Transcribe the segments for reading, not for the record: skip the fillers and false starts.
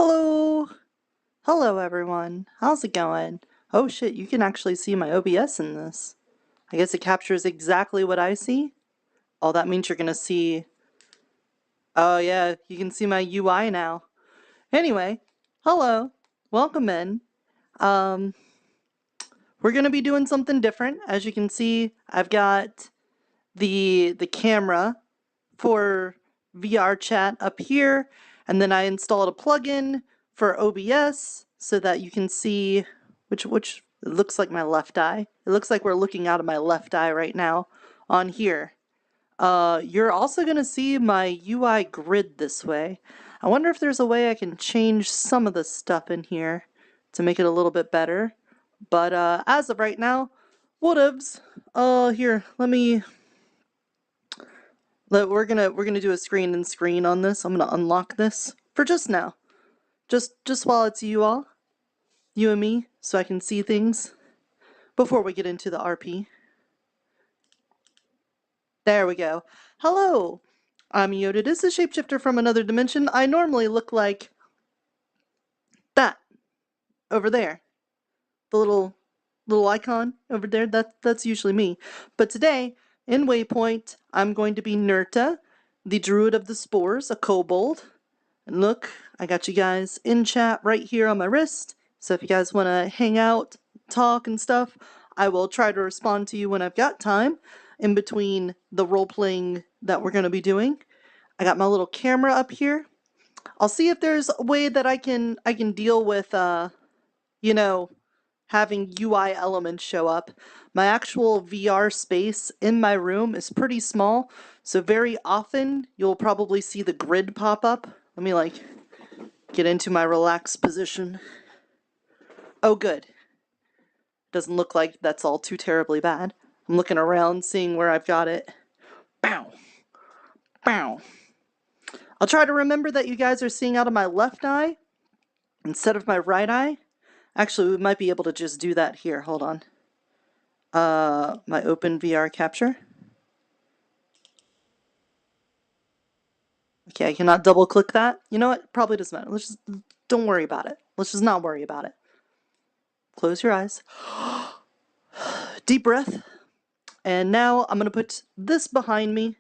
Hello! Hello everyone. How's it going? Oh shit, you can actually see my OBS in this. I guess it captures exactly what I see. Oh, that means you're gonna see... Oh yeah, you can see my UI now. Anyway, hello. Welcome in. We're gonna be doing something different. As you can see, I've got the camera for VRChat up here, and then I installed a plugin for OBS so that you can see which it looks like my left eye. It looks like we're looking out of my left eye right now on here. You're also gonna see my UI grid this way. I wonder if there's a way I can change some of the stuff in here to make it a little bit better. But as of right now, whatevs. Here, we're gonna do a screen and screen on this. I'm gonna unlock this for just now. Just while it's you all. You and me, so I can see things before we get into the RP. There we go. Hello! I'm Eotidiss, a shapeshifter from another dimension. I normally look like that over there. The little icon over there, that's usually me. But today, in Waypoint, I'm going to be Nirta, the Druid of the Spores, a Kobold. And look, I got you guys in chat right here on my wrist. So if you guys want to hang out, talk and stuff, I will try to respond to you when I've got time in between the role-playing that we're going to be doing. I got my little camera up here. I'll see if there's a way that I can deal with, you know, having UI elements show up. My actual VR space in my room is pretty small, so very often you'll probably see the grid pop up. Let me, like, get into my relaxed position. Oh, good. Doesn't look like that's all too terribly bad. I'm looking around, seeing where I've got it. Bow! Bow! I'll try to remember that you guys are seeing out of my left eye instead of my right eye. Actually, we might be able to just do that here. Hold on. My open VR capture. Okay, I cannot double click that. You know what? Probably doesn't matter. Let's just, don't worry about it. Let's just not worry about it. Close your eyes. Deep breath. And now I'm going to put this behind me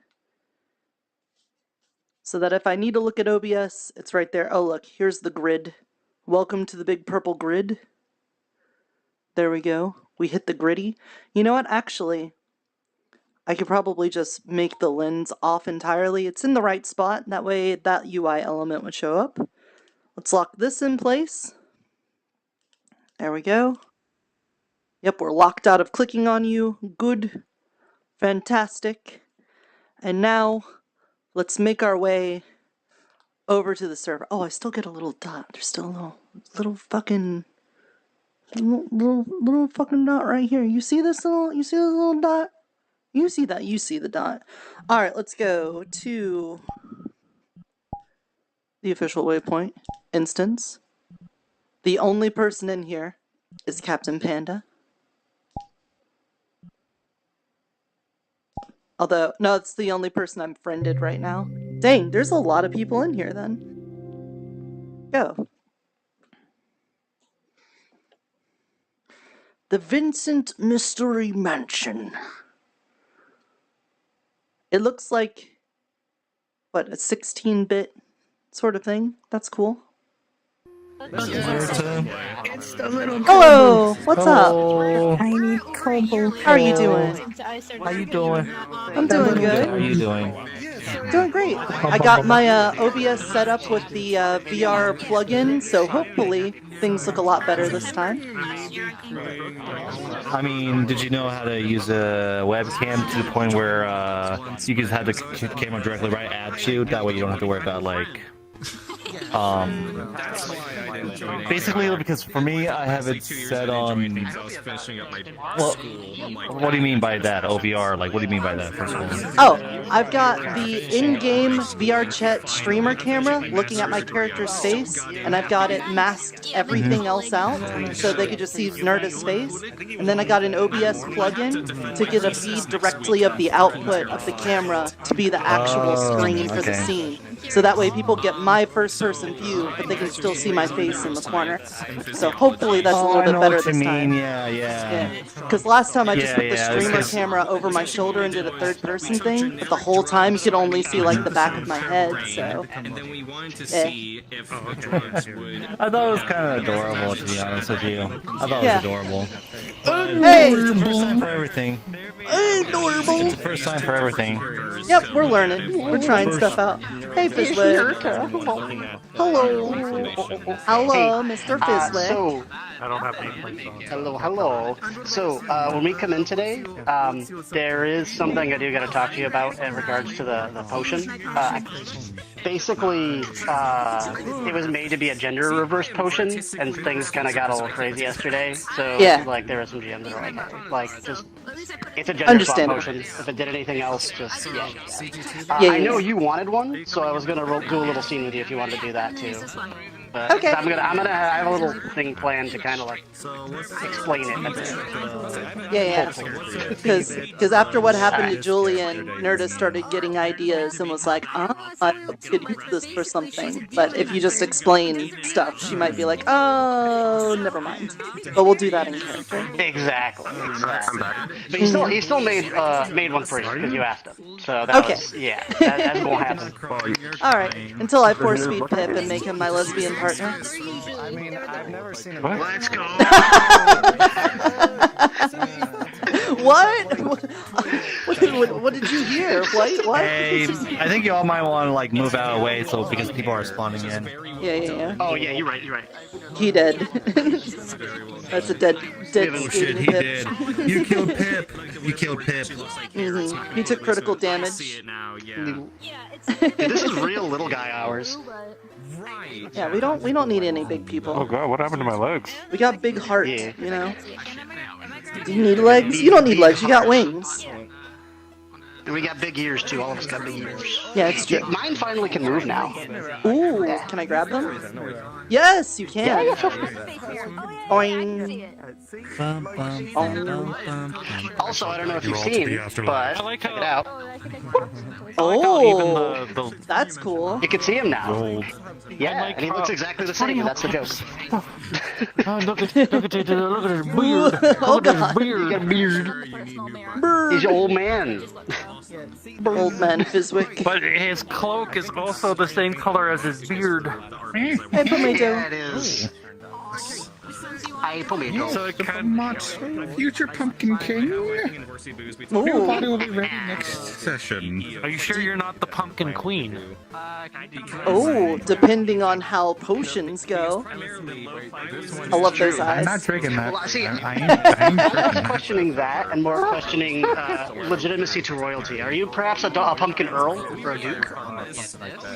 so that if I need to look at OBS, it's right there. Oh, look, here's the grid. Welcome to the big purple grid. There we go. We hit the gritty. You know what? Actually, I could probably just make the lens off entirely. It's in the right spot. That way that UI element would show up. Let's lock this in place. There we go. Yep, we're locked out of clicking on you. Good. Fantastic. And now, let's make our way over to the server. Oh, I still get a little dot. There's still a little fucking... Little fucking dot right here. You see this little dot? You see that? You see the dot. Alright, let's go to the official Waypoint instance. The only person in here is Captain Panda. Although, no, it's the only person I'm friended right now. Dang, there's a lot of people in here then. Go. The Vincent Mystery Mansion. It looks like, what, a 16-bit sort of thing? That's cool. It's the little Hello! What's up? tiny kobold. How are you doing? How you doing? I'm doing good. How are you doing? Doing great. I got my OBS set up with the VR plugin, so hopefully things look a lot better this time. I mean, did you know how to use a webcam to the point where you can have the camera directly right at you? That way you don't have to worry about, like, basically, because for me, I have it set on... Well, what do you mean by that? OVR? Like, what do you mean by that, first of all? Oh, I've got the in-game VRChat streamer camera looking at my character's face, and I've got it masked everything else out, so they could just see Nirta's face. And then I got an OBS plugin to get a feed directly of the output of the camera to be the actual screen for the scene. So that way people get my first-person view, but they can still see my face in the corner. So hopefully that's a little bit better this time. Yeah. Because last time I just put the Yeah, streamer it's- camera over my shoulder and did a third-person thing, but the whole time you could only see like the back of my head. So And then we wanted to see if the drugs would. I thought it was kind of adorable, to be honest with you. I thought it was adorable. hey, It's the first time for everything. adorable. It's the first time for everything. Yep, we're learning. We're trying stuff out. Hey, Fishwick. Hello. Hello, Mr. Fishwick. So, I don't have nameplates on. hello. So, when we come in today, there is something I do got to talk to you about in regards to the potion. Basically, it was made to be a gender reverse potion, and things kind of got a little crazy yesterday. So, like, there were some GMs that were like, just, it's a gender swap potion. If it did anything else, just, I know you wanted one, so I was gonna do a little scene with you if you wanted to do that too. But Okay. I have a little thing planned to kind of like explain it a bit. Yeah. Because after what happened to Julian, Nirta started getting ideas and was like, I could use this for something. But if you just explain stuff, she might be like, oh, never mind. But we'll do that in character. Exactly. But he still made one for you because you asked him. So that was that's gonna happen. All right, until I force feed Pip and make him my lesbian partner. I mean, I've never seen a... Let's go. What? What did you hear? What? Hey, I think y'all might want to like move out of the way so because people are spawning in. Yeah. Oh yeah, you're right. He dead. That's a dead Shit, he Pip. did. You killed Pip. You killed Pip. He took critical See damage. it now, yeah. This is real little guy hours. Right. Yeah, we don't need any big Oh people. god, what happened to my legs? We got big heart, Yeah. you know. Do you need legs? You don't need legs. You got wings. And we got big ears too. All of us got big ears. Yeah, it's true. Mine finally can move now. Ooh, can I grab them? Yes, you can. Boing. Also, I don't know if you've seen, but check it out. Oh, that's cool. You can see him now. Yeah, and he looks exactly the same. That's the joke. Look at his beard. Oh god, He got a beard. He's an old man. old man Fizwick. But his cloak is also the same color as his beard. Hey, Tomato. Yeah, it is. Hi, Tomato. So it kind Much future Pumpkin King. Your Ooh. body will be ready next session. Are you sure you're not the pumpkin queen? Oh, depending on how potions go. I love those I'm not eyes. drinking that. Well, see, I ain't I'm drinking less that. questioning that and more questioning legitimacy to royalty. Are you perhaps a pumpkin earl or a duke?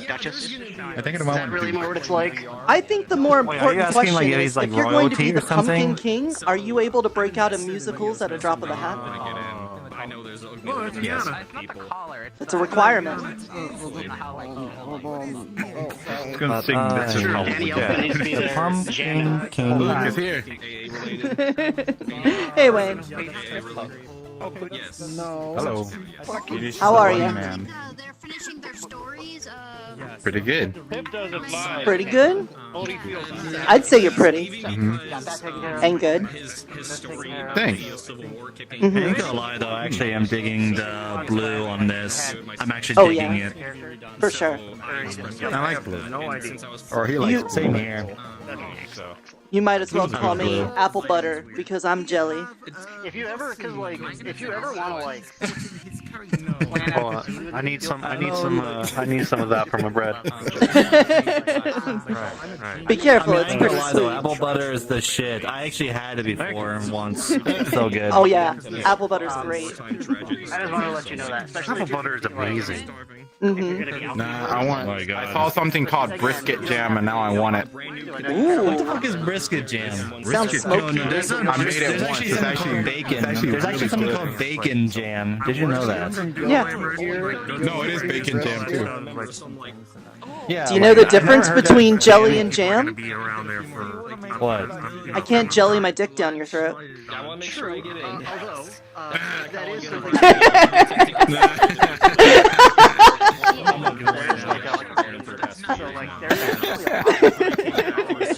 Duchess? Is I think it that really more what it's like? I think the more are you important asking, question like, if is, he's, like, if you're going to be royalty the or something? Pumpkin King, are you able to break out in musicals at a drop of a hat? I know there's a Yes. It's a requirement. It's gonna sing this is probably Danny Elfman needs to be there. Pumpkin jamming. King. He's here. Hey, Wayne. Yes. Hello. How are you? Man. They're finishing their stories. Pretty good. Pretty good? I'd say you're pretty. And good. His story Thanks. the Civil War kicking I ain't gonna lie though, actually I'm digging the blue on this. I'm actually Oh, digging yeah. it. For sure. I like blue. since I was Or he likes blue. Same here. You might as well call me apple butter because I'm jelly. If you ever want to like, Hold on. I need some of that for my bread. Be careful, I it's ain't pretty gonna lie though, sweet. apple butter is the shit. I actually had it before once. It's so good. Oh yeah, apple butter's great. I just want to let you know that. Especially Apple butter is amazing. if you're gonna be out. Nah, I saw something called brisket jam and now I want it. What the fuck is brisket jam? Sounds smoky. There's I made it there's once. actually It's something called bacon. There's actually something called bacon jam. Did you know that? Yeah. No, it is bacon jam too. Yeah. Do you know the difference between jelly and jam? What? I can't jelly my dick down your throat. I want to make sure I get in. Although, that is something.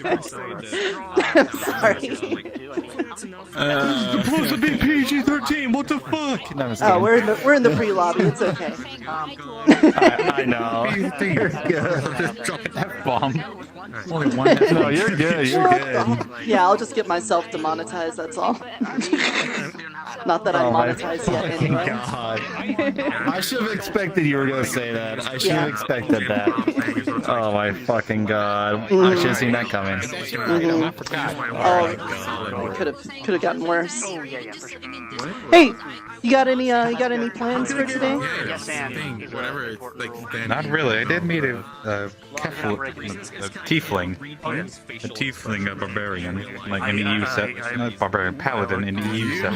I'm sorry. Supposed to be PG-13. What the fuck? No, Oh, we're in the pre-lobby. It's okay. I know. You're good. Just drop that bomb. Only one. No, you're good. You're good. Yeah, I'll just get myself demonetized. That's all. Not that I'm monetized yet, anyway. God. I should have expected you were gonna say that. I should have expected that. Oh my fucking god! I should have seen that coming. Oh, could have gotten worse. Hey, you got any plans for today? Not really. I did meet a tiefling. A tiefling, a barbarian. Like an EU set. Not barbarian, paladin in EU set.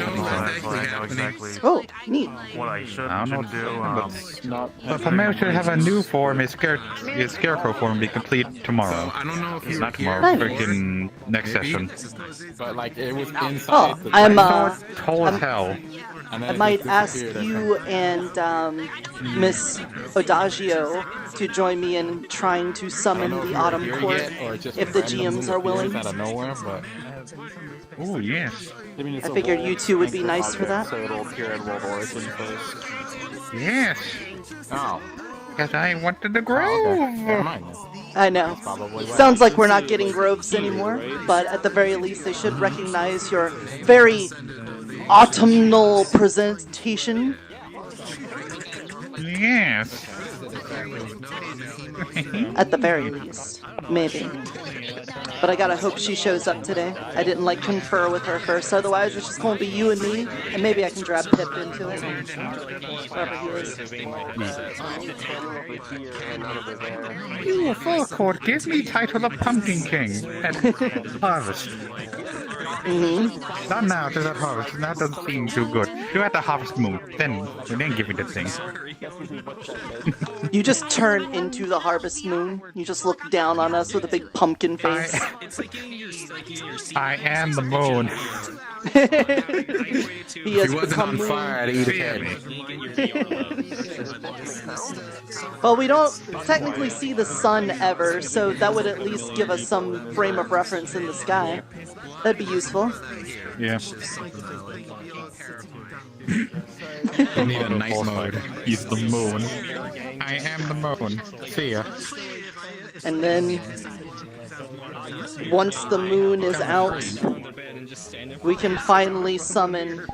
Oh, neat. What I should I don't know. do, But Pamela should have a new form, his scarecrow form, be complete tomorrow. I don't know if you Not were tomorrow, Nice. freaking next session. but like it was inside. Oh, I'm Tall as hell. I might ask you and Miss Odagio to join me in trying to summon the Autumn Court if the GMs are willing. Out of nowhere, but Oh yes. I figured you two would be nice for that. So it'll appear in World Origin first. Yes. Oh. Because I wanted the grove. Okay. Never mind. I know. Sounds like we're not getting groves anymore, but at the very least they should recognize your very autumnal presentation. Yes. At the very least. Maybe. But I gotta hope she shows up today. I didn't confer with her first, otherwise it's just gonna be you and me, and maybe I can drag Pip into it. Wherever he is. You, full court, give me title of Pumpkin King at Harvest. Not now, there's at Harvest. That doesn't seem too good. You're at the Harvest Moon, then give me the thing. You just turn into the Harvest Moon. You just look down on us with a big pumpkin face. I am the moon. He has become moon. I'd eat his head. Well, we don't technically see the sun ever, so that would at least give us some frame of reference in the sky. That'd be useful. Yeah. I need a night mode. He's the moon. I am the moon. See ya. And then, once the moon is out, we can finally summon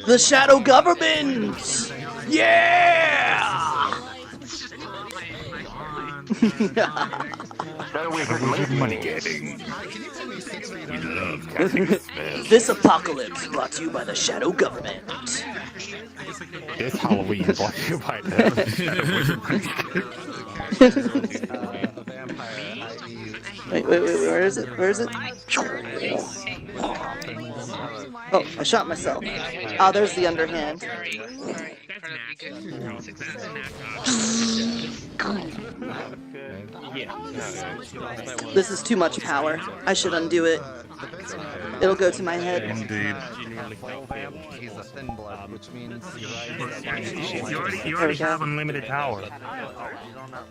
the Shadow Government! Yeah! This apocalypse brought to you by the Shadow Government. This Halloween brought to you by them. Wait, where is it? Where is it? Oh, I shot myself. Ah, there's the underhand. This is too much power. I should undo it. It'll go to my head. Indeed. You already have unlimited power.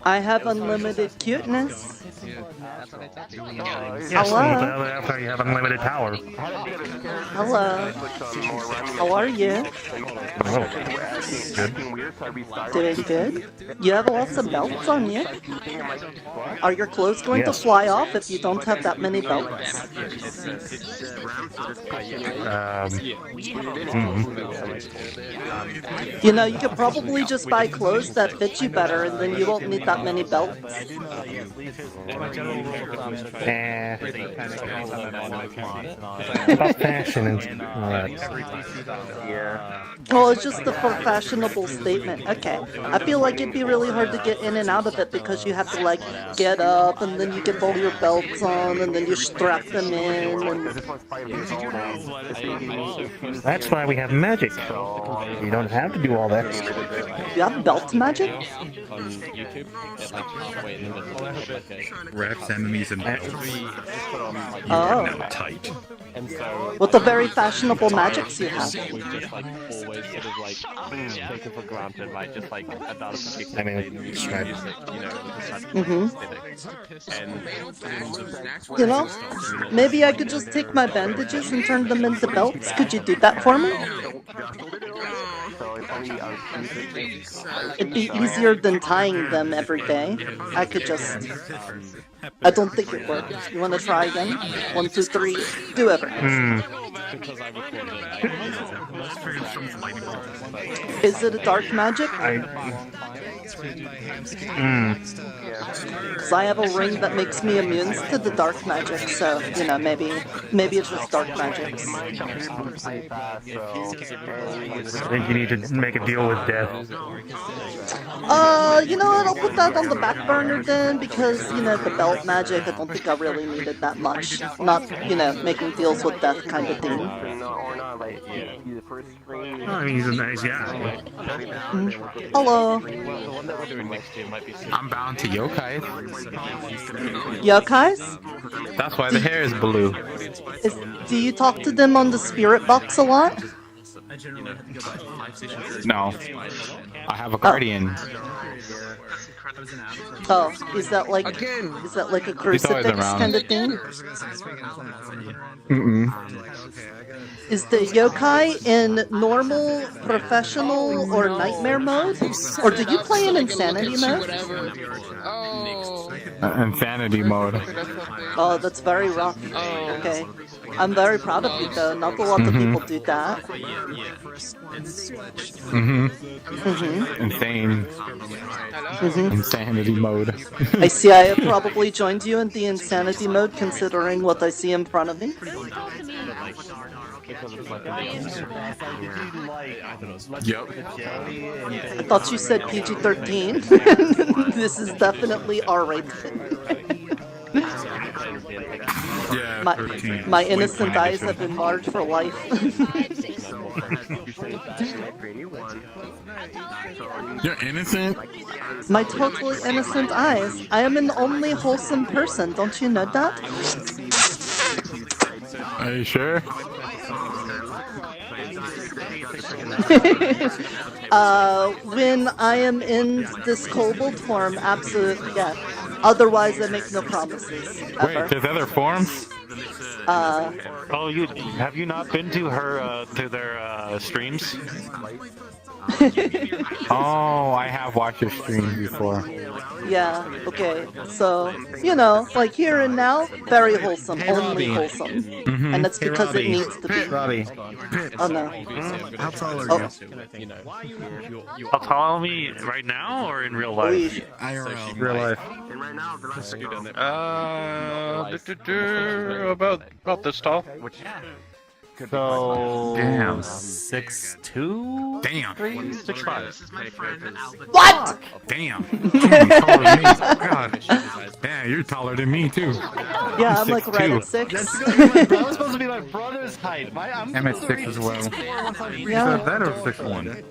I have unlimited cuteness. Yes, Hello? after you have unlimited power. Hello. How are you? Doing good. You have lots of belts on you. Are your clothes going to fly off if you don't have that many belts? You know, you could probably just buy clothes that fit you better, and then you won't need that many belts. About fashion and all that. Well, it's just a fashionable statement. Okay. I feel like it'd be really hard to get in and out of it because you have to, like, get up, and then you get all your belts on, and then you strap them in, and... That's why we have magic. You don't have to do all that. You have belt magic? on YouTube, at like halfway in the middle, like Refs, enemies, and belts. Oh. Tight. and so What the very fashionable magics you have. we've just like always sort of like taken for granted, like just like a data music, I mean, music, right. you know, with such aesthetic. And You know, maybe I could just take my bandages and turn them into belts. Could you do that for me? It'd be easier than tying them every day. I could just... I don't think it worked. You want to try again? 1, 2, 3, do it. because I recorded it, Is it a dark magic? Because I have a ring that makes me immune to the dark magic, so, you know, maybe it's just dark magics. I think you need to make a deal with death. You know what, I'll put that on the back burner then, because, you know, the belt magic, I don't think I really needed that much. Not, you know, making deals with death kind of thing. I mean, he's a nice guy. Hello. the one that we're doing next year might be I'm bound to yokai. Yokais? That's why the hair is blue. Do you talk to them on the spirit box a lot? No. I have a guardian. Oh, is that like a crucifix around. kind of thing? Mm-mm. Is the yokai in normal, professional, or nightmare mode? Or do you play in insanity mode? Insanity mode. Oh, that's very rough. Okay. I'm very proud of you though, not a lot of people do that. Insane. Insanity mode. I see I have probably joined you in the insanity mode considering what I see in front of me. Yep. I thought you said PG-13. This is definitely R-rated. Yeah, My, 13. my innocent eyes have been marred for life. You're innocent? My totally innocent eyes. I am an only wholesome person, don't you know that? Are you sure? When I am in this kobold form, absolutely, yeah. Otherwise, I make no promises. Wait, Ever. there's other forms? Oh, have you not been to their streams? Oh, I have watched your streams before. Yeah, okay. So, you know, like here and now, very wholesome, only wholesome. And that's because it needs to be. Robbie. Oh no. How tall are Oh, I'll tell me right now or in real life? IRL. Real life. About this tall. So... Damn. 6'2"? Damn. 6'5". what? Damn. Damn, you're taller than me. God. Yeah, you're taller than me too. Yeah, I'm like right 6'2". at 6. That was supposed to be my brother's height. I'm at 6 as well. Yeah. That or 6'1"?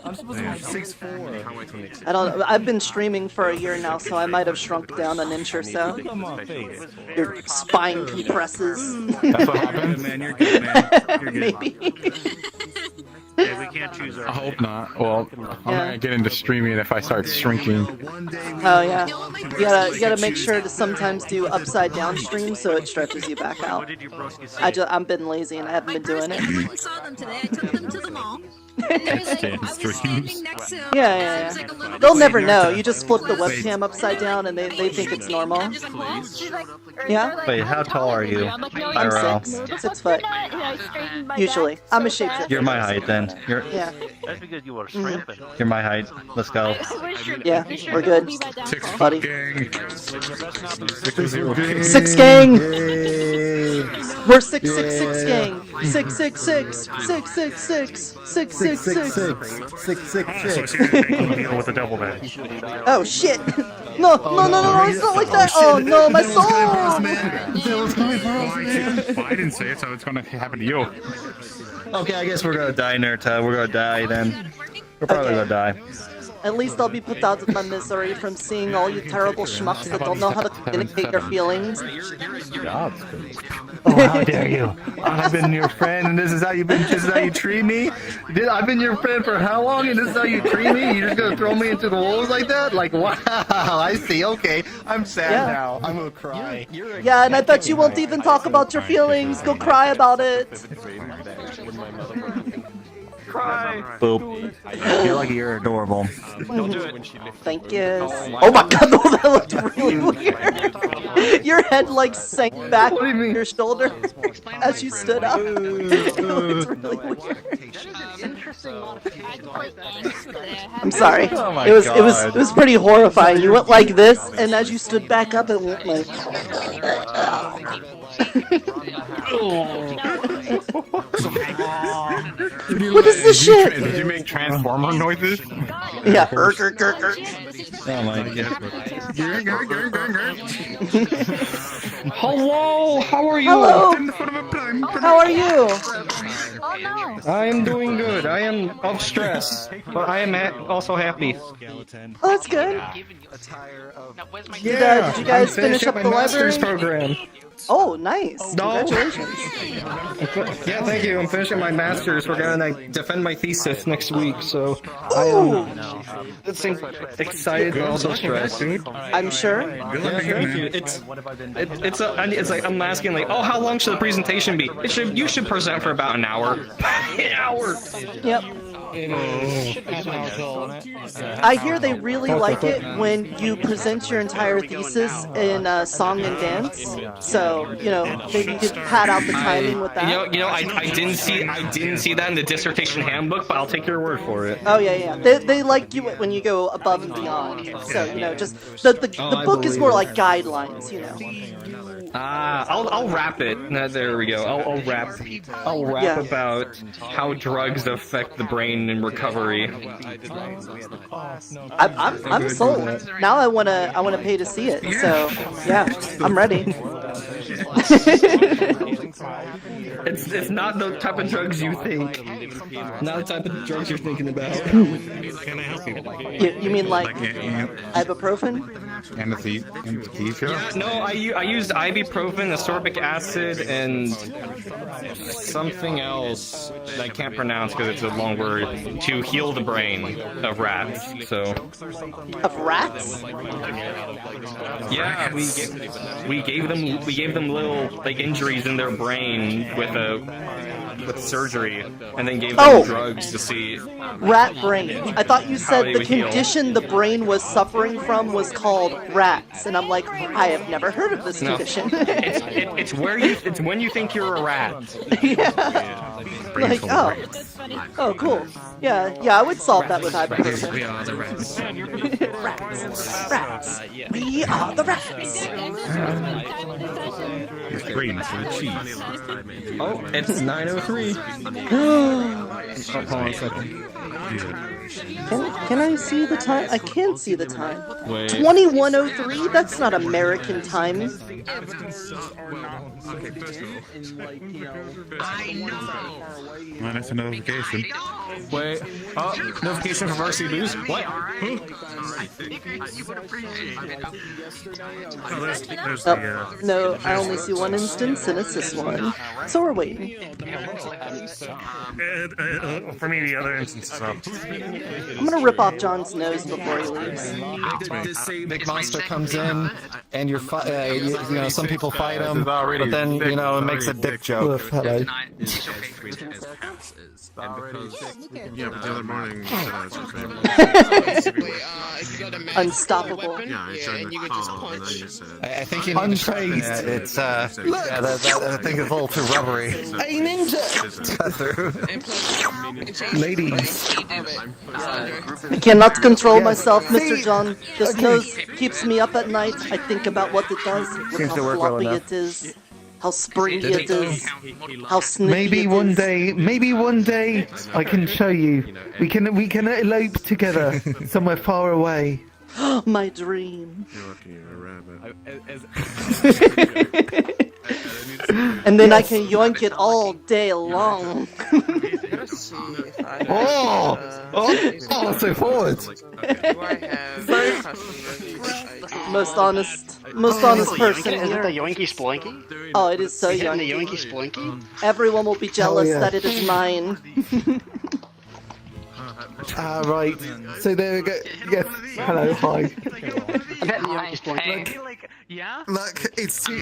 I'm supposed to be 6'4". I don't know. I've been streaming for a year now, so I might have shrunk down an inch or so. Look on my face. Your spine compresses. That's what happens? Man, you're good, man. You're good. Maybe. Yeah, we can't choose our I hope not. Well, I'm Yeah. gonna get into streaming if I start shrinking. Oh yeah. You gotta make sure to sometimes do upside down streams so it stretches you back out. I've been lazy and I haven't been doing it. I saw them today. I took them to the mall. And they were like, I was standing next to them. Yeah. They'll never know. You just flip the webcam upside down and they think it's normal. I'm just like, Mom, she's like, Yeah? Wait, how tall are you? I'm like, no, I'm IRL? 6 foot. And I straightened my Usually. back I'm a so shapeshifter. fast. You're my height then. Yeah. That's because you were shrimping. You're my height. Let's go. Yeah, we're good. 6 Buddy. gang. 6 gang! We're 666 gang! 666! 666! 666! 6'6". Deal with the double badge. Oh shit! No, it's not like that! Oh no, my soul! I didn't say it, so it's gonna happen to you. Okay, I guess we're gonna die, Nirta. We're gonna die then. We're probably Okay. gonna die. At least I'll be put out of my misery from seeing all you terrible schmucks that don't know how to communicate your feelings. Oh, how dare you! I've been your friend, and this is how you treat me. I've been your friend for how long, and this is how you treat me? You're just gonna throw me into the wolves like that? Like, wow! I see. Okay, I'm sad now. I'm gonna cry. Yeah, and I bet you won't even talk about your feelings. Go cry about it. Cry. Boop. You're lucky you're adorable. Thank you. Oh my god, no, that looked really weird. Your head like sank back on your shoulder as you stood up. It looked really weird. I'm sorry. Oh It was pretty horrifying. You went like this, and as you stood back up, it went like. What is this shit? Did you make Transformer noises? Yeah. Oh my Hello, how are you? Hello. How are you? I am doing good. I am of stress, but I am also happy. Oh, that's good. Yeah, Did you guys finish up my the master's library? program. Oh, nice. No. Congratulations. Yeah, thank you. I'm finishing my master's. We're gonna defend my thesis next week, so Ooh. it's excited but also stressed. I'm sure. It's like I'm asking like, oh, how long should the presentation be? You should present for about an hour. An hour. Yep. I hear they really like it when you present your entire thesis in song and dance. So, you know, maybe you could pad out the timing with that. You know, I didn't see that in the dissertation handbook, but I'll take your word for it. Oh yeah. They like you when you go above and beyond. So, you know, just the book is more like guidelines, you know. I'll wrap it. There we go. I'll wrap Yeah. about how drugs affect the brain in recovery. I'm sold. Now I wanna pay to see it. So yeah, I'm ready. It's not the type of drugs you think. Not the type of drugs you're thinking about. Can I help you? You mean like ibuprofen? Anesthesia? No, I used ibuprofen, ascorbic acid, and something else that I can't pronounce because it's a long word to heal the brain of rats. So. Of rats? Yeah, we gave them little like injuries in their brain with surgery, and then gave them drugs to see. Rat brain. I thought you said the condition the brain was suffering from was called rats, and I'm like, I have never heard of this condition. It's when you think you're a rat. Yeah. Like, oh, cool. Yeah, I would solve that with ibuprofen. We are the rats. Rats. We are the rats. It's green for the cheese. Oh, it's 9:03. Hold on a second. Can I see the time? I can't see the time. Wait. 21:03? That's not American time. Well, that's a notification. Wait. Oh, notification from VRC News? What? No, I only see one instance, and it's this one. So we're waiting. For me, the other instance is up. I'm gonna rip off John's nose before he leaves. This big monster comes in, and you know, some people fight him, but then, you know, it makes a dick joke. Yeah, but the other morning it's your favorite. Unstoppable. Yeah, I tried to call, and then you said... I think you need to Unfazed. It's, I think it's a little too rubbery. Hey, ninja! Ladies. I cannot control myself, Mr. John. This nose keeps me up at night. I think about what it does, look how floppy it is, how springy it is, how snippy Maybe one day I can show you. We can elope together somewhere far away. My dream. You're lucky you're a rabbit. And then I can yoink it all day long. So forward. Most honest person Is it here. the Yoinky Sploinky? Oh, it is so Is it in the yoinky. Yoinky Sploinky? Everyone will be jealous yeah. that it is mine. Right. So there we go. Yes. Hello. Hi. Yeah? Look, it's too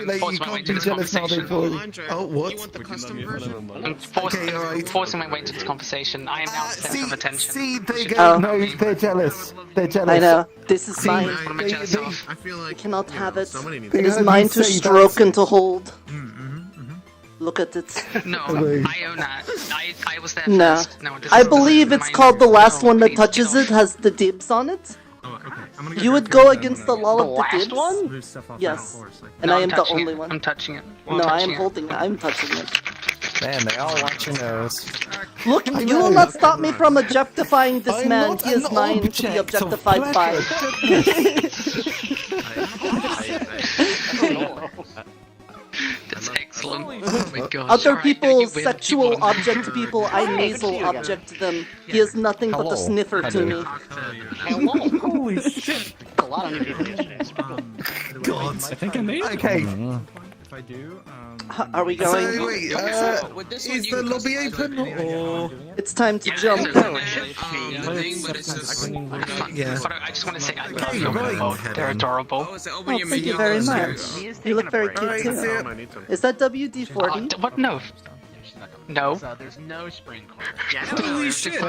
late. You can't be jealous now. They've already. Oh, what? You want the custom version? Okay, all right. Forcing my way into this conversation. I am now the center of attention. See, there you go. Oh. No, they're jealous. They're jealous. I know. This is mine. What am I jealous of? I feel like I cannot have it. somebody needs It is heard mine me to say stroke that. and to hold. Look at it. No, Hello. I own that. I was there No. first. No, this I is believe it's mine. called the last one that Please, touches get it has the dibs on it. Oh, okay. I'm gonna You would go against the law The of the last dibs? one? move stuff off Yes. that horse. Like, And No, I I'm am the touching only it. one. I'm touching it. No, I am holding it. I'm touching it. Man, they all want your nose. Look, you will not stop me from objectifying this I'm man. not He is an mine to be object of objectified by. That's excellent. Oh my god. Other Alright, you people's win. sexual You won. object to people, I nasal object them. He is nothing but the Hello. sniffer to me. Holy shit. A lot of new people yesterday. God. I think I made it. Okay. if I do, Are we going? So wait, is the lobby open or? It's time to Yeah, jump. it's open, but it's just Yeah. But I just want to say I love Okay, them. right. They're adorable. Oh, thank you very much. You look very cute Alright, too. so Is that WD-40? What? No. No. There's no spring core. holy shit!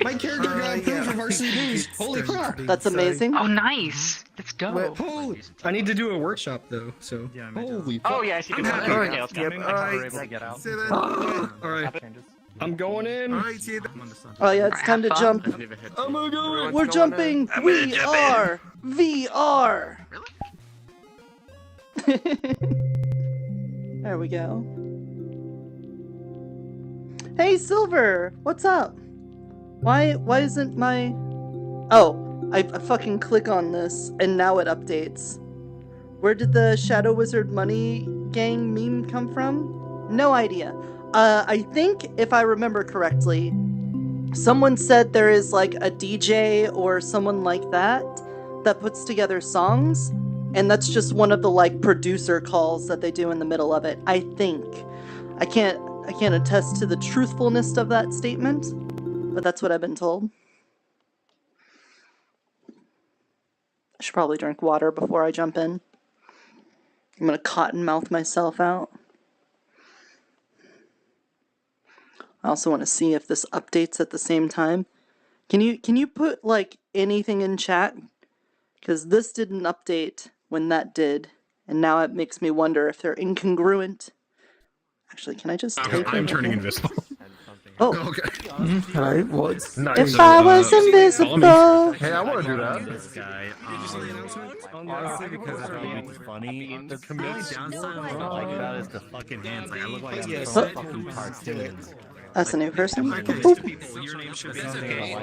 My character got approved for varsity booze. Holy crap! That's amazing. Oh, nice. Let's go. Holy! I need to do a workshop though, so. Holy fuck. Oh yeah, I see people. Alright, Okay, let's go. yep, alright. Say that. Alright. I'm going in. Alright, see that. Oh yeah, it's time to jump. I'm gonna go in. We're jumping. We are VR. There we go. Hey Silver, what's up? Why isn't my... Oh, I fucking click on this and now it updates. Where did the Shadow Wizard Money Gang meme come from? No idea. I think, if I remember correctly, someone said there is like a DJ or someone like that that puts together songs, and that's just one of the like producer calls that they do in the middle of it. I think. I can't attest to the truthfulness of that statement, but that's what I've been told. I should probably drink water before I jump in. I'm gonna cottonmouth myself out. I also want to see if this updates at the same time. Can you put like anything in chat? Because this didn't update when that did, and now it makes me wonder if they're incongruent. Actually, can I just take I'm it? turning invisible. Oh, Okay. Hello, what? Nice. if I was invisible. Hey, I want to do that. This guy, honestly, because I thought it was funny. The only downside I like about it is the fucking hands. Like, I look like I'm from fucking cartoons. That's a new person. Okay. Boop. Your name should be okay. One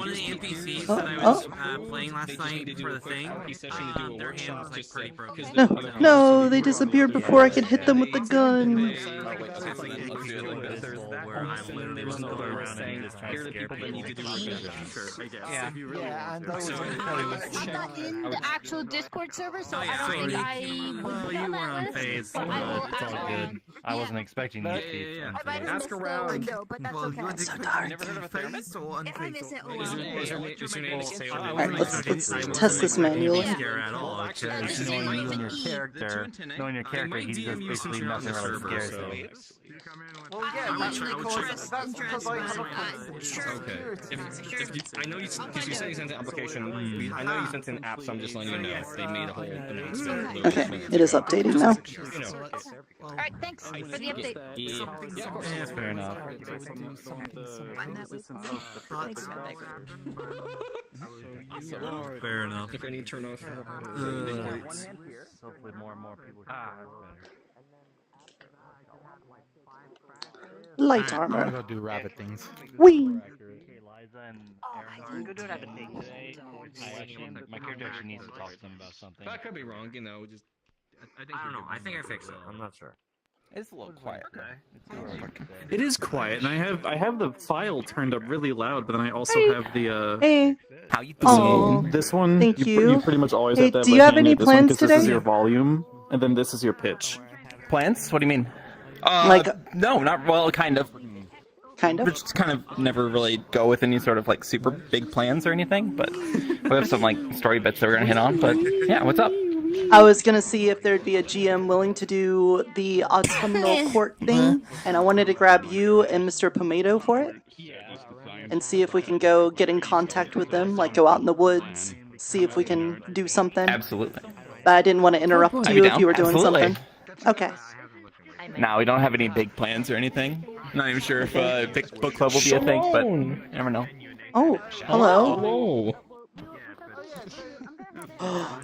of the NPCs Oh, that I was playing last night for the thing, their hand was like pretty broken. No, no, they disappeared before I could hit them with the gun. Yeah, and those I'm not in the actual Discord server, so I don't think I Well, you were on phase, but I will it's all good. I wasn't expecting you to be. I might have missed the window, but that's okay. So dark. If I miss it, oh well. Alright, let's test this manually. at all. Knowing your character, he's just basically nothing really scares him. I know you said you sent an application. I know you sent an app, so I'm just letting you know. They made a whole announcement. Okay, it is updating now. Alright, thanks for the update. Yeah, fair enough. Fair enough. If I need to turn off. Hopefully more and more people. Light armor. Go do rabbit things. Whee! My character actually needs to talk to them about something. I could be wrong, you know. Just I don't know. I think I fixed it. I'm not sure. It's a little quiet. It is quiet, and I have the file turned up really loud, but then I also have the Hey. How you Oh, this one. thank you. You pretty much always Hey, have to have do you have any this one, plans 'cause today? This is your volume, and then this is your pitch. Plans? What do you mean? No, not well. Kind of. Kind of. We just kind of never really go with any sort of like super big plans or anything, but we have some like story bits that we're gonna hit on. But yeah, what's up? I was gonna see if there'd be a GM willing to do the autumnal court thing, and I wanted to grab you and Mr. Pomato for it, and see if we can go get in contact with them, like go out in the woods, see if we can do something. Absolutely. But I didn't want to interrupt I'd be you if down. you were doing Absolutely. something. Okay. No, we don't have any big plans or anything. Not even sure if big book club will be a thing, but you never know. Oh, hello. Whoa.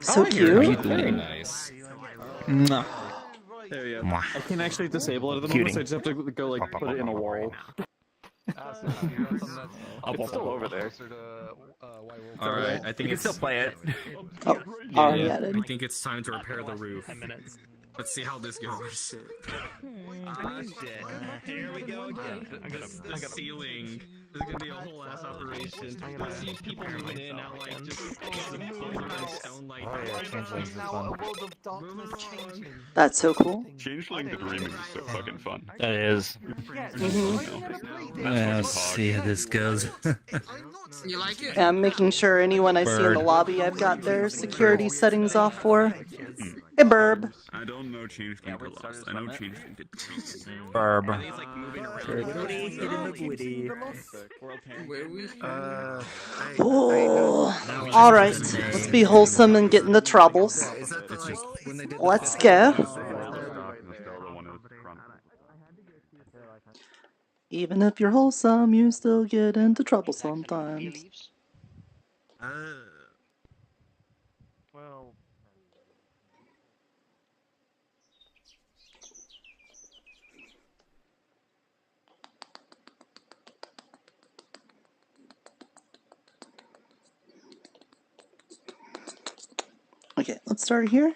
So cute. How you doing? Very nice. Mwah. There you go. I can actually disable it at the moment, so I just have to go like put it in a wall. It's still over there. All right, I think You can still play it. Oh, already added. I think it's time to repair the roof. Let's see how this goes. Here we go again. The ceiling. This is gonna be a whole ass operation. I see people moving in now, like just stone like. That's so cool. Changeling the Dreaming is so fucking fun. That is. Let's see how this goes. You like it? And I'm making sure anyone I see in the lobby I've got their security settings off for. Hey, Burb. I don't know Changeling for Lost. I know Changeling did. Burb. Oh, alright. Let's be wholesome and get into troubles. Let's go. Even if you're wholesome, you still get into trouble sometimes. Well. Okay, let's start here.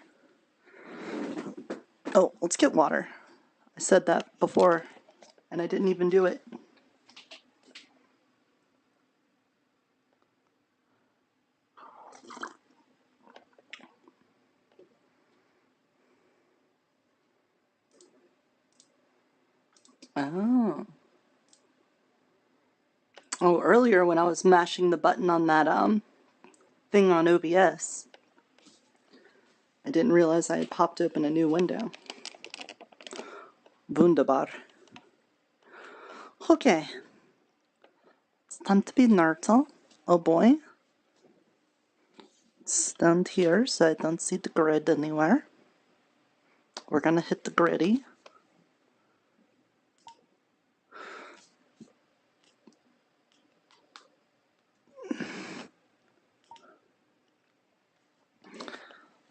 Oh, let's get water. I said that before, and I didn't even do it. Oh. Oh, earlier when I was mashing the button on that thing on OBS, I didn't realize I had popped open a new window. Wunderbar. Okay. It's time to be Nirta. Oh boy. Stand here so I don't see the grid anywhere. We're gonna hit the griddy.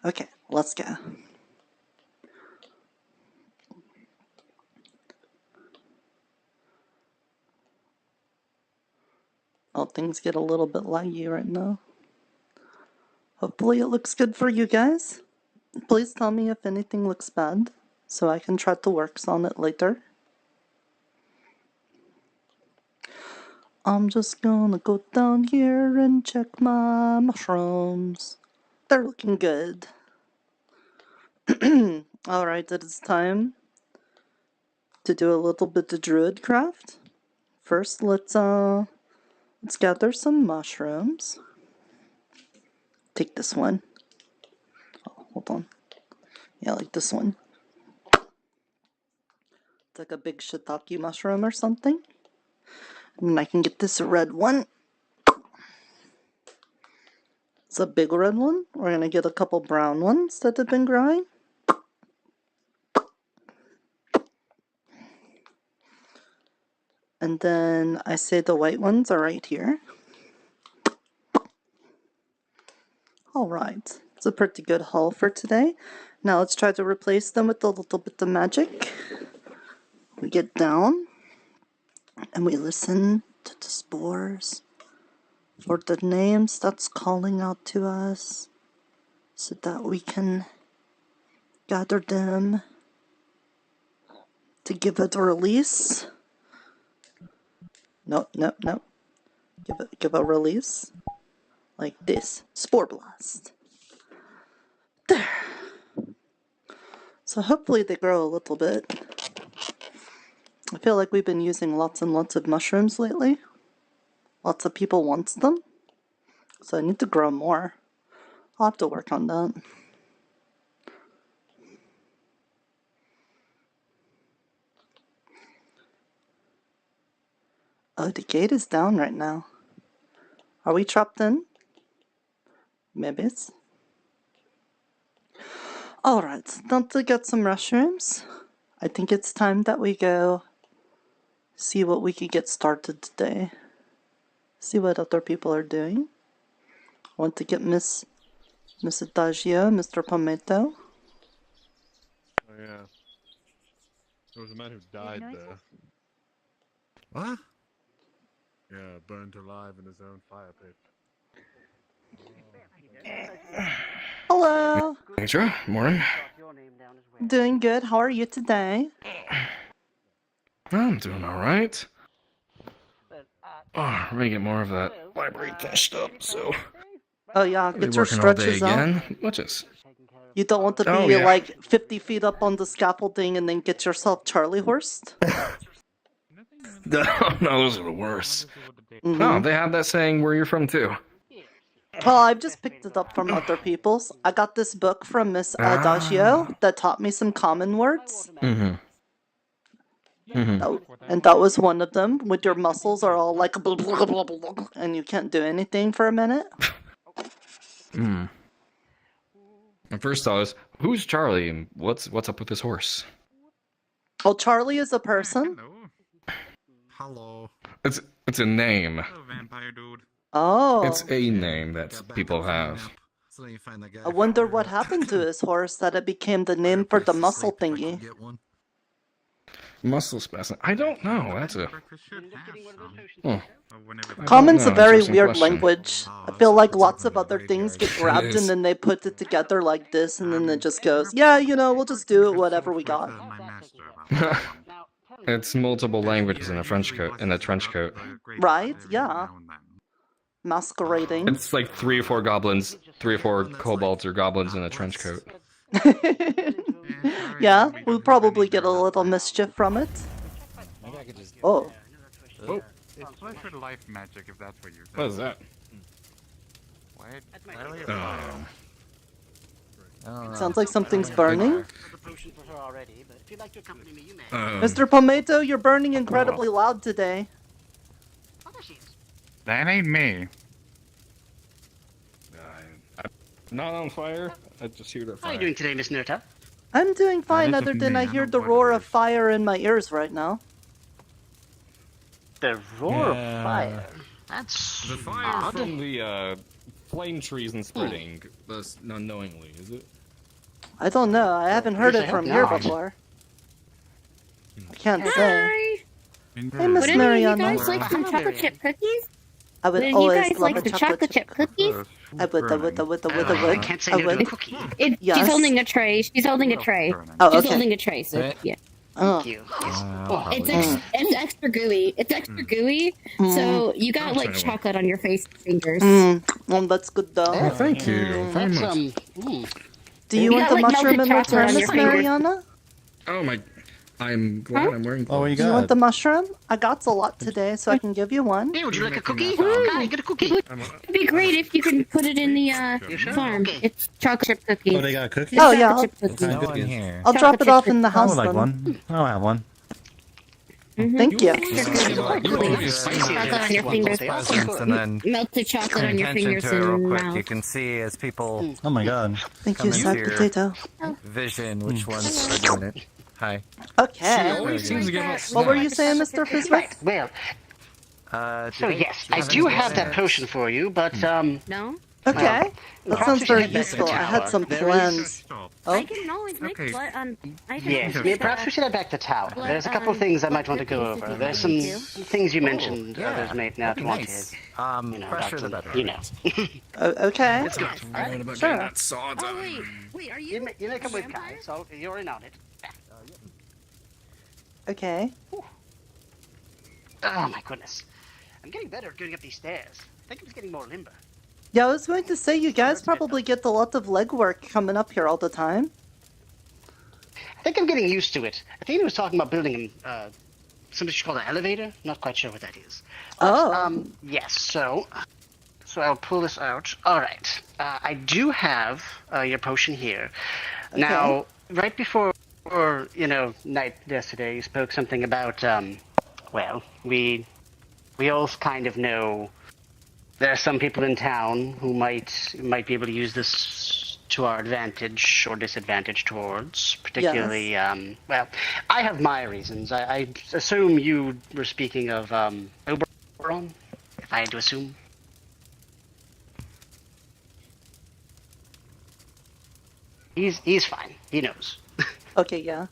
Okay, let's go. Oh, things get a little bit laggy right now. Hopefully it looks good for you guys. Please tell me if anything looks bad, so I can try to work on it later. I'm just gonna go down here and check my mushrooms. They're looking good. Alright, it is time to do a little bit of druid craft. First, let's gather some mushrooms. Take this one. Oh, hold on. Yeah, like this one. It's like a big shiitake mushroom or something. And I can get this red one. It's a big red one. We're gonna get a couple brown ones that have been growing. And then I say the white ones are right here. Alright, it's a pretty good haul for today. Now let's try to replace them with a little bit of magic. We get down and we listen to the spores for the names that's calling out to us so that we can gather them to give it a release. No. Give a release. Like this. Spore Blast. There. So hopefully they grow a little bit. I feel like we've been using lots and lots of mushrooms lately. Lots of people want them. So I need to grow more. I'll have to work on that. Oh, the gate is down right now. Are we trapped in? Maybe it's... Alright, time to get some mushrooms. I think it's time that we go see what we could get started today. See what other people are doing. I want to get Miss Adagio, Mr. Palmetto. Oh yeah. There was a man who died there. What? Yeah, burnt alive in his own fire pit. Hello! Nitra, morning. Doing good. How are you today? I'm doing alright. Oh, we're gonna get more of that library finished up, so... Oh yeah, I'll be get your working all day stretches out. again. Which is... You don't want to be Oh, yeah. like 50 feet up on the scaffolding and then get yourself Charlie horsed? No, those are the worst. Oh, they have that saying where you're from too. Well, I've just picked it up from other people's. I got this book from Miss Adagio that taught me some common words. Mm-hmm. And that was one of them. With your muscles are all like blah, blah, blah, blah, blah, and you can't do anything for a minute. Hmm. And first I was, who's Charlie and what's up with this horse? Oh, Charlie is a person? Hello. It's a name. Hello, vampire dude. Oh. It's a name that people have. So then you find that guy. I wonder what happened to his horse that it became the name for the muscle thingy. Muscle spasm. I don't know. That's a... Common's a very weird question. language. I feel like lots of other things get grabbed and then they put it together like this and then it just goes, yeah, you know, we'll just do it whatever we got. It's multiple languages in a trench coat. Right? Yeah. Masquerading. It's like 3 or 4 goblins, 3 or 4 kobolds or goblins in a trench coat. Yeah, we'll probably get a little mischief from it. Oh. Oh. It's pleasure life magic if that's what you're saying. What is that? Sounds like something's burning. Um, Mr. Palmetto, you're burning incredibly loud today. That ain't me. I'm not on fire. I just hear that How fire. are you doing today, Miss Nirta? I'm doing fine isn't other than me. I hear the roar of fire in my ears right now. The roar of fire. That's The fire odd. from the flame trees and spreading. That's unknowingly, is it? I don't know. I haven't heard Yes, it I from hope here not. before. I can't say. Hi. Hey, Miss Would any of you Mariana. guys like some chocolate chip cookies? I would Would you always guys love like a the chocolate chip. cookies? I would. I can't say I no to would. a cookie. Yes. She's holding a tray. She's holding a tray. Oh, She's okay. holding a tray, so yeah. Oh. Thank you. It's extra gooey. It's extra gooey. So you got like chocolate on your face and fingers. Well, that's good though. Oh, thank you very That's much. Do you You want got, the like, mushroom melted in chocolate return, on Miss your fingers. Mariana? Oh my! I'm glad I'm wearing. Oh, what you Do you want got? the mushroom? I got a lot today, so I can give you one. Hey, would you like a cookie? Hi, get a cookie. It'd be great if you can put it in the sure? farm. Okay. It's chocolate chip cookies. Oh, they got cookies? Oh, yeah, Chocolate chip What cookies. kind of cookies? I'll drop it off in the I house would like then. one. I'll have one. Thank you. Chocolate on your fingers. And then Melted chocolate on your attention fingers to it real and quick. mouth. You can see as people Oh my god. Thank come you, into sack your potato. vision which ones are doing it. Hi. Okay. always seems to give us What were you saying, Mr. Friswick? Well, So so yes, I do have that potion for you, but No? Okay, that perhaps sounds we should very head back to the useful. I had tower. some There plans. Oh, I can always make blood. I can Yes, always perhaps we should head back to tower. blood, There's a couple of things I blood might want to go cookies if over. you There's want some me to. things you mentioned yeah, others may not that'd be want nice. to. You know, Fresher the about better. you know. okay. It's got right about Sure. getting that saw Oh done. wait, are You may come with Kai, so you're in on it. Okay. Oh my goodness. I'm getting better at going up these stairs. I think I'm just getting more limber. Yeah, I was going to say, you guys probably get a lot of legwork coming up here all the time. I think I'm getting used to it. I think he was talking about building something called an elevator. Not quite sure what that is. Oh. Yes, so I'll pull this out. All right. I do have your potion here. Okay. Now, right before, night yesterday, you spoke something about, well, we all kind of know there are some people in town who might be able to use this to our advantage or disadvantage towards, particularly, well, I have my reasons. I assume you were speaking of Oberon, if I had to assume. He's fine. He knows. Okay, yeah.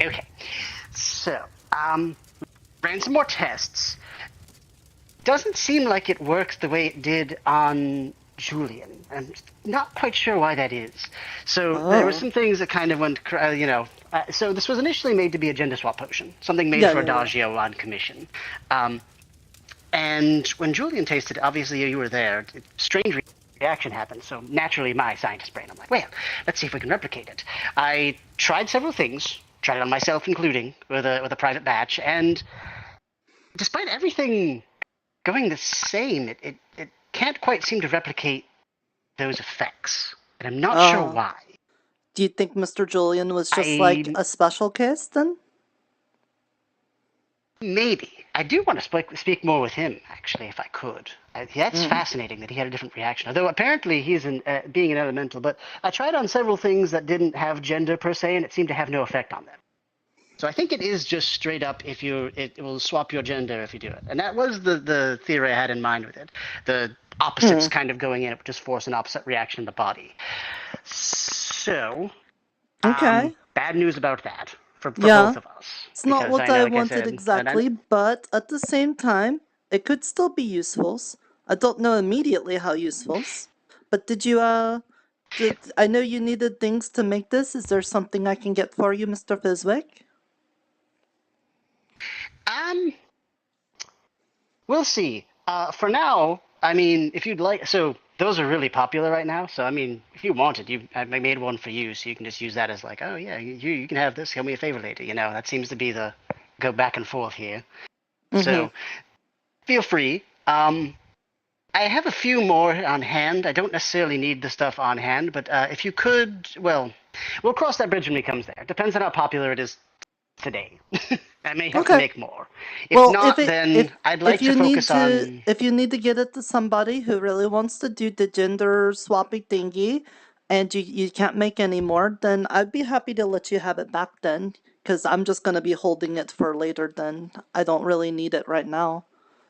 Okay. So, ran some more tests. Doesn't seem like it works the way it did on Julian. I'm not quite sure why that is. So there were some things that kind of went, so this was initially made to be a gender swap potion, something made for Adagio on commission. And when Julian tasted it, obviously you were there, strange reaction happened, so naturally my scientist brain, I'm like, well, let's see if we can replicate it. I tried several things, tried it on myself including, with a private batch, and despite everything going the same, it can't quite seem to replicate those effects, and I'm not sure why. Do you think Mr. Julian was just like a special case then? Maybe. I do want to speak more with him, actually, if I could. That's fascinating that he had a different reaction. Although apparently he's being an elemental, but I tried on several things that didn't have gender per se, and it seemed to have no effect on them. So I think it is just straight up it will swap your gender if you do it. And that was the theory I had in mind with it. The opposites kind of going in, it would just force an opposite reaction in the body. So, bad news about that for both of us. It's not what I wanted exactly, but at the same time, it could still be useful. I don't know immediately how useful, but did you, I know you needed things to make this. Is there something I can get for you, Mr. Fizwick? We'll see. For now, I mean, if you'd like, so those are really popular right now. So I mean, if you wanted, I made one for you, so you can just use that as like, oh yeah, you can have this. Help me a favor later. That seems to be the go back and forth here. So feel free. I have a few more on hand. I don't necessarily need the stuff on hand, but if you could, well, we'll cross that bridge when we comes there. Depends on how popular it is today. I may have to make more. If not, then I'd like to focus on... If you need to get it to somebody who really wants to do the gender swapping thingy, and you can't make any more, then I'd be happy to let you have it back then, because I'm just going to be holding it for later then. I don't really need it right now.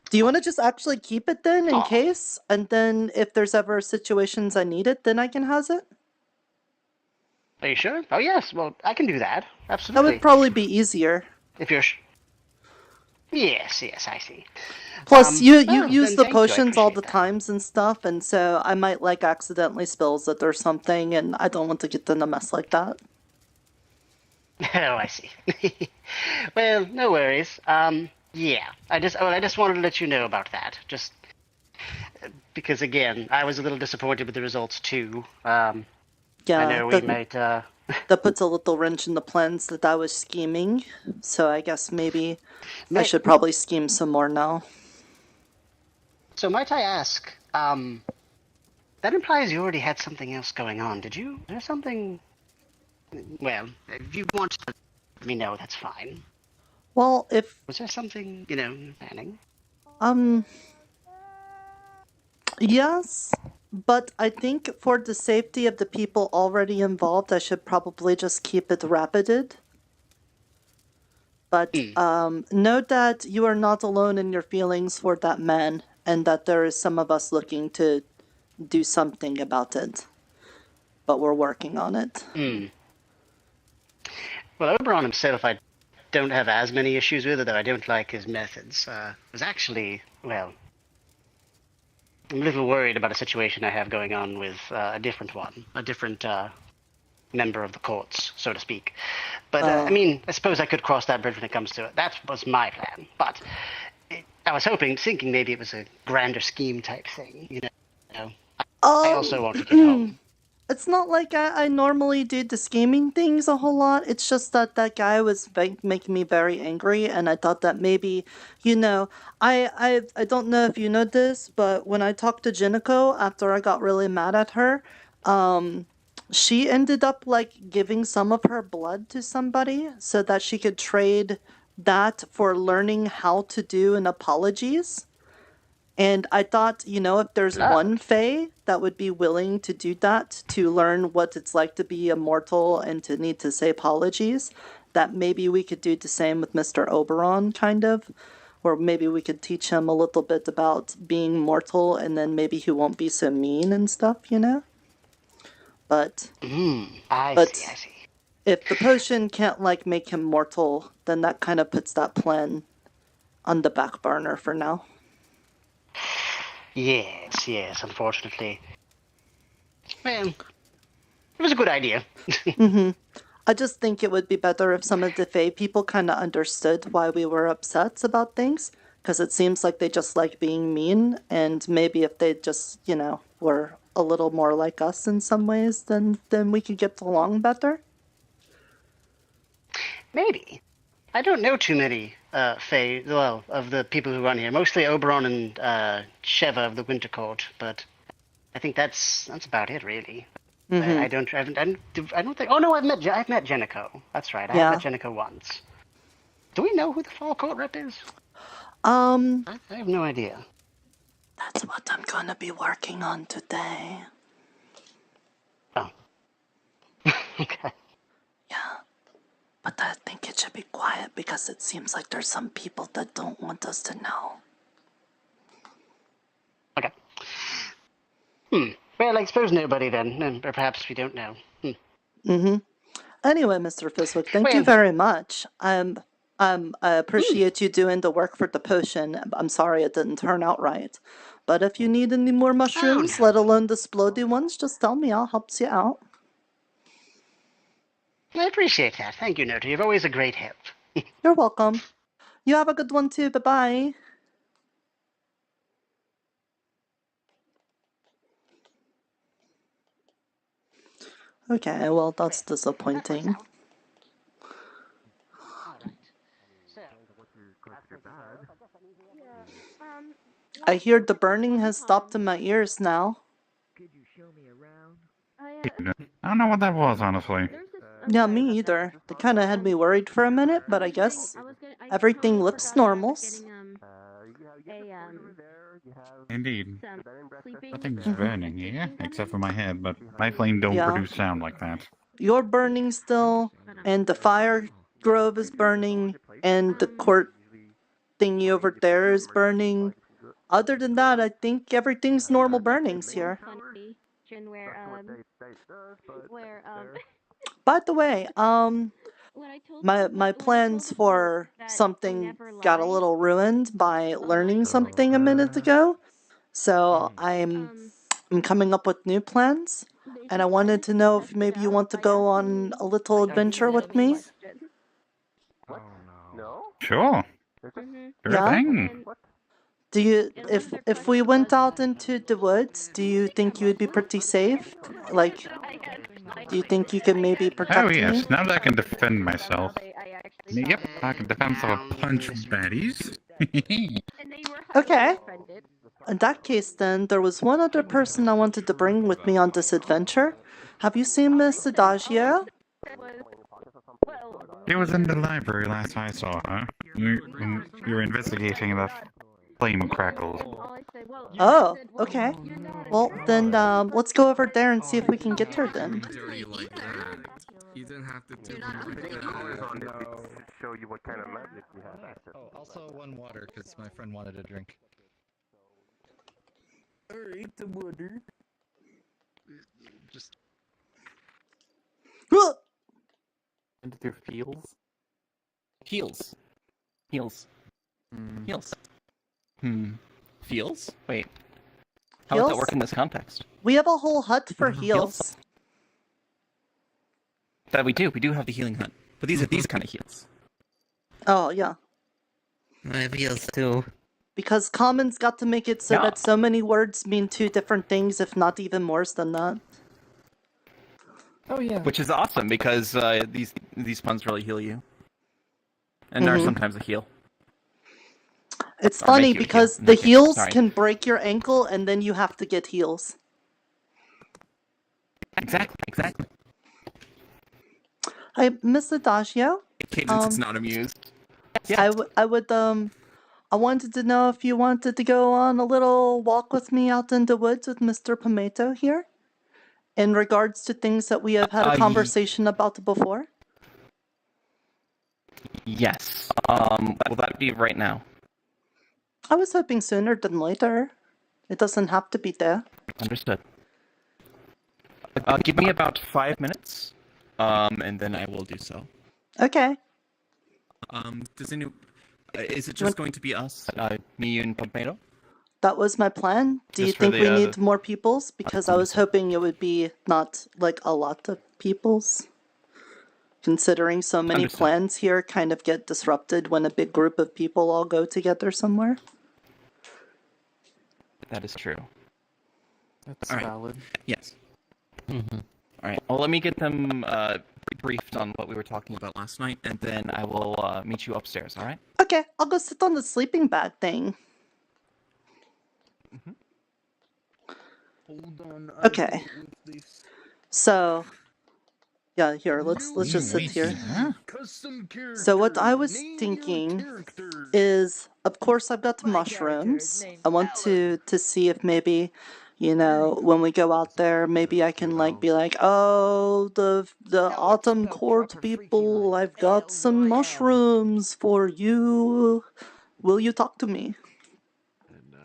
Do you want to just actually keep it then, in case? And then if there's ever situations I need it, then I can have it? Are you sure? Oh yes, well, I can do that. Absolutely. That would probably be easier. If you're... Yes, I see. Plus, you use the potions all the times and stuff, and so I might accidentally spills it or something, and I don't want to get in a mess like that. Oh, I see. Well, no worries. Yeah, I just wanted to let you know about that. Just because, again, I was a little disappointed with the results too. Yeah, I know we might. That puts a little wrench in the plans that I was scheming. So I guess maybe I should probably scheme some more now. So might I ask? That implies you already had something else going on. Did you? There's something. Well, if you want to let me know, that's fine. Well, was there something planning? Yes, but I think for the safety of the people already involved, I should probably just keep it rapided. But know that you are not alone in your feelings for that man, and that there is some of us looking to do something about it. But we're working on it. Well, Oberon himself, I don't have as many issues with, though I don't like his methods. It was actually, well, I'm a little worried about a situation I have going on with a different member of the courts, so to speak. But, I mean, I suppose I could cross that bridge when it comes to it. That was my plan. But I was thinking maybe it was a grander scheme type thing, you know. I also want to get home. It's not like I normally do the scheming things a whole lot. It's just that that guy was making me very angry, and I thought that maybe, you know, I don't know if you know this, but when I talked to Jinako after I got really mad at her, she ended up like giving some of her blood to somebody so that she could trade that for learning how to do an apologies. And I thought, you know, if there's one Fae that would be willing to do that, to learn what it's like to be immortal and to need to say apologies, that maybe we could do the same with Mr. Oberon, kind of. Or maybe we could teach him a little bit about being mortal, and then maybe he won't be so mean and stuff, you know? But, I see. If the potion can't, like, make him mortal, then that kind of puts that plan on the back burner for now. Yes, unfortunately. Well, it was a good idea. I just think it would be better if some of the Fae people kind of understood why we were upset about things, because it seems like they just like being mean, and maybe if they just, you know, were a little more like us in some ways, then we could get along better. Maybe. I don't know too many Fae, well, of the people who run here. Mostly Oberon and Sheva of the Winter Court, but I think that's about it, really. I don't think. Oh no, I've met Jennico. That's right. I have met Jennico once. Do we know who the Fall Court rep is? I have no idea. That's what I'm gonna be working on today. Oh. Okay. Yeah. But I think it should be quiet because it seems like there's some people that don't want us to know. Okay. Well, I suppose nobody then, or perhaps we don't know. Anyway, Mr. Fiswick, thank you very much. I appreciate you doing the work for the potion. I'm sorry it didn't turn out right. But if you need any more mushrooms, let alone the splody ones, just tell me. I'll help you out. I appreciate that. Thank you, Nirta. You're always a great help. You're welcome. You have a good one too. Bye-bye. Okay, well, that's disappointing. I hear the burning has stopped in my ears now. I don't know what that was, honestly. Yeah, me either. They kind of had me worried for a minute, but I guess everything looks normal. Indeed. Nothing's burning here, except for my head, but my flame don't produce sound like that. You're burning still, and the fire grove is burning, and the court thingy over there is burning. Other than that, I think everything's normal burnings here. By the way, my plans for something got a little ruined by learning something a minute ago. So I'm coming up with new plans, and I wanted to know if maybe you want to go on a little adventure with me. Sure. Sure thing. Do you, if we went out into the woods, do you think you would be pretty safe? Like, do you think you could maybe protect me? Oh yes, now that I can defend myself. Yep, I can defend myself a punch of baddies. Okay. In that case, then, there was one other person I wanted to bring with me on this adventure. Have you seen Miss Adagio? She was in the library last I saw her. You were investigating the flame crackles. Oh, okay. Well, then, let's go over there and see if we can get her then. You didn't have to show you what kind of magic you have. Oh, also one water, because my friend wanted a drink. Alright, the water. Just And through feels? Heals. Heals. Heals. Feels? Wait. How would that Heals? work in this context? We have a whole hut for heals. That we do. We do have the healing hut. But these are these kind of heals. Oh, yeah. I have heals too. Because commons got to make it so that so many words mean two different things, if not even worse than that. Oh yeah. Which is awesome because these puns really heal you. And are sometimes a heal. It's Or funny make you a because heal. the Okay, heals sorry. can break your ankle and then you have to get heals. Exactly. Hi, Miss Adagio. Cadence is not amused. I wanted to know if you wanted to go on a little walk with me out in the woods with Mr. Pomato here, in regards to things that we have had a conversation about before. Yes. Will that be right now? I was hoping sooner than later. It doesn't have to be there. Understood. Give me about 5 minutes, and then I will do so. Okay. Is it just going to be us? Me, you, and Pompano? That was my plan. Do you Just for think the, we uh, need more peoples? Because I was hoping it would be not like a lot of peoples. Considering so many Understood. plans here kind of get disrupted when a big group of people all go together somewhere. That is true. That's All right. valid. Yes. Alright, well let me get them briefed on what we were talking about last night, and then I will meet you upstairs, alright? Okay, I'll go sit on the sleeping bag thing. Hold on. Okay. So, yeah, here, let's just sit here. So what I was thinking is, of course I've got the mushrooms. I want to see if maybe, you know, when we go out there, maybe I can like be like, oh, the Autumn Court people, I've got some mushrooms for you. Will you talk to me? And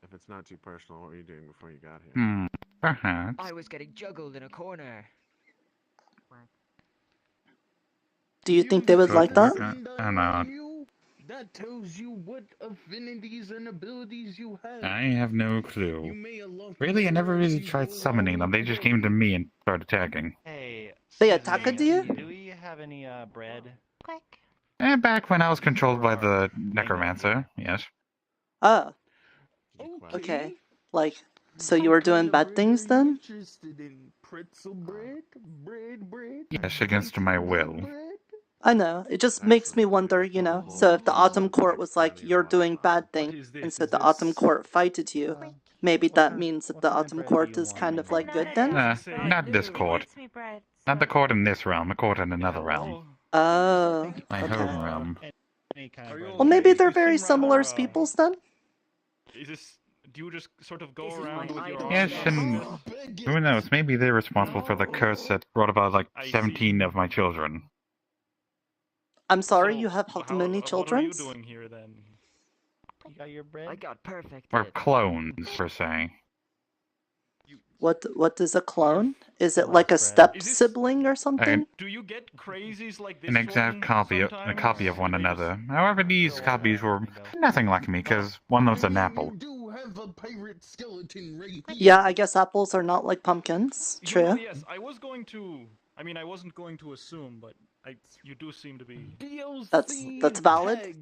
if it's not too personal, what were you doing before you got here? Perhaps. I was getting juggled in a corner. Do you think they would like that? I'm not. That tells you what affinities and abilities you have. I have no clue. Really, I never really tried summoning them. They just came to me and started attacking. Hey. They attacked you? Do we have any bread? Back when I was controlled by the necromancer, yes. Oh. Okay. Like, so you were doing bad things then? Pretzel bread, bread. Yes, against my will. I know. It just makes me wonder, you know. So if the Autumn Court was like, you're doing bad things, and so the Autumn Court fighted you, maybe that means that the Autumn Court is kind of like good then? Not this court. Not the court in this realm, the court in another realm. Oh. My home realm. Well, maybe they're very similar as peoples then? Do you just sort of go around with your Yes, and who knows, maybe they're responsible for the curse that brought about like 17 of my children. I'm sorry, you have how many children? What are you doing here then? You got your bread? I got perfect. Or clones, per se. What is a clone? Is it like a step sibling or something? Do you get crazies like this? An exact copy of one another. However, these copies were nothing like me, because one was an apple. Yeah, I guess apples are not like pumpkins. True. Yes, I was going to. I mean, I wasn't going to assume, but you do seem to be. That's valid.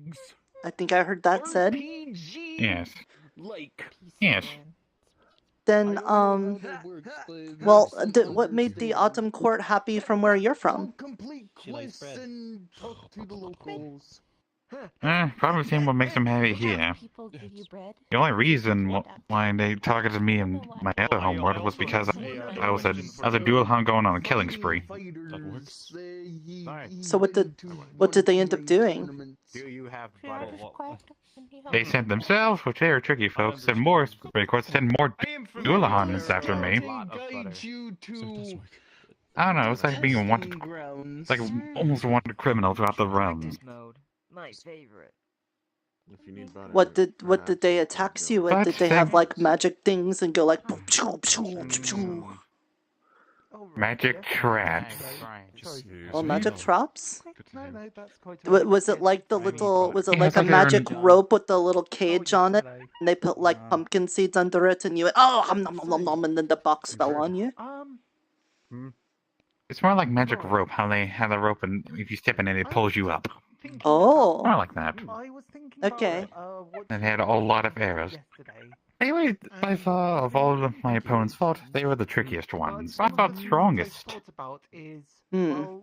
I think I heard that said. Yes. Yes. Then, well, what made the Autumn Court happy from where you're from? She likes bread. Probably seeing what makes them happy here. The only reason why they targeted me in my other homeworld was because I was a dual hunt going on a killing spree. So what did they end up doing? They sent themselves, which they were tricky folks, sent more records, sent more dual hunts after me. I don't know, it's like being a wanted, like almost a wanted criminal throughout the realms. My favorite. If you need butter. What did they attack you with? Did they have like magic things and go like Magic traps. well, magic traps? No, that's quite Was it like the little, was it Yeah, like it's a like magic they're- rope with the little cage on it? And they put like pumpkin seeds under it and you went, oh, nom, nom, nom, nom, and then the box fell on you? It's more like magic rope, how they have the rope and if you step in it, it pulls you up. Oh. More like that. Okay. And they had a lot of arrows. Anyway, by far, of all of my opponents fought, they were the trickiest ones. I thought strongest. Well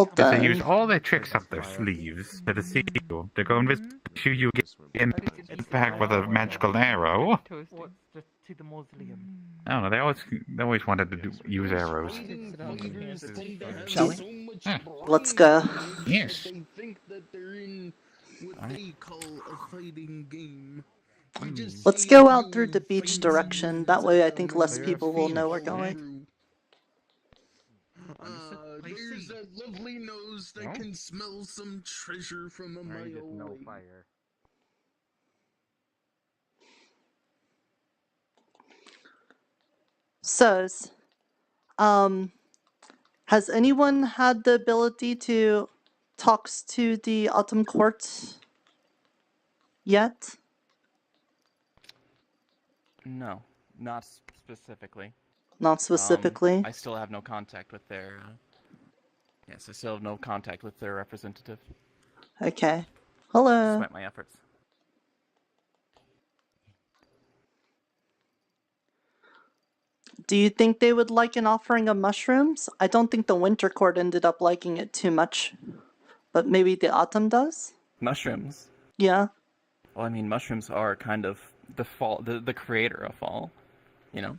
Because they done. use all their tricks up their sleeves to deceive you, to go invisible, shoot you again, back with a magical arrow. To the mausoleum. I don't know, they always wanted to use arrows. Shall we? Let's go. Yes. They think that they're in what they call a fighting game. Let's go out through the beach direction. That way I think less people will know we're going. There's that lovely nose that can smell some treasure from a mile away. So, has anyone had the ability to talk to the Autumn Court yet? No, not specifically. Not specifically? I still have no contact with their. Yes, I still have no contact with their representative. Okay. Hello. Despite my efforts. Do you think they would like an offering of mushrooms? I don't think the Winter Court ended up liking it too much. But maybe the Autumn does? Mushrooms. Yeah. Well, I mean, mushrooms are kind of the fall, the creator of fall, you know?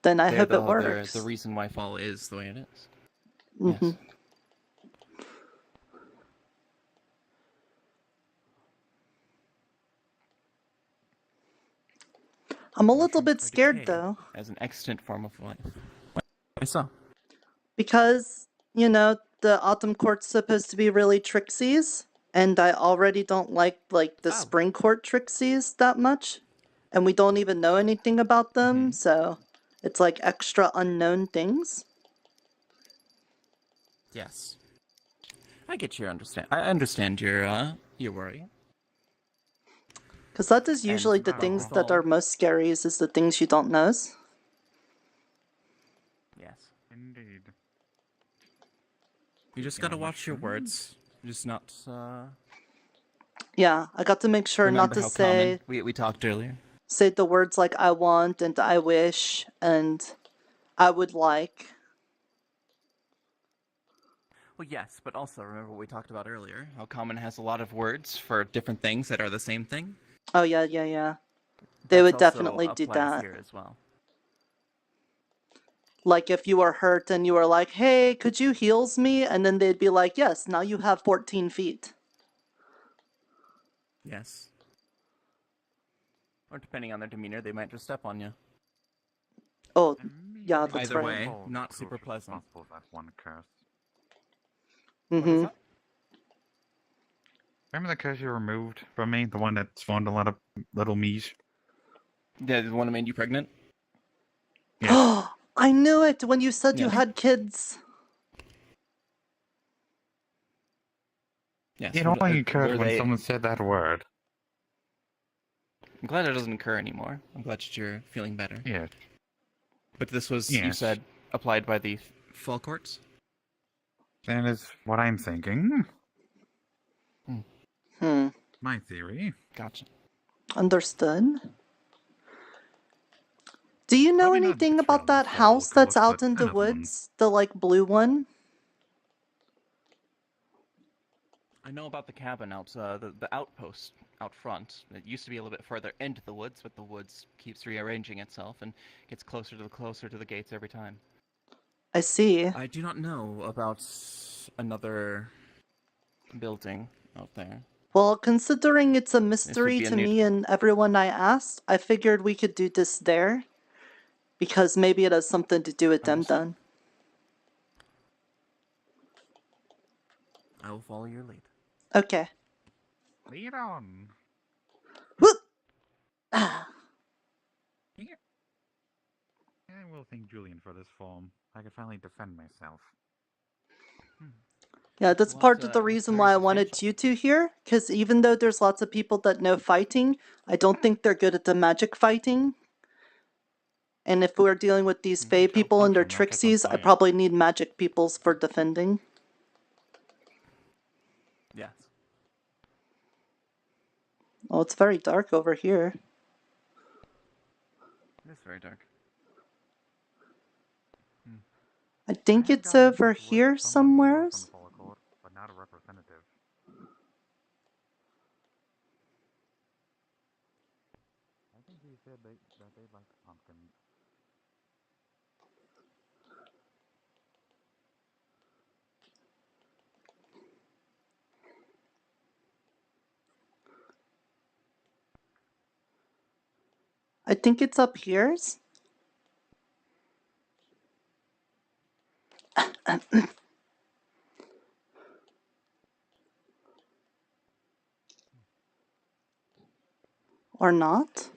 Then I They're hope it They're works. the reason why fall is the way it is. Mm-hmm. Yes. I'm a little bit scared though. As an extant form of life. Why so? Because, you know, the Autumn Court's supposed to be really trixies, and I already don't like the Spring Court trixies that much, and we don't even know anything about them, so it's like extra unknown things. Yes. I get your understand. I understand your worry. Because that is usually the things that are most scary, is the things you don't know. Yes. Indeed. You just gotta watch your words. Just not. Yeah, I got to make sure not Remember to how say common we talked earlier. say the words like I want and I wish and I would like. Well, yes, but also remember what we talked about earlier. How common has a lot of words for different things that are the same thing. Oh yeah, yeah, yeah. They would That's also definitely do applies that. here as well. Like if you were hurt and you were like, hey, could you heals me? And then they'd be like, yes, now you have 14 feet. Yes. Or depending on their demeanor, they might just step on you. Oh, yeah, that's Either right. way, not super pleasant. That one curse. Mm-hmm. Remember the curse you removed from me? The one that spawned a lot of little me's? Yeah, the one that made you pregnant? I knew it when you said you had kids. Yes. It only occurred were when they- someone said that word. I'm glad it doesn't occur anymore. I'm glad that you're feeling better. Yes. But this was, you Yes. said, applied by the fall courts? That is what I'm thinking. My theory. Gotcha. Understood. Do you know anything about that house that's out in the woods? The like blue one? I know about the cabin out, the outpost out front. It used to be a little bit further into the woods, but the woods keeps rearranging itself and gets closer to the gates every time. I see. I do not know about another building out there. Well, considering it's a mystery be a to new- me and everyone I asked, I figured we could do this there. Because maybe it has something to do with them then. I will follow your lead. Okay. Lead on. Whoop! Ah. I will thank Julian for this form. I can finally defend myself. Yeah, that's part of the reason why I wanted you two here, because even though there's lots of people that know fighting, I don't think they're good at the magic fighting. And if we're dealing with these Fae people and their Trixies, I probably need magic peoples for defending. Yes. Oh, it's very dark over here. It is very dark. I think it's over here somewhere. But not a representative. I think he said that they like pumpkins. I think it's up here. Or not?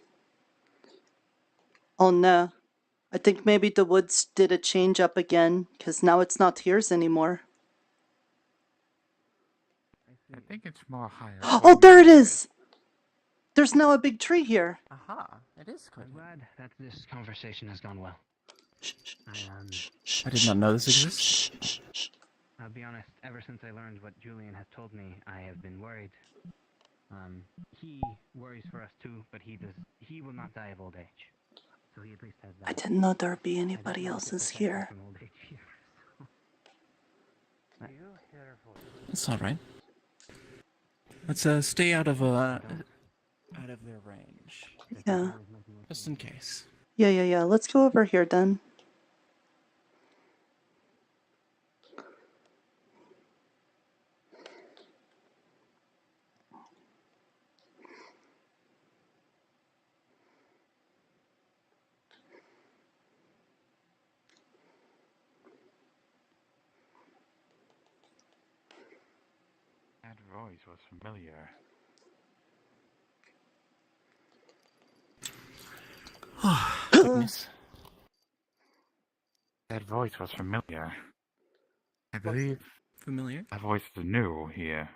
Oh no. I think maybe the woods did a change up again, because now it's not here's anymore. I think it's more higher. Oh, there it is! There's now a big tree here. Aha, it is quite. I'm glad that this conversation has gone well. I did not know this existed. I'll be honest, ever since I learned what Julian has told me, I have been worried. He worries for us too, but he will not die of old age. So he at least has that. I didn't know there'd be anybody else's here. That's all right. Let's stay out of their range. Yeah. Just in case. Yeah. Let's go over here then. That voice was familiar. Goodness. That voice was familiar. I believe familiar. That voice is new here.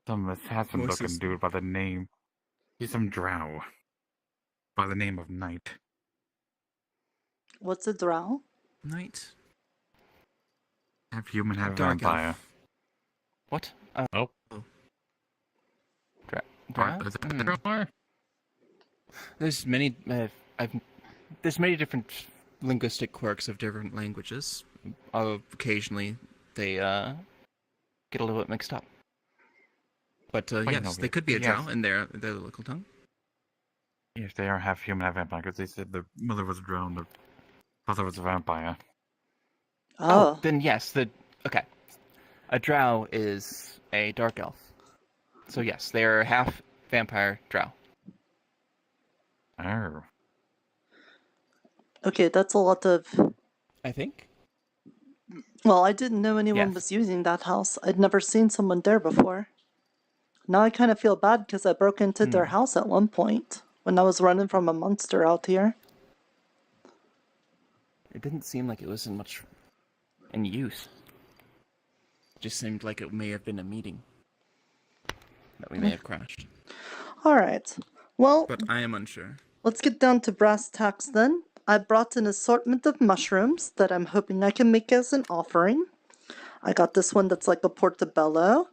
Some assassin-looking dude by the name. He's some drow. By the name of Knight. What's a drow? Knight. Half human, half Dark vampire. elf. What? Oh. Drow? There's many. There's many different linguistic quirks of different languages. Occasionally, they get a little bit mixed up. But yes, they could be a drow in their local tongue. Yes, they are half human, half vampire. Because they said the mother was a drow and the father was a vampire. Oh. Then yes, okay. A drow is a dark elf. So yes, they are half vampire drow. Oh. Okay, that's a lot of... I think. Well, I didn't know anyone was using that house. I'd never seen someone there before. Now I kind of feel bad because I broke into their house at one point when I was running from a monster out here. It didn't seem like it was in much in use. It just seemed like it may have been a meeting that we may have crashed. Alright. Well, but I am unsure. Let's get down to brass tacks then. I brought an assortment of mushrooms that I'm hoping I can make as an offering. I got this one that's like a portobello.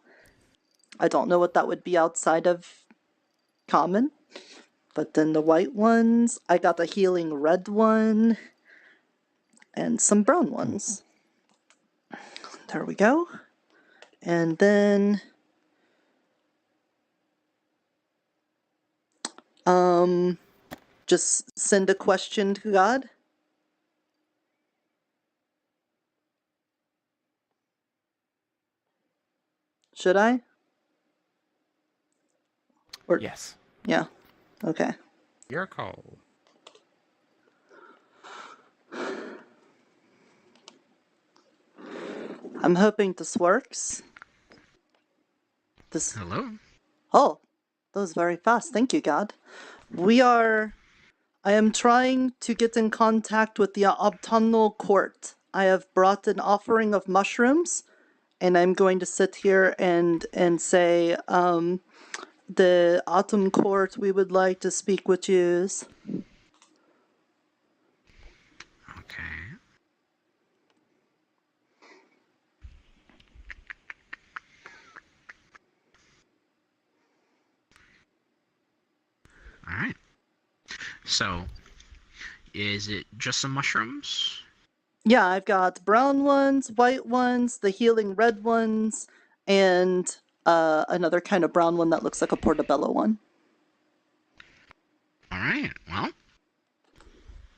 I don't know what that would be outside of common. But then the white ones, I got a healing red one. And some brown ones. There we go. And then... just send a question to God. Should I? Or, yes. Yeah. Okay. Your call. I'm hoping this works. Hello. Oh, that was very fast. Thank you, God. I am trying to get in contact with the autumnal court. I have brought an offering of mushrooms, and I'm going to sit here and say, the autumn court, we would like to speak with yous. Okay. Alright. So, is it just some mushrooms? Yeah, I've got brown ones, white ones, the healing red ones, and another kind of brown one that looks like a portobello one. Alright, well,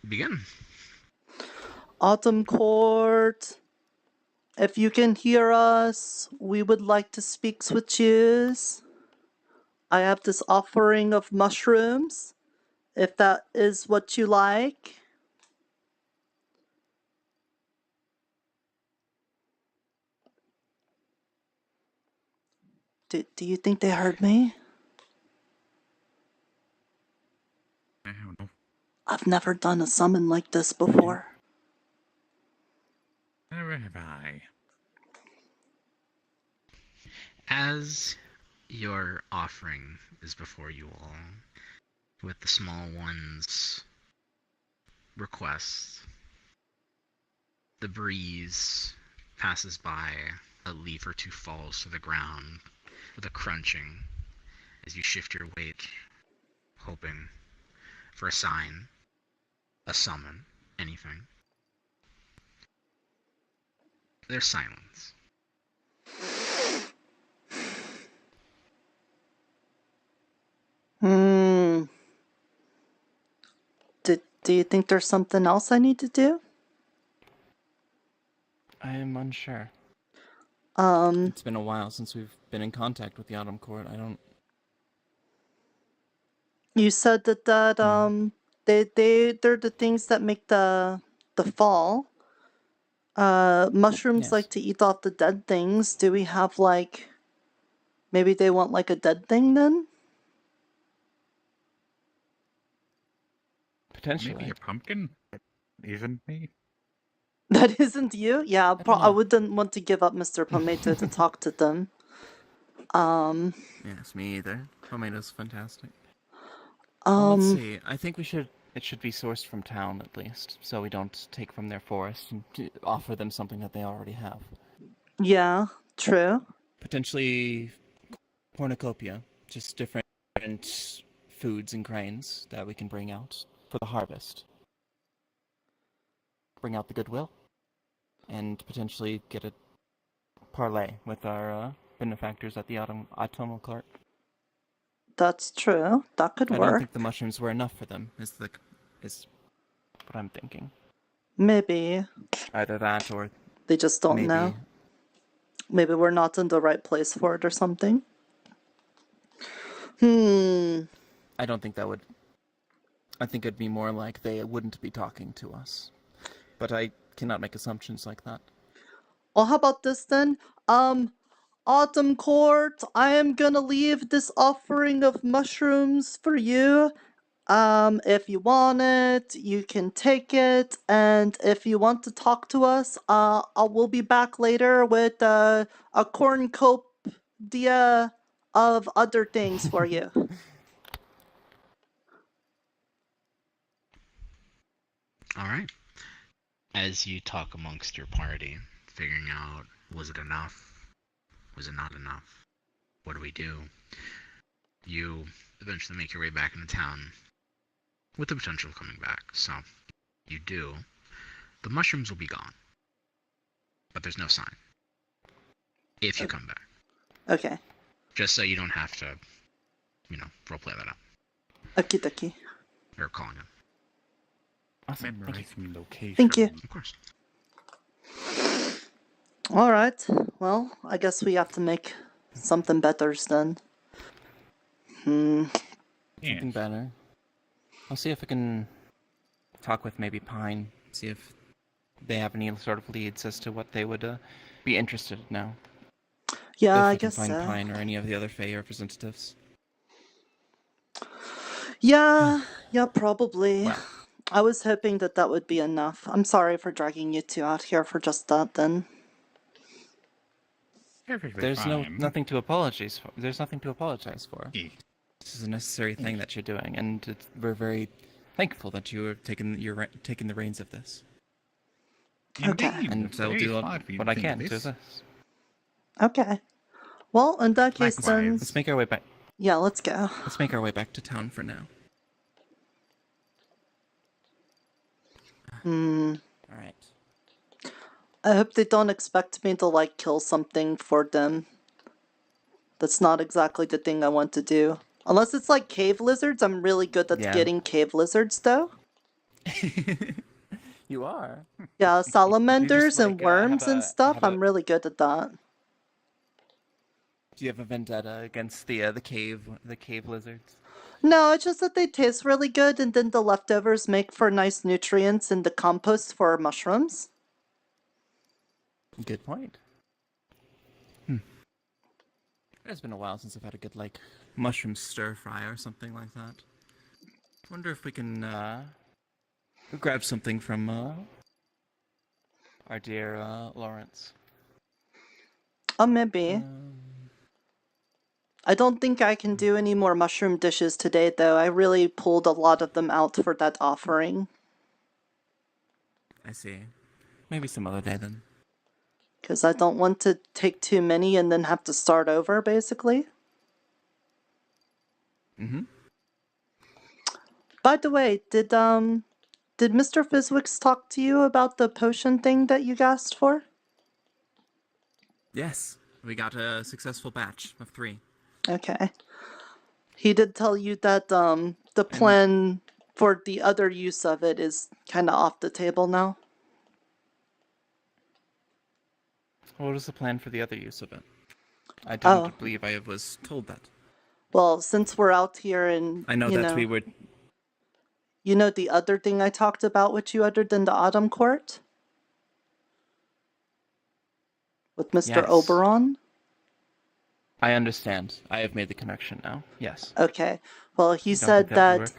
begin. Autumn Court, if you can hear us, we would like to speak with yous. I have this offering of mushrooms, if that is what you like. Do you think they heard me? I don't know. I've never done a summon like this before. Never have I. As your offering is before you all, with the small one's request, the breeze passes by, a leaf or two falls to the ground with a crunching as you shift your weight, hoping for a sign, a summon, anything. There's silence. Do you think there's something else I need to do? I am unsure. It's been a while since we've been in contact with the Autumn Court. I don't... You said that they're the things that make the fall. Mushrooms Yes. like to eat off the dead things. Do we have maybe they want a dead thing then? Potentially. Maybe a pumpkin? That isn't me? That isn't you? Yeah, don't I know. wouldn't want to give up Mr. Pomato to talk to them. Yes, me either. Tomato's fantastic. Well, let's see. I think it should be sourced from town at least, so we don't take from their forest and offer them something that they already have. Yeah, true. Potentially cornucopia, just different foods and grains that we can bring out for the harvest. Bring out the goodwill, and potentially get a parlay with our benefactors at the autumnal court. That's true. That could I work. don't think the mushrooms were enough for them, is what I'm thinking. Maybe. Either that or They just don't maybe... know. Maybe we're not in the right place for it or something. I don't think that would... I think it'd be more like they wouldn't be talking to us. But I cannot make assumptions like that. Well, how about this then? Autumn Court, I am gonna leave this offering of mushrooms for you. If you want it, you can take it, and if you want to talk to us, I will be back later with a cornucopia of other things for you. Alright. As you talk amongst your party, figuring out, was it enough? Was it not enough? What do we do? You eventually make your way back into town with the potential of coming back. So, you do. The mushrooms will be gone. But there's no sign. If you come back. Okay. Just so you don't have to, roleplay that out. Okie dokie. Or calling it. Awesome. Memorizing location. Thank you. Of course. Alright. Well, I guess we have to make something better then. Something better. I'll see if I can talk with maybe Pine, see if they have any sort of leads as to what they would be interested in now. Yeah, if I we can guess find so. Pine or any of the other Fae representatives. Yeah, probably. Well. I was hoping that would be enough. I'm sorry for dragging you two out here for just that, then. There's nothing to apologize for. There's nothing to apologize for. This is a necessary thing that you're doing, and we're very thankful that you are taking the reins of this. Okay. And I'll do what I can to this. assist. Okay. Well, in that case, then. Let's make our way back. Yeah, let's go. Let's make our way back to town for now. Alright. I hope they don't expect me to, like, kill something for them. That's not exactly the thing I want to do. Unless it's like cave lizards, I'm really good at getting cave lizards, though. You are? Yeah, salamanders like, and worms and stuff, I'm really good at that. Do you have a vendetta against the cave lizards? No, it's just that they taste really good, and then the leftovers make for nice nutrients in the compost for mushrooms. Good point. It's been a while since I've had a good, like, mushroom stir-fry or something like that. Wonder if we can, grab something from, our dear, Lawrence. Oh, maybe. I don't think I can do any more mushroom dishes today, though. I really pulled a lot of them out for that offering. I see. Maybe some other day, then. Because I don't want to take too many and then have to start over, basically. Mm-hmm. By the way, did Mr. Fizwix talk to you about the potion thing that you asked for? Yes. We got a successful batch of 3. Okay. He did tell you that the plan for the other use of it is kind of off the table now. What was the plan for the other use of it? I didn't believe I was told that. Well, since we're out here and I know that we would... You know the other thing I talked about with you other than the Autumn Court? With Mr. Oberon? I understand. I have made the connection now. Yes. Okay. Well, he said that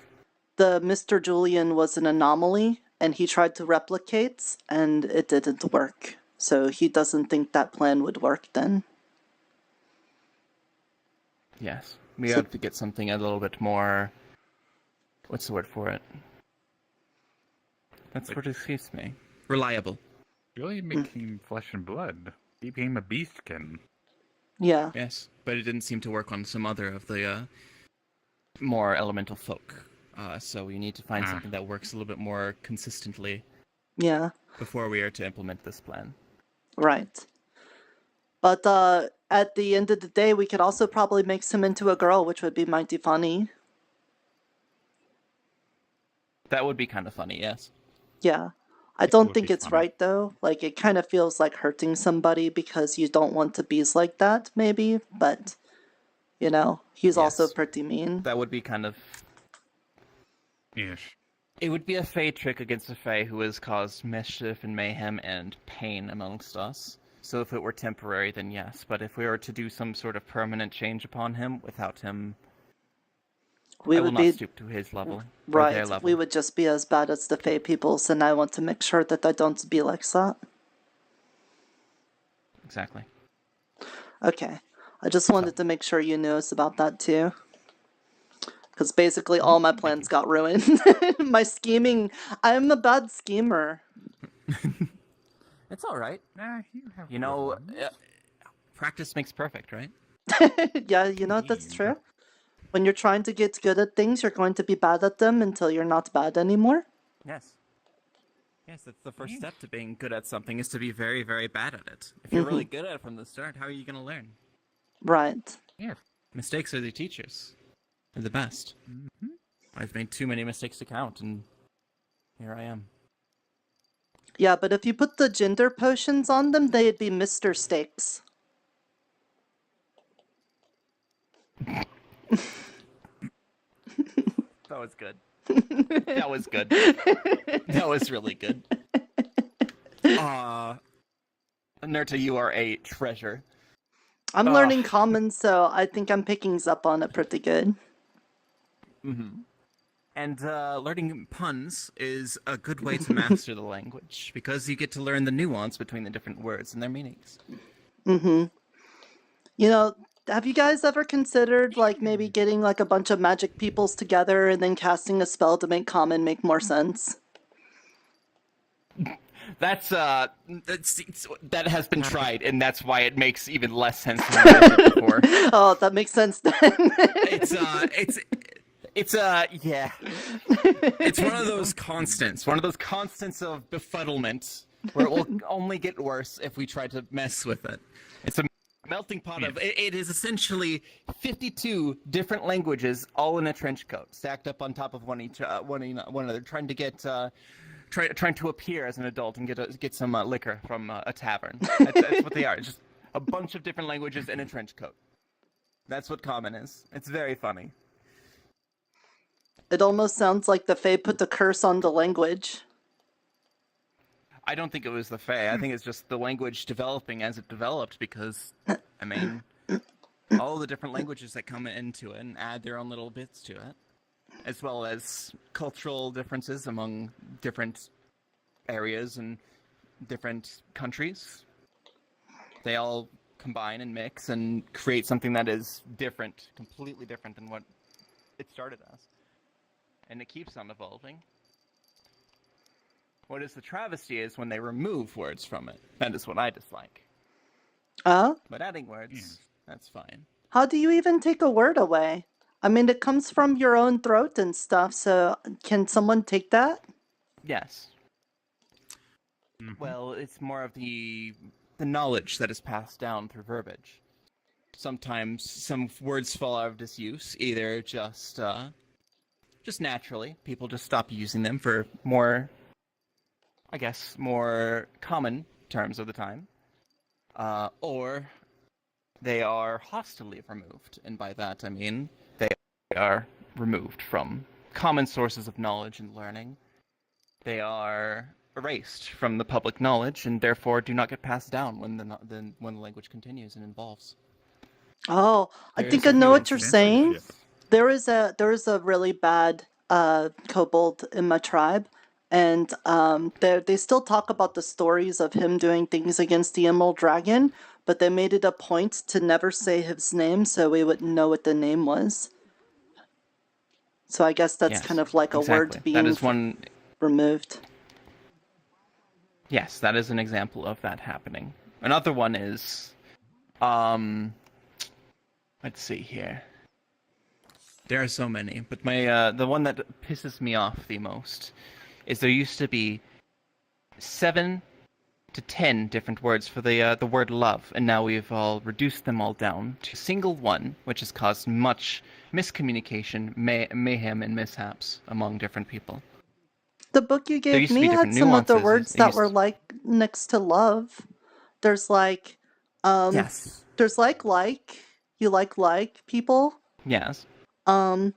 the Mr. Julian was an anomaly, and he tried to replicate, and it didn't work. So he doesn't think that plan would work then. Yes. We have to get something a little bit more... What's the word for it? That's what escapes me. Reliable. Julian became flesh and blood. He became a beastkin. Yeah. Yes, but it didn't seem to work on some other of the more elemental folk. So we need to find something that works a little bit more consistently. Yeah. Before we are to implement this plan. Right. But at the end of the day, we could also probably make him into a girl, which would be mighty funny. That would be kind of funny, yes. Yeah. I don't think it's right, though. Like, it kind of feels like hurting somebody because you don't want to be like that, maybe. But, you know, he's also pretty mean. That would be kind of... Yes. It would be a Fae trick against a Fae who has caused mischief and mayhem and pain amongst us. So if it were temporary, then yes. But if we were to do some sort of permanent change upon him, without him... I will not stoop to his level. Right, their level. we would just be as bad as the Fae peoples, and I want to make sure that I don't be like that. Exactly. Okay. I just wanted to make sure you knew us about that, too. Because basically all my plans got ruined. My scheming... I'm a bad schemer. It's alright. You know, practice makes perfect, right? Yeah, you know, that's true. When you're trying to get good at things, you're going to be bad at them until you're not bad anymore. Yes. Yes, that's the first step to being good at something, is to be very, very bad at it. If you're really good at it from the start, how are you going to learn? Right. Yeah. Mistakes are the teachers. They're the best. I've made too many mistakes to count, and here I am. Yeah, but if you put the gender potions on them, they'd be Mr. Steaks. That was good. That was good. That was really good. Nirta, you are a treasure. I'm learning common, so I think I'm picking up on it pretty good. And learning puns is a good way to master the language, because you get to learn the nuance between the different words and their meanings. You know, have you guys ever considered, like, maybe getting, like, a bunch of magic peoples together and then casting a spell to make common make more sense? That has been tried, and that's why it makes even less sense than it did before. Oh, that makes sense then. It's one of those constants of befuddlement, where it will only get worse if we try to mess with it. It's a melting pot of, it is essentially 52 different languages, all in a trench coat, stacked up on top of one another, trying to get, trying to appear as an adult and get some liquor from a tavern. That's what they are. It's just a bunch of different languages in a trench coat. That's what common is. It's very funny. It almost sounds like the Fae put the curse on the language. I don't think it was the Fae. I think it's just the language developing as it developed, because, I mean, all the different languages that come into it and add their own little bits to it, as well as cultural differences among different areas and different countries. They all combine and mix and create something that is different, completely different than what it started as. And it keeps on evolving. What is the travesty is when they remove words from it. That is what I dislike. But adding words, that's fine. How do you even take a word away? I mean, it comes from your own throat and stuff, so can someone take that? Yes. Well, it's more of the knowledge that is passed down through verbiage. Sometimes some words fall out of disuse, either just naturally. People just stop using them for more, I guess, more common terms of the time. Or they are hostilely removed. And by that, I mean they are removed from common sources of knowledge and learning. They are erased from the public knowledge and therefore do not get passed down when the language continues and evolves. Oh, I think I know what you're saying. There is a really bad kobold in my tribe, and they still talk about the stories of him doing things against the Emerald Dragon, but they made it a point to never say his name so we wouldn't know what the name was. So I guess that's kind of like a word being removed. Yes, that is an example of that happening. Another one is, let's see here. There are so many, but the one that pisses me off the most is there used to be 7 to 10 different words for the word love, and now we've all reduced them all down to a single one, which has caused much miscommunication, mayhem, and mishaps among different people. The book you gave me had some of the words that were like next to love. There's like, yes. There's like you like people. Yes. I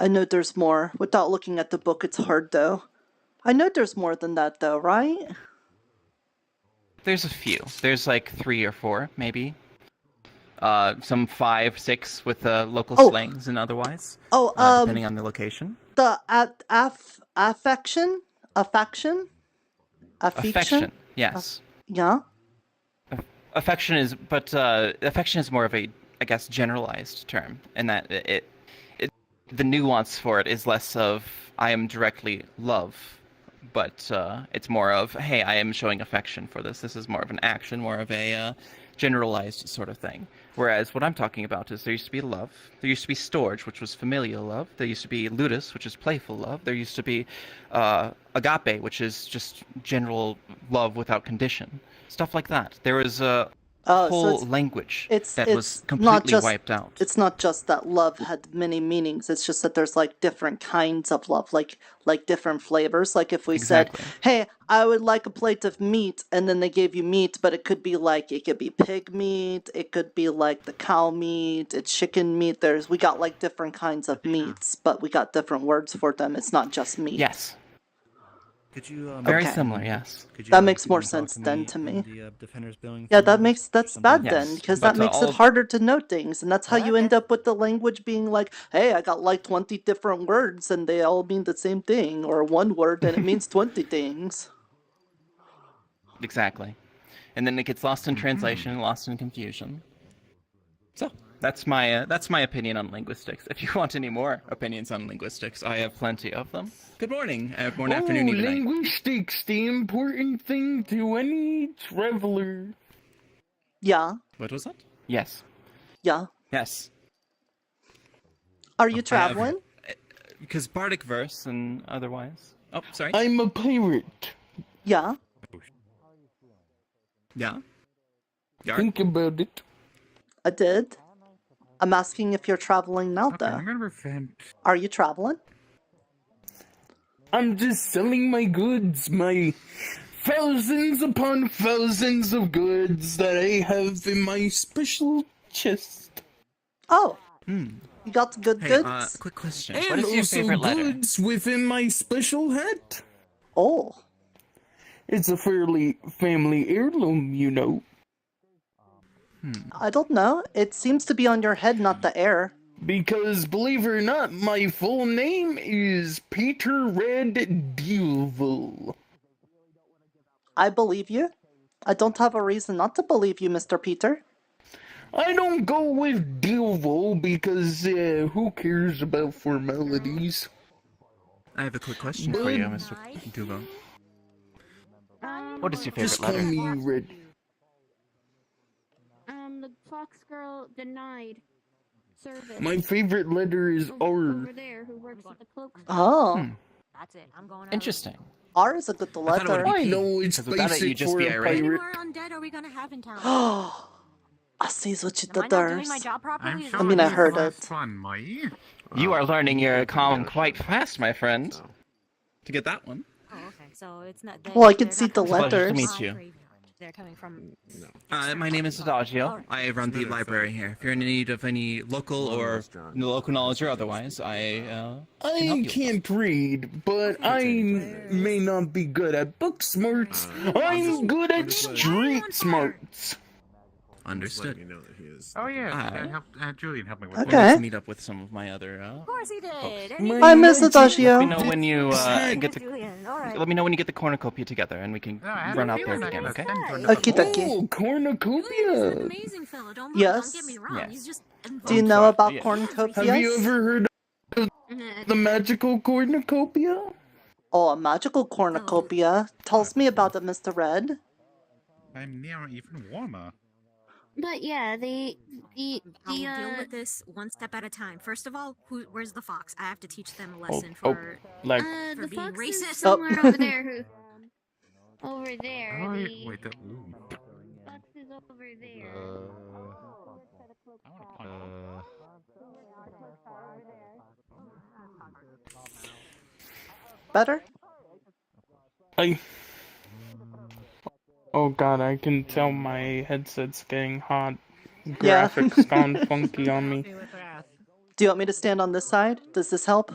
know there's more. Without looking at the book, it's hard though. I know there's more than that though, right? There's a few. There's like 3 or 4, maybe. Some 5, 6 with local slangs and otherwise. Depending on the location. The affection, yes. Yeah. Affection is more of a, I guess, generalized term, in that the nuance for it is less of I am directly love, but it's more of, hey, I am showing affection for this. This is more of an action, more of a generalized sort of thing. Whereas what I'm talking about is there used to be love, there used to be storge, which was familial love, there used to be ludus, which is playful love, there used to be agape, which is just general love without condition. Stuff like that. There was a whole language that was completely wiped out. It's not just that love had many meanings, it's just that there's like different kinds of love, like different flavors. Like if we said, hey, I would like a plate of meat, and then they gave you meat, but it could be pig meat, it could be like the cow meat, it's chicken meat. We got like different kinds of meats, but we got different words for them. It's not just meat. Yes. Could you Very Okay. similar, yes. That makes more sense then to me. Yeah, that's bad then, because that makes it harder to note things, and that's how you end up with the language being like, hey, I got like 20 different words and they all mean the same thing, or one word and it means 20 things. Exactly. And then it gets lost in translation and lost in confusion. So, that's my opinion on linguistics. If you want any more opinions on linguistics, I have plenty of them. Good morning, morning, afternoon, even night. Linguistics, the important thing to any traveler. Yeah. What was that? Yes. Yeah. Yes. Are you traveling? Because Bardic verse and otherwise. Oh, sorry. I'm a pirate. Yeah. Yeah. Think about it. I did. I'm asking if you're traveling now, though. I'm gonna repent. Are you traveling? I'm just selling my goods, my thousands upon thousands of goods that I have in my special chest. Oh. You got the good goods? Quick question. And What is your also favorite letter? goods within my special hat. Oh. It's a fairly family heirloom, you know. I don't know. It seems to be on your head, not the air. Because, believe it or not, my full name is Peter Red Duval. I believe you. I don't have a reason not to believe you, Mr. Peter. I don't go with Duval because, who cares about formalities? I have a quick question for you, Mr. Duval. What is your favorite Just call letter? me Red. The Fox Girl denied service. My favorite letter is R. Over there, who works at the cloak store. Oh. That's it. I'm going out. Interesting. R is a good letter. I know it's basic for a How pirate. many more undead are we gonna have in town? Oh. I see what you Am I did not there. doing my job properly? I mean, I heard it. Fun, Mai. You are learning your comm quite fast, my friend. To get that one. Oh, okay. So it's not. Well, I can see the Pleasure to letters. meet you. They're coming from. My name is Adagio. I run the library here. If you're in need of any local or local knowledge or otherwise, I can't read, but I may not be good at book smarts. I'm good at street smarts. Understood. Oh yeah, Julian helped me with Okay. Let's meet up with some of my other. Of course he did. I miss Adagio. Let me know when you get the. Julian, all right. Let me know when you get the cornucopia together, and we can run out there again. Okay. Okie dokie. Oh, cornucopia. Amazing fellow. Don't Yes. get me wrong. He's just. Do you know about cornucopias? Have you ever heard of the magical cornucopia? Oh, a magical cornucopia. Tells me about it, Mr. Red. I'm near even warmer. But yeah, I'll deal with this one step at a time. First of all, where's the fox? I have to teach them a lesson for like the being fox racist. is somewhere over there. Over there. Oh, The wait, fox is over there. Better? Oh god, I can tell my headset's getting hot. Yeah. Graphics gone funky on me. Do you want me to stand on this side? Does this help?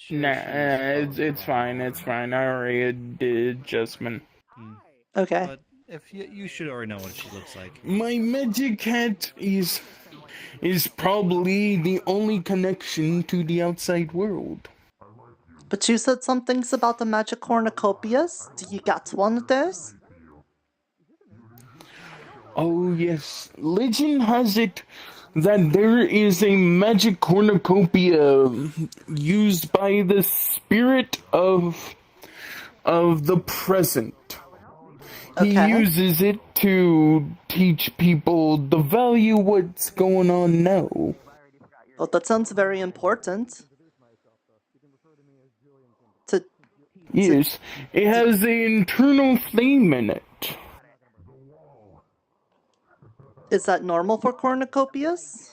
Nah, it's fine, it's fine. I already did adjustment. Okay. But if you should already know what she looks like. My magic hat is probably the only connection to the outside world. But you said some things about the magic cornucopias. Do you got one of those? Oh yes, legend has it that there is a magic cornucopia used by the spirit of the present. He Okay. uses it to teach people the value what's going on now. Well, that sounds very important. Yes, it has an internal flame in it. Is that normal for cornucopias?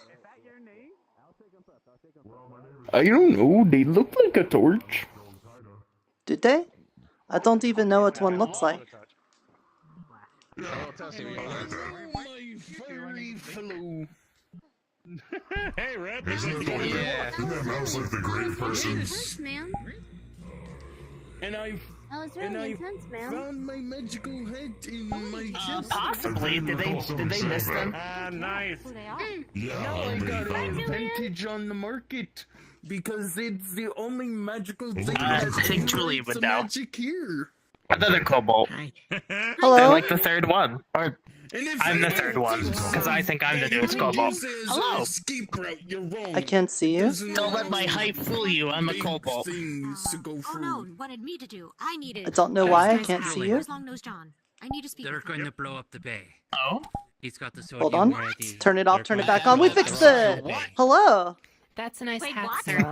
I don't know, they look like a torch. Do they? I don't even know what one looks like. My furry fellow. Hey, Red. Isn't that like the great person? Man. And I've That was really intense, man. found my magical head in my chest. Possibly. Did they miss them? Nice. Now I got a vintage on the market because it's the only magical thing I that think Julie creates would the know. magic here. Another Kobold. Hello? They're like the third one. Or And if I'm the anyone third one, thinks because I think I'm the that newest you Kobold. use it as Hello. an escape route, you're wrong. I can't see you. Don't let my hype fool you. I'm a Kobold. Things to go Oh through. no, wanted me to do. I needed. I don't know why I can't see you. Where's Long-Nosed John? I need to speak. They're with him. going to blow up the bay. Oh? He's got the Hold sodium on. ready. Turn it off, They're turn it going back to on. We blow up fixed the it. bay. Hello. That's a nice Wait, hat, what? sir.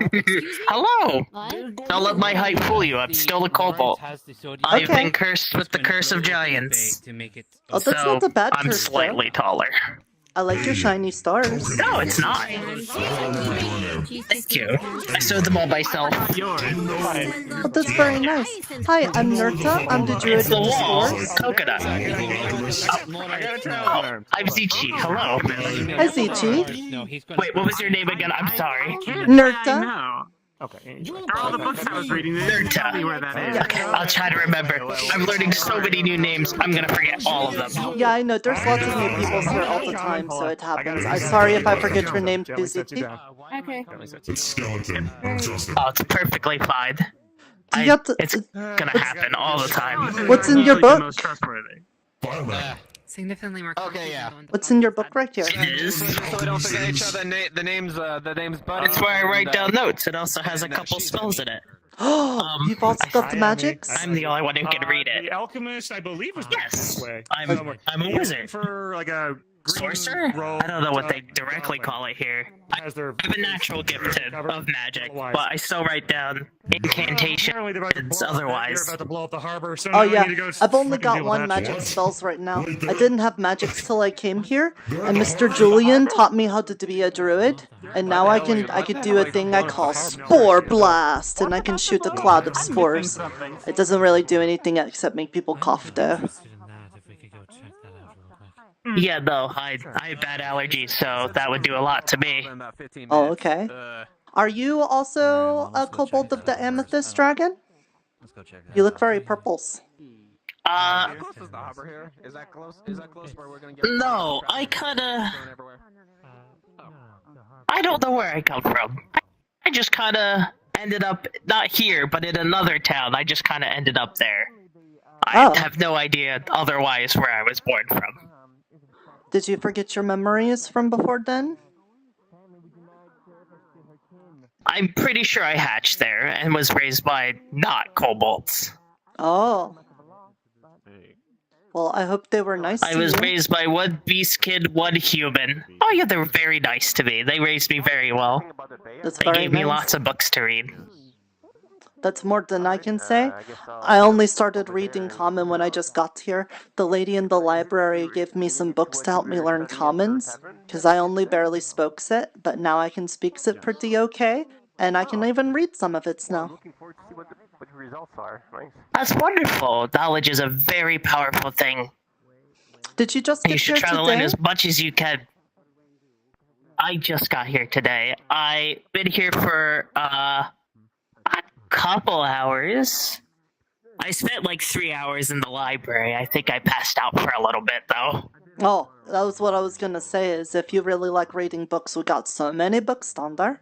Hello! What? Don't let my hype fool you. I'm still a Kobold. I've been cursed with the curse of giants. Oh, that's not a bad I'm curse, slightly taller. I like your shiny stars. No, it's not. Thank you. I sewed them all myself. Oh, that's very nice. Hi, I'm Nirta. I'm the Druid It's with the the wall. Spores. Coconut. Oh, I'm Zichi. Hello. Hi, Zichi. Wait, what was your name again? I'm sorry. Nirta. Okay. All the books I was reading, they didn't tell me where that is. Okay, I'll try to remember. I'm learning so many new names, I'm gonna forget all of them. Yeah, I know. There's lots of new people here all the time, so it happens. I'm sorry if I forget your name too, Zichi. Okay. It's skeleton. Oh, it's perfectly fine. Do you have to, It's gonna happen all the time. what's in your book? Significantly more. Okay, yeah. What's in your book right here? So we don't forget each other. The names, buddy. That's where I write down notes. It also has a couple spells in it. Oh, you've all stuffed magics? I'm the only one who can read it. The alchemist, I believe, was Yes, way. I'm a wizard. For like a Sorcerer? I don't know what they directly call it here. I has their have a natural gift of magic, but I still write down incantations otherwise. They're about to blow up the harbor, so Oh now we yeah, need to go I've only frickin' got deal with one that. magic spells right now. I didn't have magics till I came here, and Mr. Julian taught me how to be a druid, and now I could do a thing I call Spore Blast, and I can shoot a cloud of spores. It doesn't really do anything except make people cough though. Yeah, no, I have bad allergies, so that would do a lot to me. Oh, okay. Are you also a kobold of the amethyst dragon? You look very purples. How close is the harbor here? Is that close? Is that close where we're gonna get? No, I kinda... I don't know where I come from. I just kinda ended up, not here, but in another town. I just kinda ended up there. I have no idea otherwise where I was born from. Did you forget your memories from before then? I'm pretty sure I hatched there and was raised by not kobolds. Oh. Well, I hope they were nice to I you. was raised by one beast kid, one human. Oh yeah, they were very nice to me. They raised me very well. That's They very gave me nice. lots of books to read. That's more than I can say. I only started reading Common when I just got here. The lady in the library gave me some books to help me learn Commons, because I only barely spoke it, but now I can speak it pretty okay, and I can even read some of it now. Looking forward to see what the results are. Nice. That's wonderful. Knowledge is a very powerful thing. Did you just get You should here try to learn today? as much as you can. I just got here today. I've been here for, a couple hours. I spent like 3 hours in the library. I think I passed out for a little bit, though. Oh, that was what I was gonna say, is if you really like reading books, we got so many books down there.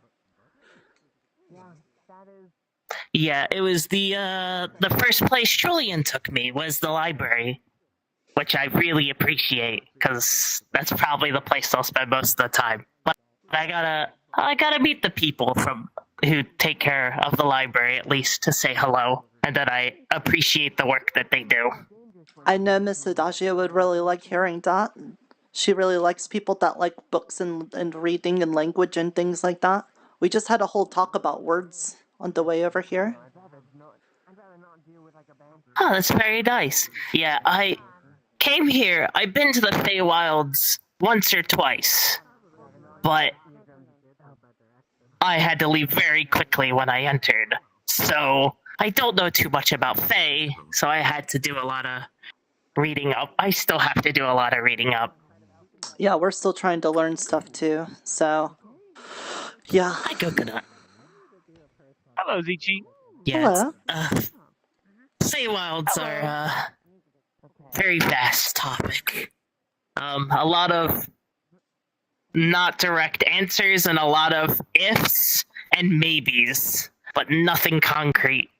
Yeah, it was the first place Julian took me was the library, which I really appreciate, because that's probably the place I'll spend most of the time. But I gotta meet the people who take care of the library, at least, to say hello, and that I appreciate the work that they do. I know Miss Adagio would really like hearing that. She really likes people that like books and reading and language and things like that. We just had a whole talk about words on the way over here. Oh, that's very nice. Yeah, I came here. I've been to the Feywilds once or twice, but I had to leave very quickly when I entered. So I don't know too much about Fey, so I had to do a lot of reading up. I still have to do a lot of reading up. Yeah, we're still trying to learn stuff too, so... Yeah. Hi, Coconut. Hello, Zichi. Yeah, Hello. Feywilds are a very vast topic. A lot of not direct answers and a lot of ifs and maybes, but nothing concrete.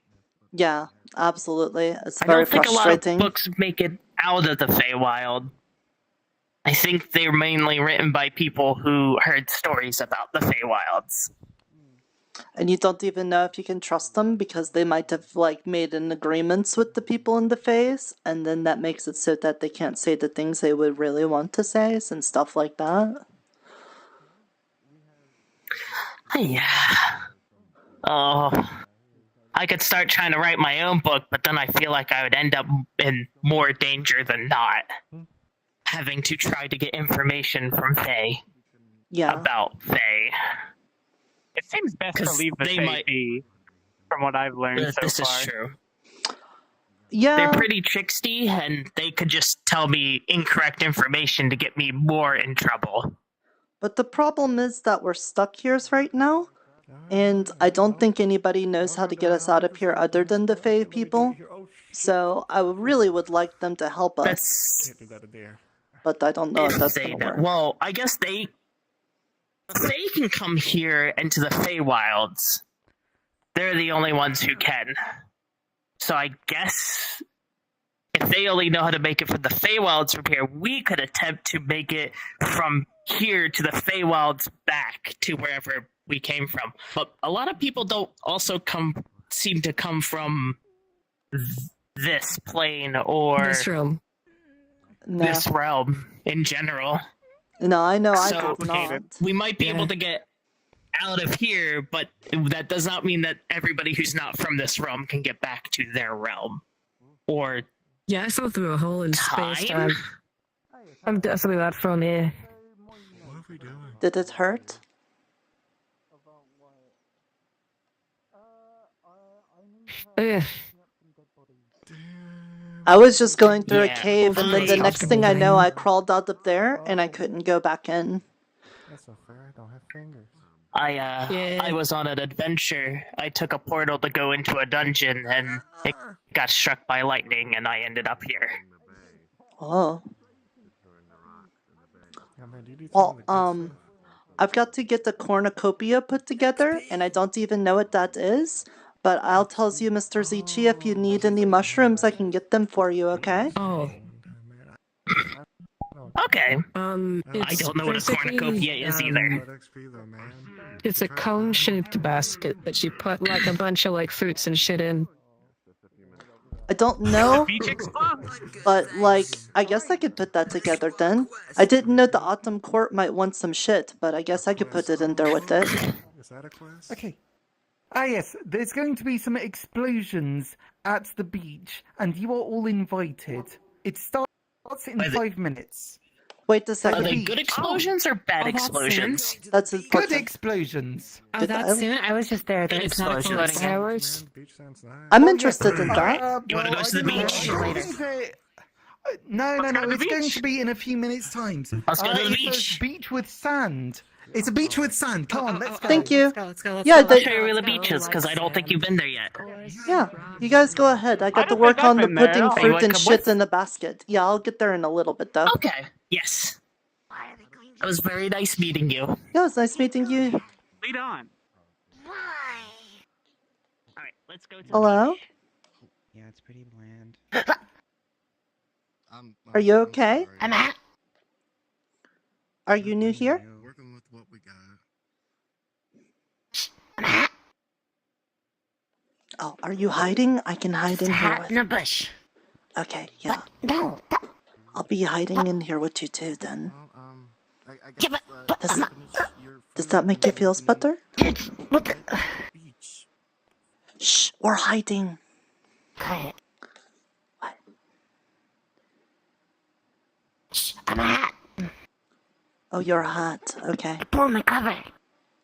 Yeah, absolutely. It's I very don't think frustrating. a lot of books make it out of the Feywild. I think they're mainly written by people who heard stories about the Feywilds. And you don't even know if you can trust them because they might have like made an agreements with the people in the Fays, and then that makes it so that they can't say the things they would really want to say and stuff like that. Yeah. Oh, I could start trying to write my own book, but then I feel like I would end up in more danger than not. Having to try to get information from Fae. Yeah. About Fae. It seems best to leave the Fae be, from what I've learned so this far. is true. Yeah. They're pretty tricksty, and they could just tell me incorrect information to get me more in trouble. But the problem is that we're stuck here right now, and I don't think anybody knows how to get us out of here other than the Fae people. So I really would like them to help us. But I don't know if that's going to work. Well, I guess they can come here into the Feywilds. They're the only ones who can. So I guess if they only know how to make it from the Feywilds from here, we could attempt to make it from here to the Feywilds back to wherever we came from. But a lot of people don't also seem to come from this plane or this realm. This realm in general. No, I know I So did not. we might be able to get out of here, but that does not mean that everybody who's not from this realm can get back to their realm. Or Yeah, I fell through a hole in Time? space-time. I'm definitely not from here. Did it hurt? Yeah. I was just going through a Yeah. cave, and then the next thing I know, I crawled out up there, and I couldn't go back in. That's so fair. I don't have fingers. I was on an adventure. I took a portal to go into a dungeon, and it got struck by lightning, and I ended up here. Oh. Well, I've got to get the cornucopia put together, and I don't even know what that is. But I'll tell you, Mr. Zichi, if you need any mushrooms, I can get them for you, okay? Oh. Okay. I don't know what a cornucopia is either. It's a cone-shaped basket that you put like a bunch of like fruits and shit in. I don't know, but like, I guess I could put that together then. I didn't know the Autumn Court might want some shit, but I guess I could put it in there with it. Is that a class? Okay. Ah yes, there's going to be some explosions at the beach, and you are all invited. It starts in 5 minutes. Wait a second. Are they good explosions or bad explosions? That's Good explosions. Oh, that's soon? I was just there. Good It's not explosions. exploding fireworks. I'm interested in that. You want to go to the beach? No, Let's go to the it's going beach. to be in a few minutes' time. Let's go to the It's beach. a beach with sand. It's a beach with sand. Come on, let's go. Thank you. Let's go. Yeah, I'll show you where the beach is, because I don't think you've been there yet. Yeah, you guys go ahead. I got to work on the putting You fruit wanna and come shit with? in the basket. Yeah, I'll get there in a little bit though. Okay. Yes. It was very nice meeting you. Yeah, it was nice meeting you. Lead on. Alright, let's go to Hello? Yeah, it's pretty bland. Are you okay? I'm at. Are you new here? Working with what we got. Oh, are you hiding? I can hide in here with in a bush. Okay, yeah. No. I'll be hiding in here with you too then. Does that make you feel better? Shh, we're hiding. Quiet. What? Shh, I'm hot. Oh, you're hot. Okay. Pull my cover.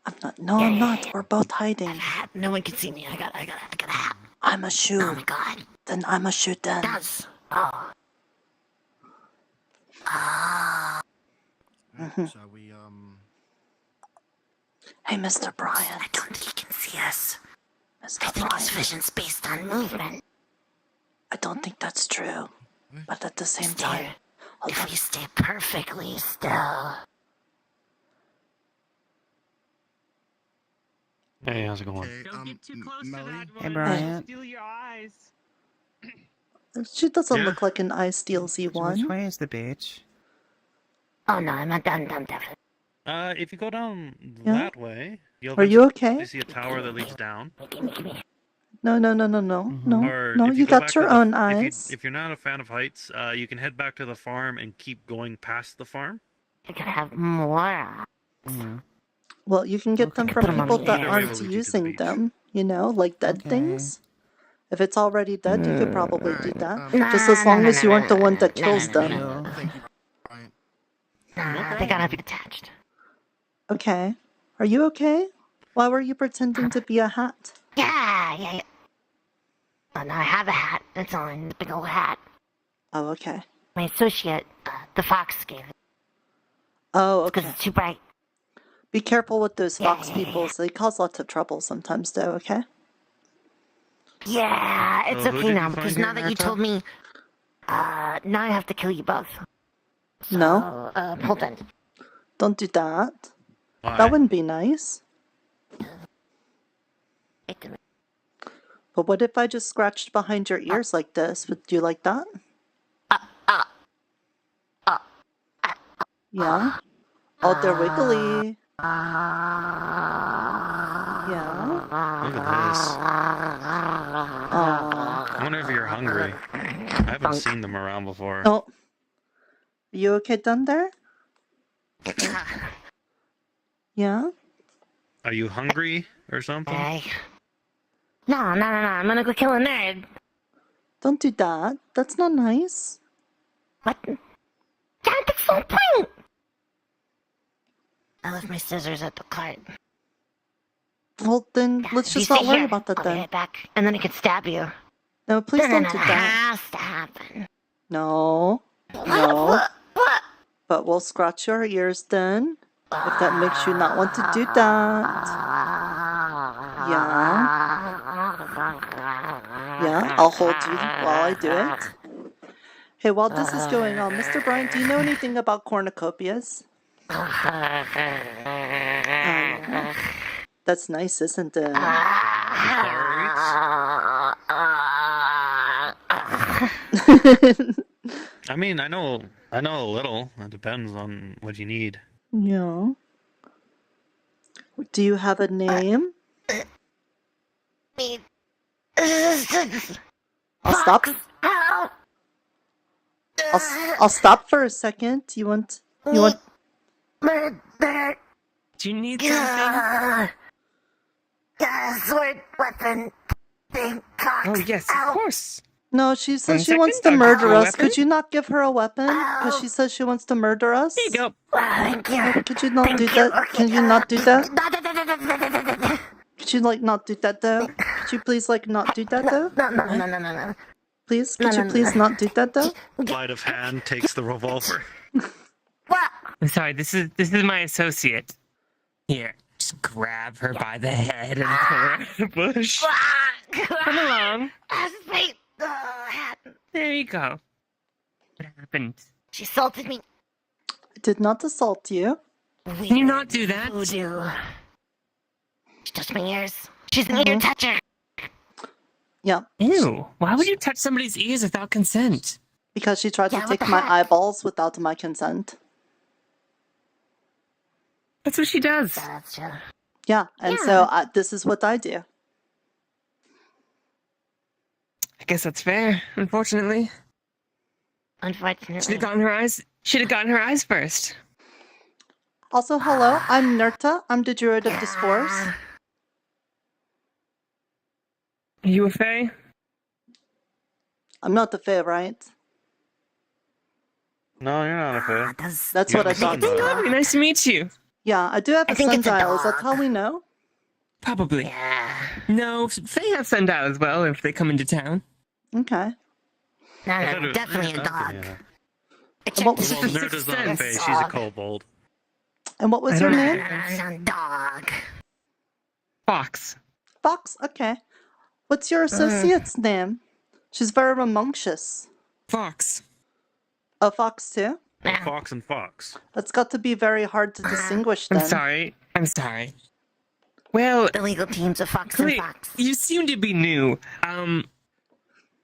I'm not. No, I'm not. We're both hiding. No one can see me. I got a hat. I'm a shoe. Oh my god. Then I'm a shoe then. Does. Oh. Ah. Shall we, Hey, Mr. Brian. I don't think he can see us. Mr. I think his Brian. vision's based on movement. I don't think that's true. But at the same time... If you stay perfectly still. Hey, how's it going? Don't get too close to that Hey, one. Brian. Steal your eyes. She doesn't Yeah? look like an eye stealsy Which one. way is the beach? Oh no, I'm definitely. If you go down Yeah? that way, you'll Are you eventually okay? see a tower that leads down. No. Or No, if you go got back your to the, own eyes. If you're not a fan of heights, you can head back to the farm and keep going past the farm. You could have more. Well, you can get them Put from 'em on people the that air. aren't using them, you know, like dead things. If it's already dead, you could probably do that. Just as long as you aren't the one that kills them. They gotta be attached. Okay. Are you okay? Why were you pretending to be a hat? Yeah. Oh, no, I have a hat. It's on the big old hat. Oh, okay. My associate, the fox, gave it. Oh, okay. Because it's too bright. Be careful with those fox people. They cause lots of trouble sometimes, though, okay? Yeah, it's So who okay did now, you because find now here, that you Nirta? told me, now I have to kill you both. So, No. Hold on. Don't do that. Why? That wouldn't be nice. But what if I just scratched behind your ears like this? Would you like that? Yeah? Oh, they're wiggly. Yeah? Look at this. Aww. I wonder if you're hungry. I haven't seen them around before. Oh. You okay down there? Yeah? Are you hungry or something? No, I'm gonna go kill a nerd. Don't do that. That's not nice. What? That's the whole point! I left my scissors at the cart. Well, then let's You just not stay worry here. about that I'll be then. right back, and then I can stab you. No, please don't do It that. has to happen. No. No. But we'll scratch your ears then. If that makes you not want to do that. Yeah. Yeah, I'll hold you while I do it. Hey, while this is going on, Mr. Brian, do you know anything about cornucopias? That's nice, isn't it? I mean, I know a little. It depends on what you need. Yeah. Do you have a name? I'll stop. I'll stop for a second. You want? Do you need something? Sword, weapon, thing, cock. Oh yes, of course. No, she says 1 she wants to second, I'll give murder you a us. weapon. Could you not give her a weapon? Because she says she wants to murder us. There you go. Thank you. Could you not do that? Can you not do that? Could you not do that though? Could you please not do that though? No. Please, could you please not do that though? Sleight of hand takes the revolver. I'm sorry. This is my associate. Here, just grab her by the head and pull her out of the bush. Come along. There you go. What happened? She assaulted me. I did not assault you. Can you not do that? She touched my ears. She's an ear toucher. Yeah. Ew. Why would you touch somebody's ears without consent? Because she tried to what take the my heck? eyeballs without my consent. That's what she does. That's true. Yeah, and so this is what I do. I guess that's fair, unfortunately. Unfortunately. Should have gotten her eyes first. Also, hello, I'm Nirta. I'm the Druid of the Spores. Are you a fae? I'm not the Fae, right? No, you're not a fae. That's You what I have a thought. sundial. Nice to meet you. Yeah, I do have a think it's a sundial. Is that dog. how we know? Probably. No, fae have sundial as well if they come into town. Okay. No, definitely a dog. Yeah. And what was, Well, Nirta's not a fae. She's a kobold. and what was your name? Dog. Fox. Fox. Okay. What's your associate's name? She's very rambunctious. Fox. A fox too? Fox and Fox. That's got to be very hard to distinguish then. I'm sorry. Well, the legal teams of Fox and Fox. You seem to be new.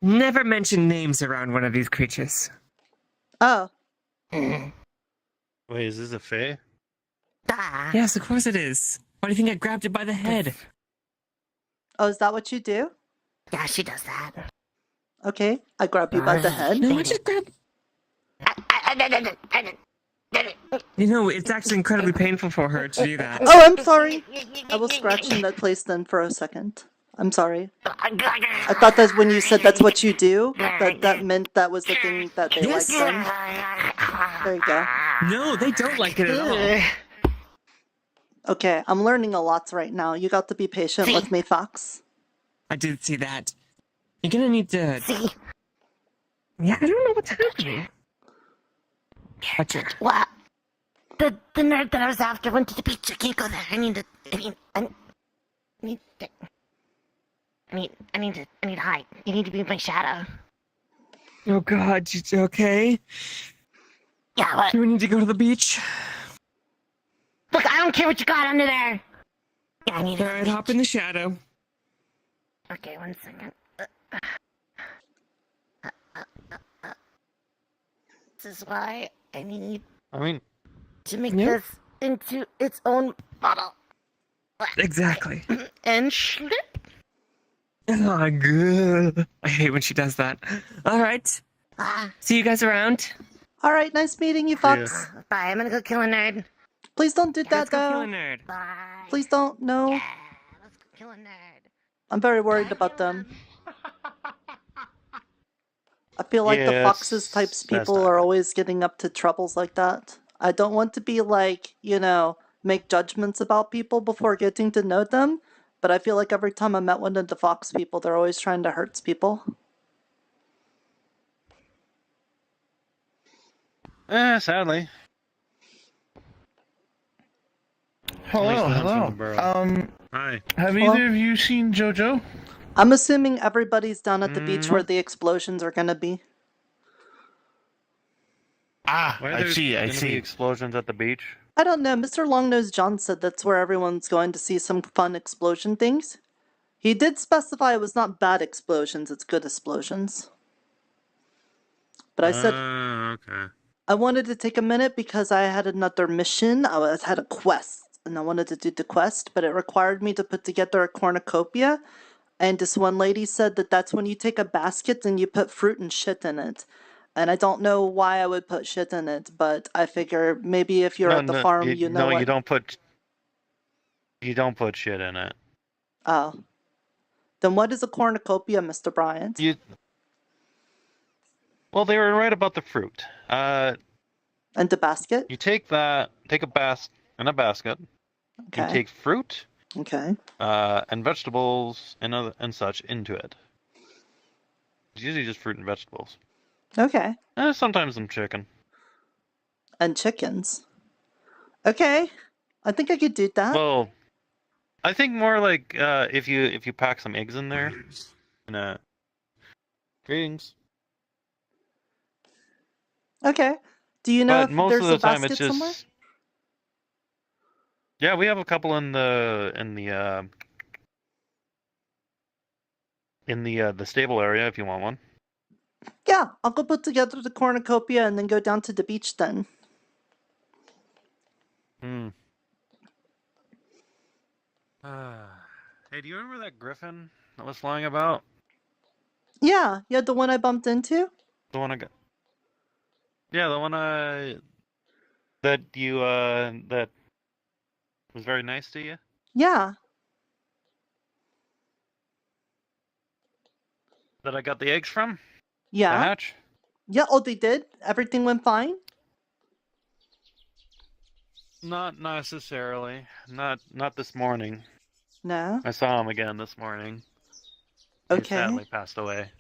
Never mention names around one of these creatures. Oh. Wait, is this a fae? Yes, of course it is. Why do you think I grabbed it by the head? Oh, is that what you do? Yeah, she does that. Okay, I grab you by the head. No, I just grab. You know, it's actually incredibly painful for her to do that. Oh, I'm sorry. I will scratch in that place then for a second. I'm sorry. I thought that when you said that's what you do, that meant that was the thing that they liked then. There you go. No, they don't like it at all. Okay, I'm learning a lot right now. You got to be patient with me, Fox. I did see that. You're gonna need to... Yeah, I don't know what's happening. Watch it. What? The nerd that I was after went to the beach. I can't go there. I need to hide. You need to be my shadow. Oh god, you okay? Yeah, what? Do we need to go to the beach? Look, I don't care what you got under there. Yeah, I need to. Alright, hop in the shadow. Okay, 1 second. This is why I need to make this into its own bottle. Exactly. And slip. Oh, good. I hate when she does that. Alright. See you guys around. Alright, nice meeting you, Fox. Bye, I'm gonna go kill a nerd. Please don't do that, Let's go kill though. a nerd. Bye. Please don't, no. Yeah, let's go kill a nerd. I'm very worried about them. I feel like the Foxes types people are always getting up to troubles like that. I don't want to be like, make judgments about people before getting to know them, but I feel like every time I met one of the Fox people, they're always trying to hurt people. Sadly. Hello. Hi. Have either of you seen JoJo? I'm assuming everybody's down at the beach where the explosions are gonna be. I see. Explosions at the beach. I don't know. Mr. Longnose John said that's where everyone's going to see some fun explosion things. He did specify it was not bad explosions, it's good explosions. But I said okay. I wanted to take a minute because I had another mission. I had a quest, and I wanted to do the quest, but it required me to put together a cornucopia. And this one lady said that that's when you take a basket and you put fruit and shit in it. And I don't know why I would put shit in it, but I figure maybe if you're at the farm, you know what... No, you don't put shit in it. Oh. Then what is a cornucopia, Mr. Bryant? Well, they were right about the fruit. And the basket? You take a basket. Okay. You take fruit. Okay. And vegetables and such into it. It's usually just fruit and vegetables. Okay. Sometimes some chicken. And chickens. Okay. I think I could do that. Well, I think more like if you pack some eggs in there. Greetings. Okay. Do you know But if most there's of the a time basket it's just... somewhere? Yeah, we have a couple in the stable area if you want one. Yeah, I'll go put together the cornucopia and then go down to the beach then. Hey, do you remember that griffin that was flying about? Yeah, the one I bumped into? The one I got. Yeah, the one that you that was very nice to you? Yeah. That I got the eggs from? Yeah. The hatch? Yeah, oh, they did? Everything went fine? Not necessarily. Not this morning. No? I saw him again this morning. Okay. He sadly passed away.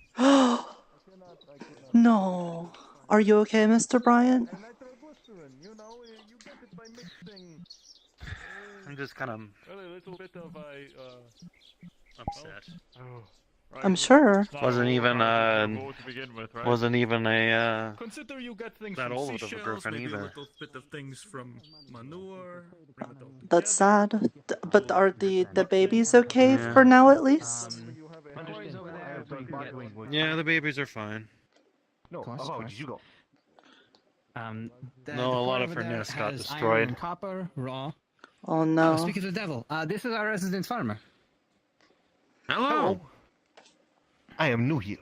No. Are you okay, Mr. Bryant? I'm just kind of a little bit of upset. I'm sure. Wasn't even wasn't even a Consider you get things that from old of a seashells, griffin maybe a either. little bit of things from manure. bring it all That's sad. But are the babies Yeah. okay for now at least? Yeah, the babies are fine. No, did you go? No, a lot of her nests got destroyed. Copper, raw. Oh no. Speak of the devil. This is our resident farmer. Hello. I am new here.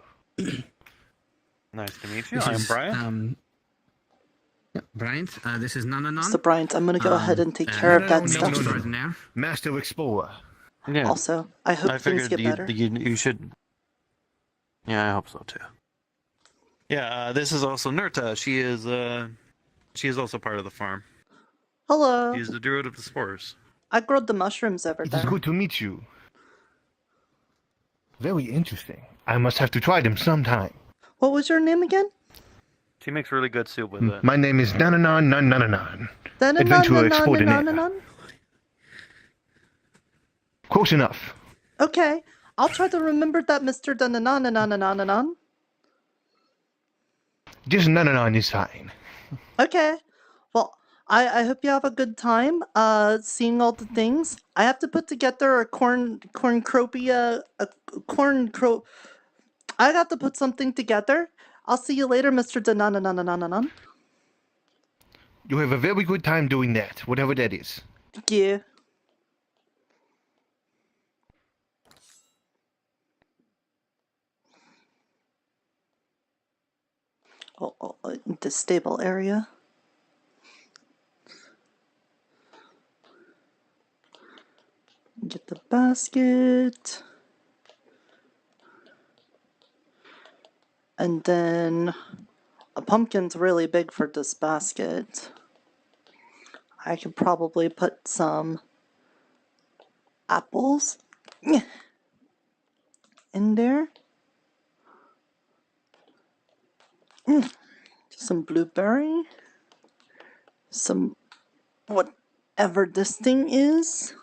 Nice to meet you. This I'm is, Brian. Bryant, this is Nananon. So Bryant, I'm gonna go ahead and take care of that stuff. Master Explorer. Yeah. Also, I hope things get better. You should. Yeah, I hope so too. Yeah, this is also Nirta. She is also part of the farm. Hello. She's the Druid of the Spores. I growed the mushrooms over It there. is good to meet you. Very interesting. I must have to try them sometime. What was your name again? She makes really good soup with it. My name is Nananon Nanananon. Adventurer extraordinaire. Close enough. Okay, I'll try to remember that, Mr. Danananananananan. Just Nananon is fine. Okay, well, I hope you have a good time seeing all the things. I have to put together a cornucopia. I got to put something together. I'll see you later, Mr. Dananananananan. You have a very good time doing that, whatever that is. Yeah. Oh, the stable area. Get the basket. And then a pumpkin's really big for this basket. I could probably put some apples in there. Some blueberry. Some whatever this thing is.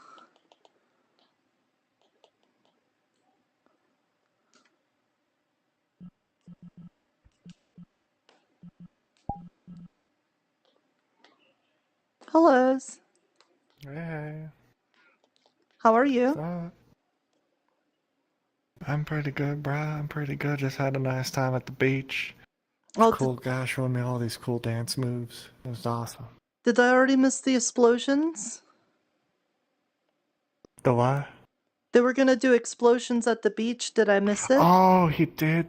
Hello. Hey. How are you? I'm pretty good, brah. I'm pretty good. Just had a nice time at the beach. Oh, Cool guy showing me all these cool dance moves. It was awesome. Did I already miss the explosions? The what? They were gonna do explosions at the beach. Did I miss it? Oh, he did.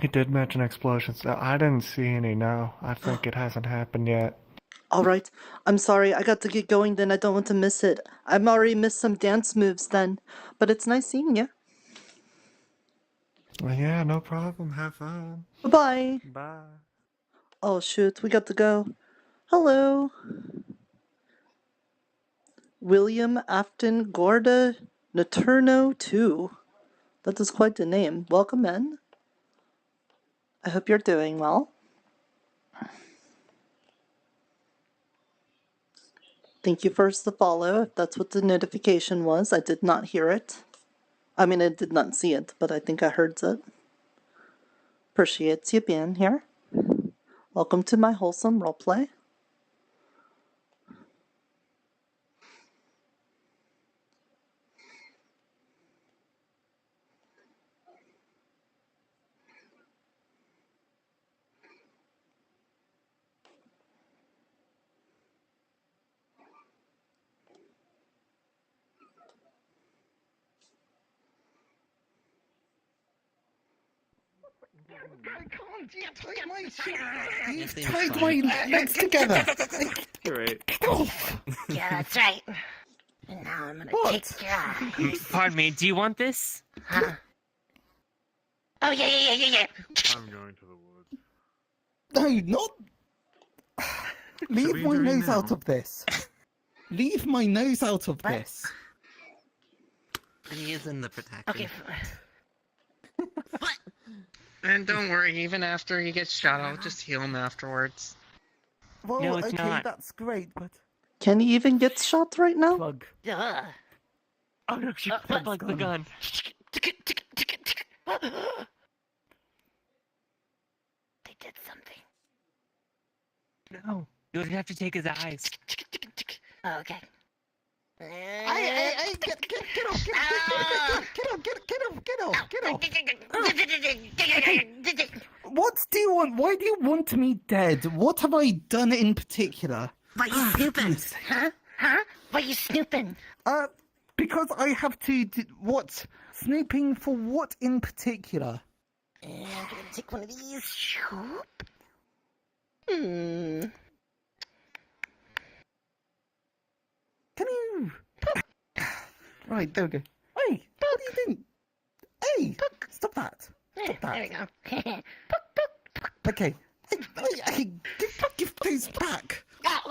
He did mention explosions. I didn't see any, no. I think it hasn't happened yet. Alright. I'm sorry. I got to get going then. I don't want to miss it. I've already missed some dance moves then. But it's nice seeing you. Well, yeah, no problem. Have fun. Bye-bye. Bye. Oh, shoot. We got to go. Hello. William Afton Gorda Naturno 2. That is quite the name. Welcome in. I hope you're doing well. Thank you for the follow, if that's what the notification was. I did not hear it. I mean, I did not see it, but I think I heard it. Appreciate you being here. Welcome to my Wholesome Roleplay. You've tied my legs together. You're right. Yeah, that's right. And now I'm gonna take your eye. Pardon me, do you want this? Huh? Oh, yeah. I'm going to the woods. No, not. Leave my nose out of this. Leave my nose out of this. He is in the protection. Okay. And don't worry, even after he gets shot, I'll just heal him afterwards. Well, No, it's okay, not. that's great, but Can he even get shot right now? plug. Ugh. Oh no, she put like the gun. They did something. No, you would have to take his eyes. Oh, okay. What do you want? Why do you want me dead? What have I done in particular? Why you snooping? Huh? Huh? Why you snooping? Because I have to do what? Snooping for what in particular? I'm gonna take one of these. Hmm. Can you? Right, there we go. Hey, what are you doing? Hey, stop that. Stop that. There we go. Okay. Hey, give those back. Stop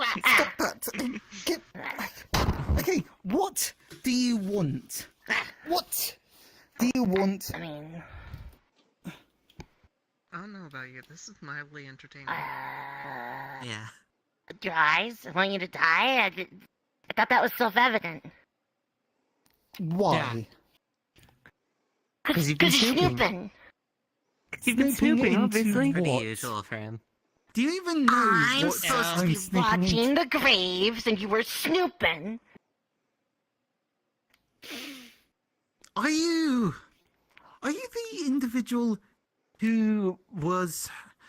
that. Okay, what do you want? What do you want? I mean, I don't know about you. This is mildly entertaining. Yeah. Your eyes? I want you to die? I thought that was self-evident. Why? Because you've been snooping. You've been snooping, obviously. Pretty usual, Fran. Do you even know I'm what supposed I'm to be sneaking watching into? the graves, and you were snooping. Are you the individual who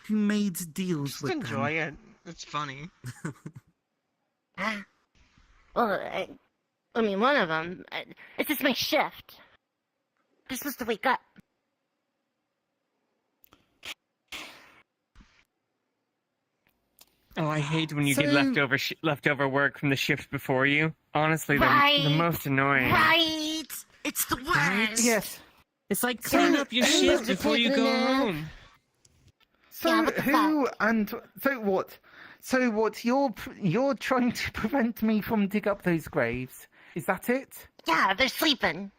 made deals Just with enjoy them? it. It's funny. Well, I mean, one of them. It's just my shift. They're supposed to wake up. Oh, I hate when you get leftover work from the shift before you. Honestly, they're the most annoying. Right? It's the worst. Yes. It's like clean up your shift before you go home. So who and so what? So what? You're trying to prevent me from dig up those graves? Is that it? Yeah, they're sleeping.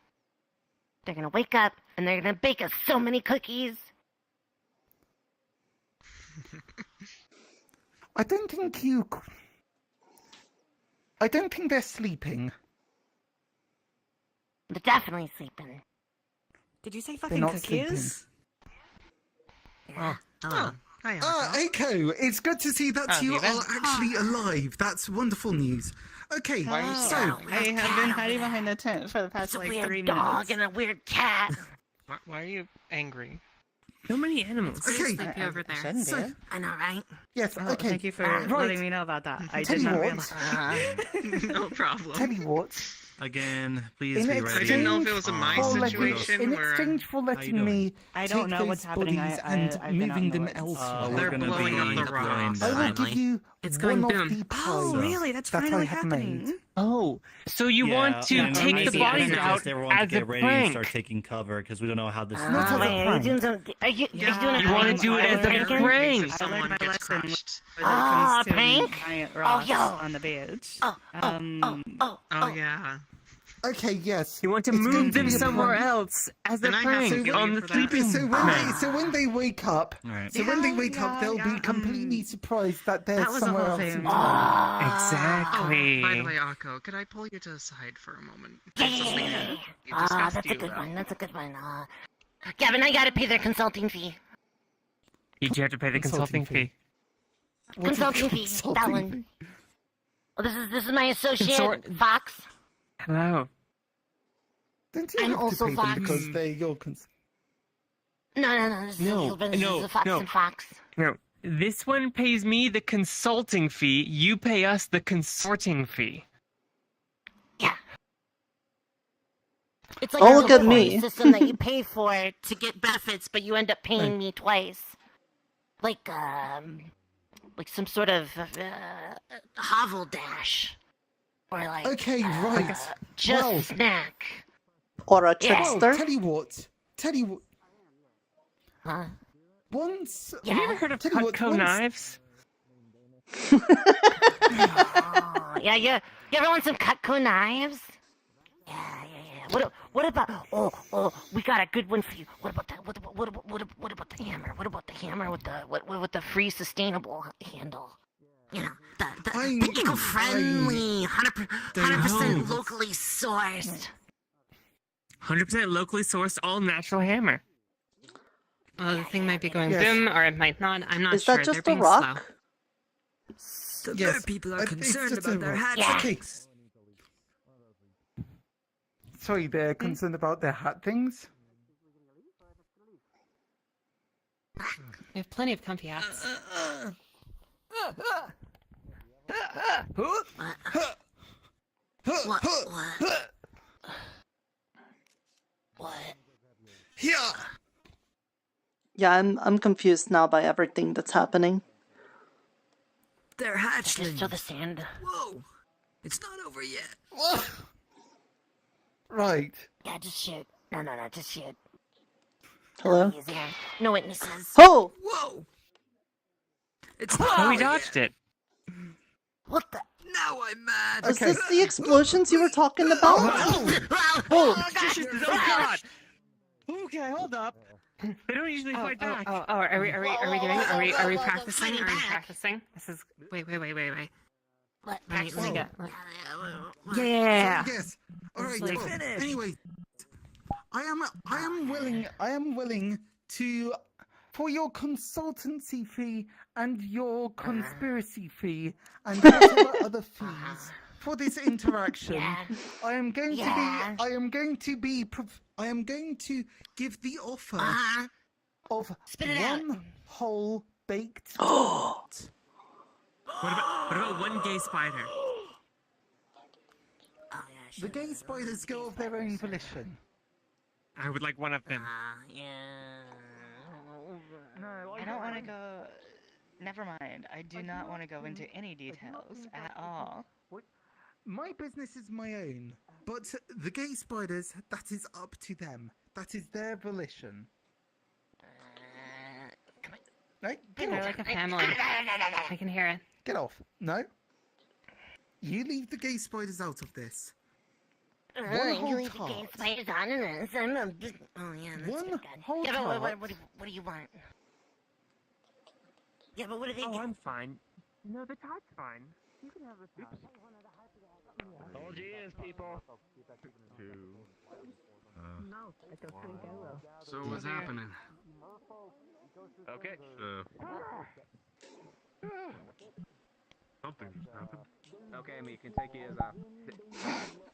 They're gonna wake up, and they're gonna bake us so many cookies. I don't think they're sleeping. They're definitely sleeping. Did you say They're fucking not cookies? Yeah. Oh, hi, Echo, it's good to see that you are actually alive. That's wonderful news. Okay, so I have been hiding behind the tent for the past It's a like weird 3 dog minutes. and a weird cat. Why are you angry? So many animals. Okay. Sleepy over there. Shouldn't So- be. I know, right? yes, Oh, okay. thank you for right. letting me know about that. I Tell did you not what. realize. No problem. Tell you what. Again, please In be ready. I didn't know if it was a my situation in where exchange for letting me I don't take know those what's happening. bodies I've and been out moving in the them woods. elsewhere. they're blowing up the rocks. I will give Finally. you It's one going of boom. the pies Oh, really? That's that I finally have happening. made. Oh, so you want to take the bodies out as a prank? Start taking cover because we don't know how this. Not as a Wait, are you prank. doing some? Are you doing a You want prank? to do it as a prank? I learned Someone my gets lesson crushed. when it comes to prank? giant Oh, rocks yo. on the beach. Oh yeah. Okay, yes. You want to It's going move to them be a somewhere prank. else as a And I have to prank kill on you the for that. sleeping So when they wake up, Alright. so when they wake up, they'll be completely surprised that they're That was a somewhere whole else. thing. in town. Exactly. By the way, Akko, could I pull you to the side for a moment? Yeah. Something you Ah, discussed that's a you, good one. That's a good one. Gavin, I gotta pay their consulting fee. Did you have to pay the consulting fee? What's a Consulting fee. That consulting one. Oh, this is my associate, Consort- Fox. Hello. Don't you I'm have also to pay them Fox. because they're your No. This is a Fox and Fox. No. This one pays me the consulting fee. You pay us the consorting fee. It's like Oh, a look at delivery me. system that you pay for to get benefits, but you end up paying me twice. Like some sort of hovel dash. Or like Okay, right. just Well, snack. Or a Yeah. Well, trickster. tell you what. Huh? Once. Yeah. Have you ever heard of Tell you what, Cutco once- knives? Oh, yeah. You ever want some Cutco knives? Yeah. What about? Oh, we got a good one for you. What about that? What about the hammer? What about the hammer with the free sustainable handle? You know, the eco-friendly, 100% locally sourced. 100% locally sourced, all natural hammer. Well, the thing might be going Yes. boom, or it might not. I'm not Is sure. that just They're a being rock? slow. The Yes, bird people are it's concerned just a about their rock. hatchlings. Sorry, they're concerned about their hat things? We have plenty of comfy hats. Yeah, I'm confused now by everything that's happening. They're hatchlings. Just throw the sand. Whoa! It's not over yet. Right. Yeah, just shoot. No, just shoot. Hello? Easier. No witnesses. Oh! Whoa! It's Oh, not we over dodged yet. it. What the? Now I'm mad. Is this the explosions you were talking about? Oh God! Okay, hold up. They don't usually fight back. Are we practicing? Are we practicing? This is wait. What? Let me get. Yeah. Yes. All right. Like, Well, anyway, I am willing to, for your consultancy fee and your conspiracy fee and whatever other fees for this interaction, I am going to give the offer of one whole baked. What about one gay spider? The gay spiders go of their own volition. I would like one of them. I don't want to go. Never mind. I do not want to go into any details at all. My business is my own, but the gay spiders, that is up to them. That is their volition. Right? Get They're off. like a family. I can hear it. Get off. No. You leave the gay spiders out of this. One whole You leave the gay spiders on in this. Oh yeah, that's One good. whole Yeah, but tart. what do you want? Yeah, but what do they Oh, do? I'm fine. No, the tart's fine. You can have the tart. Told you is, people. No, I don't think I will. So what's happening? Okay. Something just happened. Okay, me, can take yours off.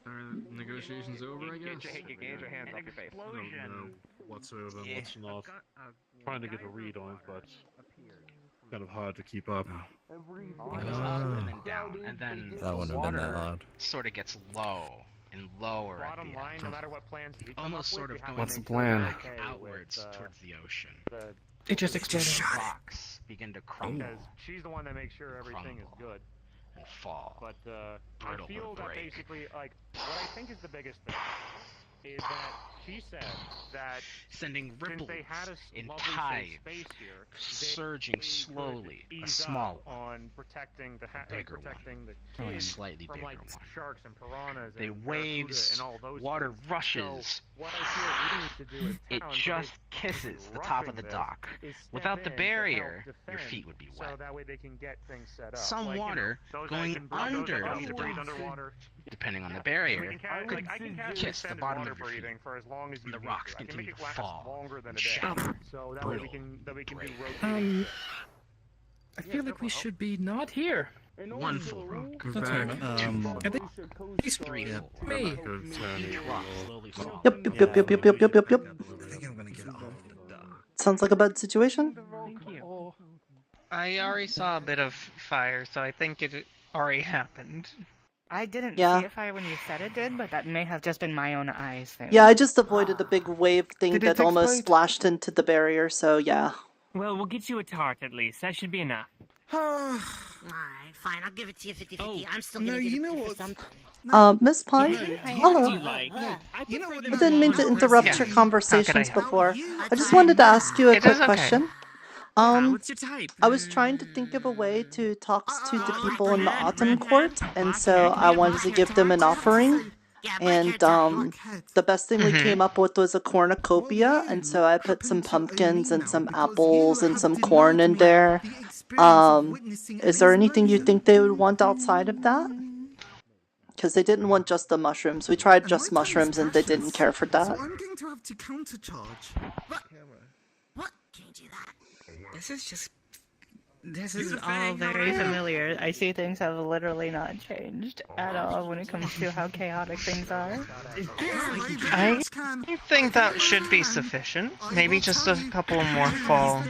Are negotiations over, I guess? You can get your hands off your face. I don't know what's over and what's not. Trying to get a read on it, but kind of hard to keep up. It goes up and then down, and then That wouldn't have been that loud. sort of gets low and lower at Bottom the line, end. no matter what plans we come Almost up sort with, of we have going to What's the make plan? sure we're okay outwards with, towards the ocean. It just exploded. The rocks begin to crumble Because she's the one that makes sure everything is good. and fall. But I Brittle feel will that break. basically, like, what I think is the biggest thing is that she said that Sending since ripples they had a in lovely tides, safe space here, surging slowly, a small one, on protecting the bigger protecting the one, a kids slightly from bigger like one. sharks and piranhas They and waves, and all those water things. rushes. So what I feel we need to do as It town, just is kisses the top of roughing the this, dock. is step Without the in to help barrier, your defend, feet would be so wet. that way they can get things set up. Some like, water those going that can breathe, those under that can the breathe dock. underwater. Depending on the barrier, We can could I can cast kiss the extended bottom water of your feet. breathing for as long as you The need rocks to. I can continue make to it last fall longer than a and day. shatter. So that way we Brittle. can do rotating. I feel like we should be not here. One full rock. That's fair enough. Two I think he's three full me. Each rock slowly falls. Yep. Sounds like a bad situation. I already saw a bit of fire, so I think it already happened. I didn't Yeah. see a fire when you said it did, but that may have just been my own eyes then. Yeah, I just avoided the big wave thing Did that it almost explode? splashed into the barrier, so yeah. Well, we'll get you a tart at least. That should be enough. Alright, fine, I'll give it to you 50-50. I'm still gonna get it for something. Miss Pine? Hello. I didn't mean to interrupt your conversations before. I just wanted to ask you a quick question. What's your type? I was trying to think of a way to talk to the people in the Autumn Court, and so I wanted to give them an offering. And the best thing we came up with was a cornucopia, and so I put some pumpkins and some apples and some corn in there. Is there anything you think they would want outside of that? Because they didn't want just the mushrooms. We tried just mushrooms and they didn't care for that. So I'm going to have to countercharge. What? This is just. This is all very familiar. I see things have literally not changed at all when it comes to how chaotic things are. I think that should be sufficient. Maybe just a couple more fall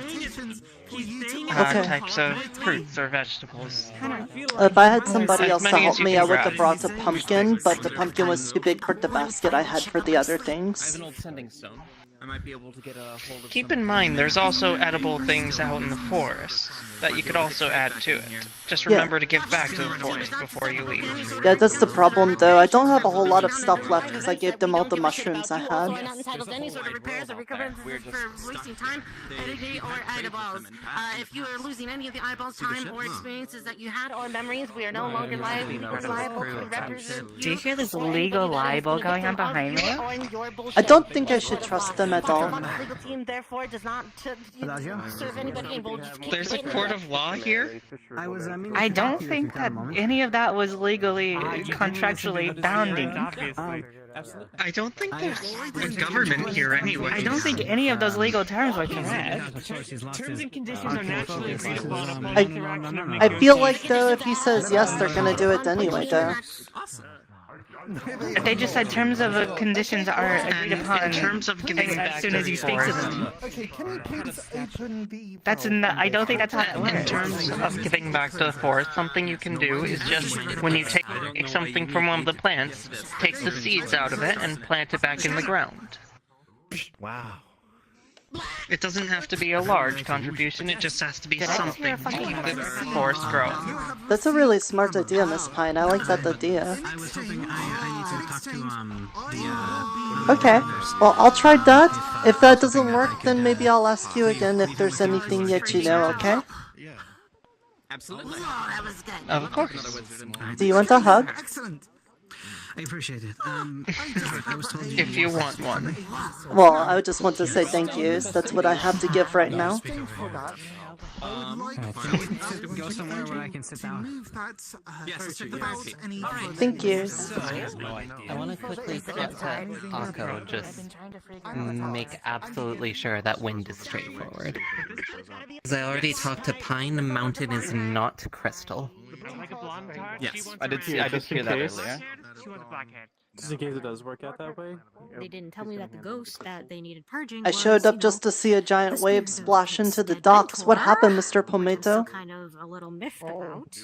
types of fruits or vegetables. If I had somebody As else to many help as you me, can I would have grab. brought a pumpkin, but the pumpkin was too big for the basket I had for the other I have things. an old sending stone. I might be able to get a hold of Keep some- in mind, there's also edible things out in the forest that you could also add to it. Just Yeah. remember to give back to the forest before you leave. Yeah, that's the problem though. I don't have a whole lot of stuff left because I gave them all the mushrooms I You also are had. not entitled to any sort of repairs or recovery for wasting time, energy, or eyeballs. If you are losing any of the eyeballs, time, or experiences that you had or memories, we are no longer liable to represent you. Do you hear this legal libel going on behind me? I don't think I should trust them at all. Legal team therefore does not serve anybody and will just keep There's a court of law here? I don't think that any of that was legally, contractually bounding. I don't think there's a government here anyway. I don't think any of those legal terms were correct. Terms and conditions are naturally agreed upon upon I interaction. I feel like though if he says yes, they're gonna do it anyway though. They just said terms of conditions are agreed upon in terms of giving as back soon to as you the speak to forest. them. Okay, can you please open the... That's not, I don't think that's how it works. In terms of giving back to the forest, something you can do is just, when you take something from one of the plants, take the seeds out of it and plant it back in the ground. Wow. It doesn't have to be a large contribution, it just has to be something to keep the forest growing. That's a really smart idea, Miss Pine. I like that idea. I was hoping I need to talk to Okay, well I'll try that. If that doesn't work, then maybe I'll ask you again if there's anything yet you know, okay? Absolutely. Of course. Do you want a hug? Excellent. I appreciate it. I was told If you want one. Well, I just want to say thank yous. That's what I have to give right now. Go somewhere where I can sit down. Thank yous. I want to quickly cut to Akko, just make absolutely sure that wind is straightforward. Because I already talked to Pine, the mountain is not crystal. Yes, I did hear that earlier. Just in case it does work out that way. They didn't tell me that the ghost that they needed purging I showed up just to see a giant wave splash into the docks. What happened, Mr. Pomato? kind of a little miffed about.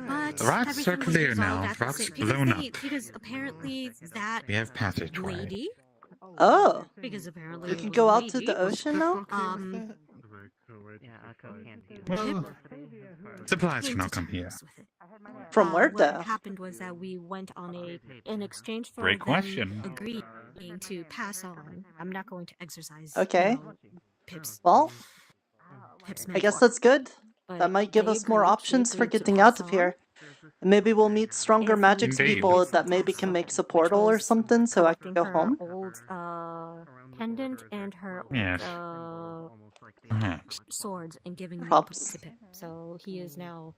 But The rocks are everything was clear now. resolved after Rocks because blown they- up. Because apparently that We have passageway. lady. Oh. Because apparently You it can was go a out to lady, the ocean now? Supplies can now come here. From where what though? happened was that we went on in exchange for Great them question. agreeing to pass on. I'm not going to exercise. Okay. You know, Pip's. Well, Pip's I guess mentor. that's good. But That might give they us more agreed- options they for agreed to getting out pass of on. here. Maybe we'll meet stronger magics Indeed. people that maybe can make a portal or something so I can go her home. old pendant and her old, Yes. Perhaps. swords and giving them Props. to Pip. So he is now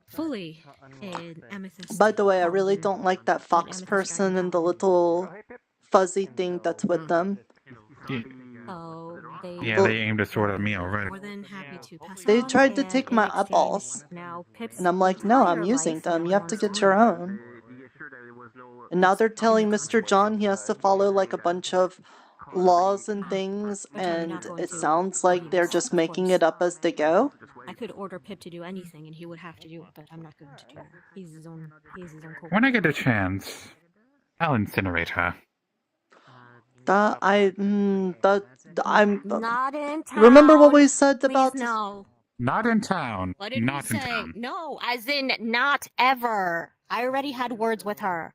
fully in amethyst. By the way, I really don't like that fox person and the little fuzzy thing that's with them. So they Yeah, they aimed a sword at me already. more than happy to pass They on, tried to and take in my exchange, eyeballs. Now Pip's And I'm like, no, I'm entire using life them. You have to now get your own. And now they're telling Mr. John he has to follow like a bunch of laws and things, and it sounds like they're just making it up as they go. I could order Pip to do anything, and he would have to do it, but I'm not going to do it. He's his own. Cool. When I get a chance, I'll incinerate her. I'm. Not in town. Remember what we said Please about? no. Not in town. What did Not we in say? town. No, as in not ever. I already had words with her.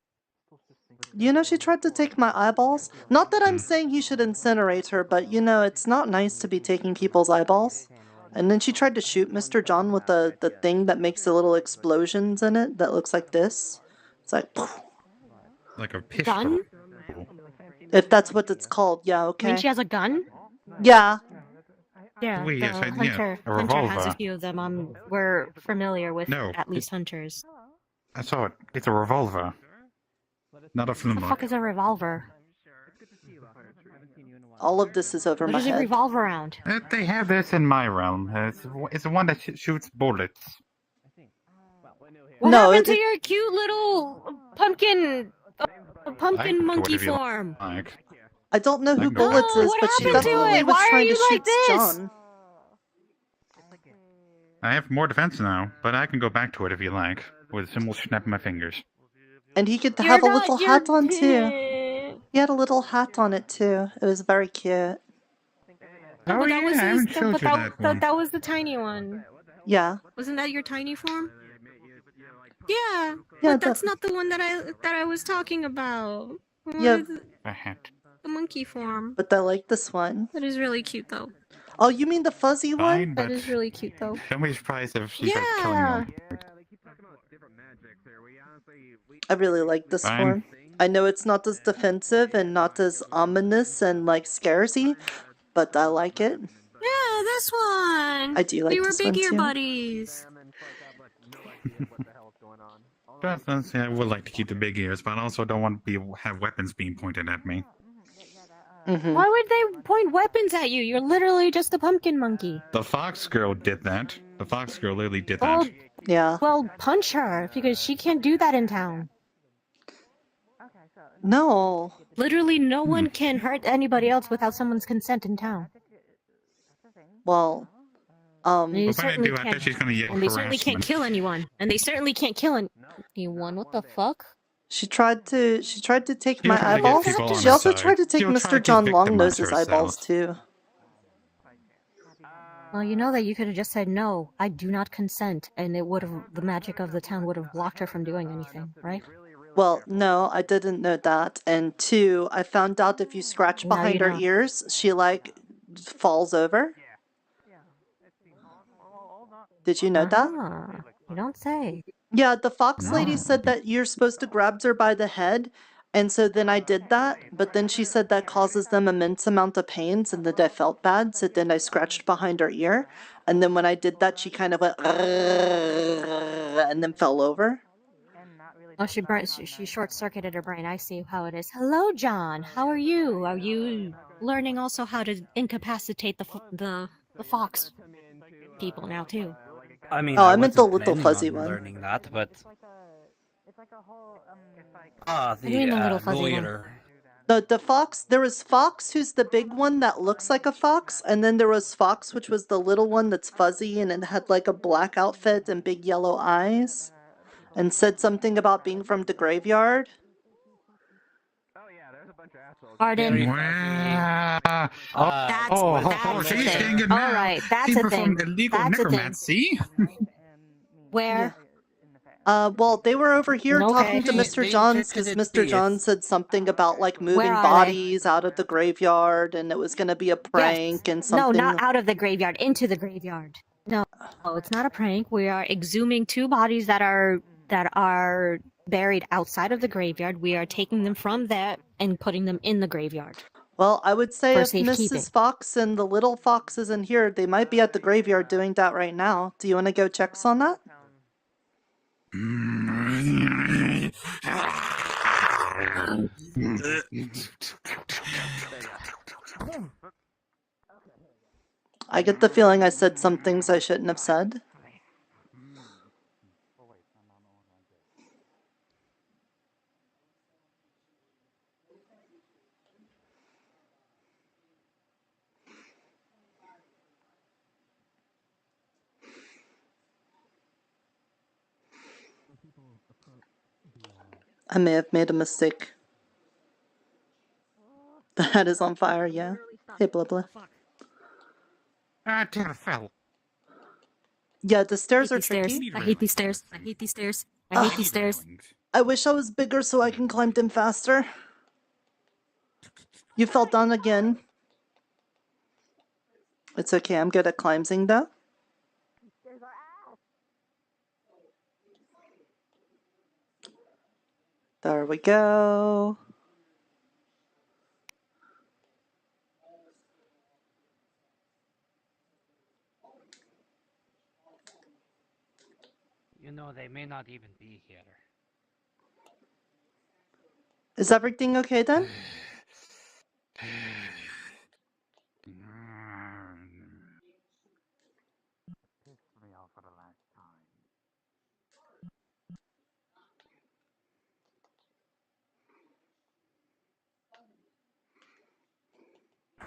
You know, she tried to take my eyeballs. Not that I'm saying he should incinerate her, but you know, it's not nice to be taking people's eyeballs. And then she tried to shoot Mr. John with the thing that makes the little explosions in it that looks like this. It's like, poof. Like a pistol. Gun? If that's what it's called, yeah, I okay. mean, she has a gun. Yeah. Yeah, Wait, yes, the yeah, Hunter. a Hunter has a revolver. few of them. We're familiar with No, at least hunters. I saw it. It's a revolver. Not a What the flintlock. fuck is a revolver? All of this is over What my does it head. revolve around? They have this in my realm. It's the one that shoots bullets. What No, happened to your cute little pumpkin I pumpkin can go to monkey it if you form? like. I don't know I who can go back Bullets to it. is, What but she happened to definitely it? was Why are trying to you like shoot this? John. I have more defense now, but I can go back to it if you like, with a simple snap of my fingers. And he could You're have a not. little You're. hat on too. He had a little hat on it too. It was very cute. No, Oh but that yeah, was I haven't his. showed But you that one. that was the tiny one. Yeah. Wasn't that your tiny form? Yeah. Yeah, But that's not the one that I was talking about. I Yeah. wanted A hat. the monkey form. But I like this one. That is really cute though. Oh, you mean the fuzzy one? Fine, That but is really cute though. don't be surprised if she starts killing Yeah. me. I really like this Fine. form. I know it's not as defensive and not as ominous and like scaresy, but I like it. Yeah, this one. I do like We were this big one ear too. buddies. Honestly, I would like to keep the big ears, but I also don't want to have weapons being pointed at me. Mm-hmm. Why would they point weapons at you? You're literally just a pumpkin monkey. The fox girl did that. The fox girl literally did Well, that. Yeah. well, punch her because she can't do that in town. No. Literally, no one can hurt anybody else without someone's consent in town. Well, And they But when I certainly do, I can't. think she's gonna get And they certainly can't harassment. kill anyone. And they certainly can't kill anyone. What the fuck? She tried to take She'll my try to get eyeballs. people on She her also side. tried to take She'll try Mr. to John victimize Longnose's eyeballs herself. too. Well, you know that you could have just said no. I do not consent, and it would have the magic of the town would have blocked her from doing anything, right? Well, no, I didn't know that. And two, I found out if you scratch Now behind you her know. ears, she like falls over. Did you know that? Ah, you don't say. Yeah, the fox lady No. said that you're supposed to grab her by the head, and so then I did that, but then she said that causes them immense amount of pains, and that I felt bad, so then I scratched behind her ear, and then when I did that, she kind of went, and then fell over. Oh, she short-circuited her brain. I see how it is. Hello, John. How are you? Are you learning also how to incapacitate the fox people now too? I mean, Oh, I I meant the wasn't little planning fuzzy on one. learning that, but What do you mean the little fuzzy one? lawyer. The fox, there was Fox, who's the big one that looks like a fox, and then there was Fox, which was the little one that's fuzzy and it had like a black outfit and big yellow eyes, and said something about being from the graveyard. Pardon? She's getting it now. All right, that's She a performed thing. illegal That's a thing. necromancy. Where? Well, they were over here Okay. talking to Mr. Johns because Mr. John said something about like moving Where are they? bodies out of the graveyard and it was going to be a prank and No, something. not out of the graveyard, into the graveyard. No, it's not a prank. We are exhuming two bodies that are buried outside of the graveyard. We are taking them from that and putting them in the graveyard. Well, I would say For if safekeeping. Mrs. Fox and the little fox isn't here, they might be at the graveyard doing that right now. Do you want to go check on that? I get the feeling I said some things I shouldn't have said. I may have made a mistake. The head is on fire, yeah. Hey, blah blah. Ah, damn, it fell. Yeah, the stairs I are hate these stairs. tricky. I hate these stairs. I hate these stairs. I hate these stairs. I wish I was bigger so I can climb them faster. You fell down again. It's okay, I'm good at climbing though. There we go. You know, they may not even be here. Is everything okay then?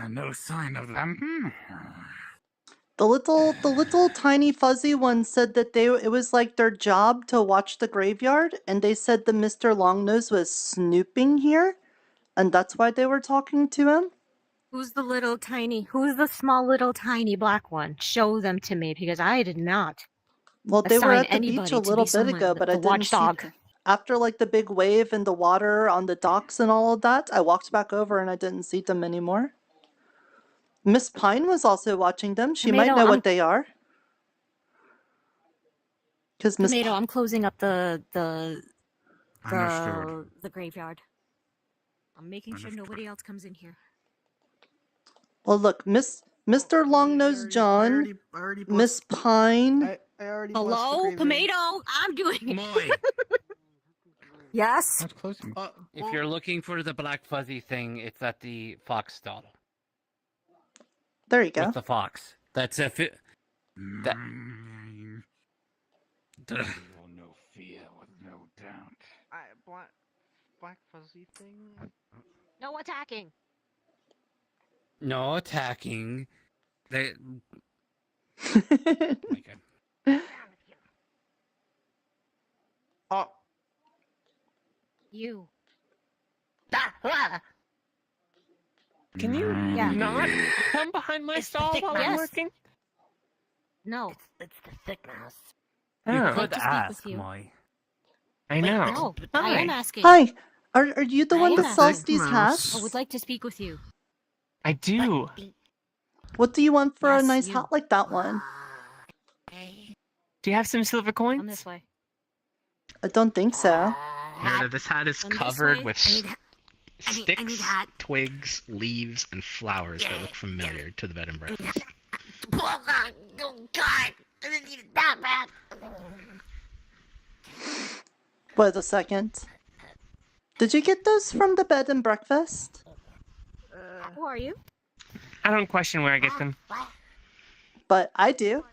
No sign of them. The little tiny fuzzy one said that it was like their job to watch the graveyard, and they said that Mr. Longnose was snooping here, and that's why they were talking to him. Who's the small little tiny black one? Show them to me, because I did not. Well, they were assign at the beach anybody a to little be bit ago, someone, but I the didn't see watchdog. them. After like the big wave and the water on the docks and all of that, I walked back over and I didn't see them anymore. Miss Pine was also watching them. She might know what they are. Because Miss Tomato, I'm closing up the Understood. graveyard. I'm making sure nobody else comes in here. Well, look, Mr. Longnose John, Miss Pine. Hello, Tomato. I'm doing it. Moy. Yes. If you're looking for the black fuzzy thing, it's at the fox stall. There you go. With the fox. That's if it. That. No fear with no doubt. Black fuzzy thing? No attacking. No attacking. They. Oh. You. Can you not come behind my stall while I'm working? No. It's the thick mouse. Oh. You I'd like could to speak ask, with you. Moy. I know. No, I am asking. Hi. Are you the I one am that sells asking. these hats? I would like to speak with you. I do. What do you want for a Yes, nice you. hat like that one? Do you have some silver coins? Come this way. I don't think so. Nirta, this hat is Come this covered way. with I need sticks, hat. twigs, leaves, and flowers that look familiar to the bed and breakfast. Oh God! I didn't need it that bad. Wait a second. Did you get those from the bed and breakfast? Who are you? I don't question where I get them. But I do.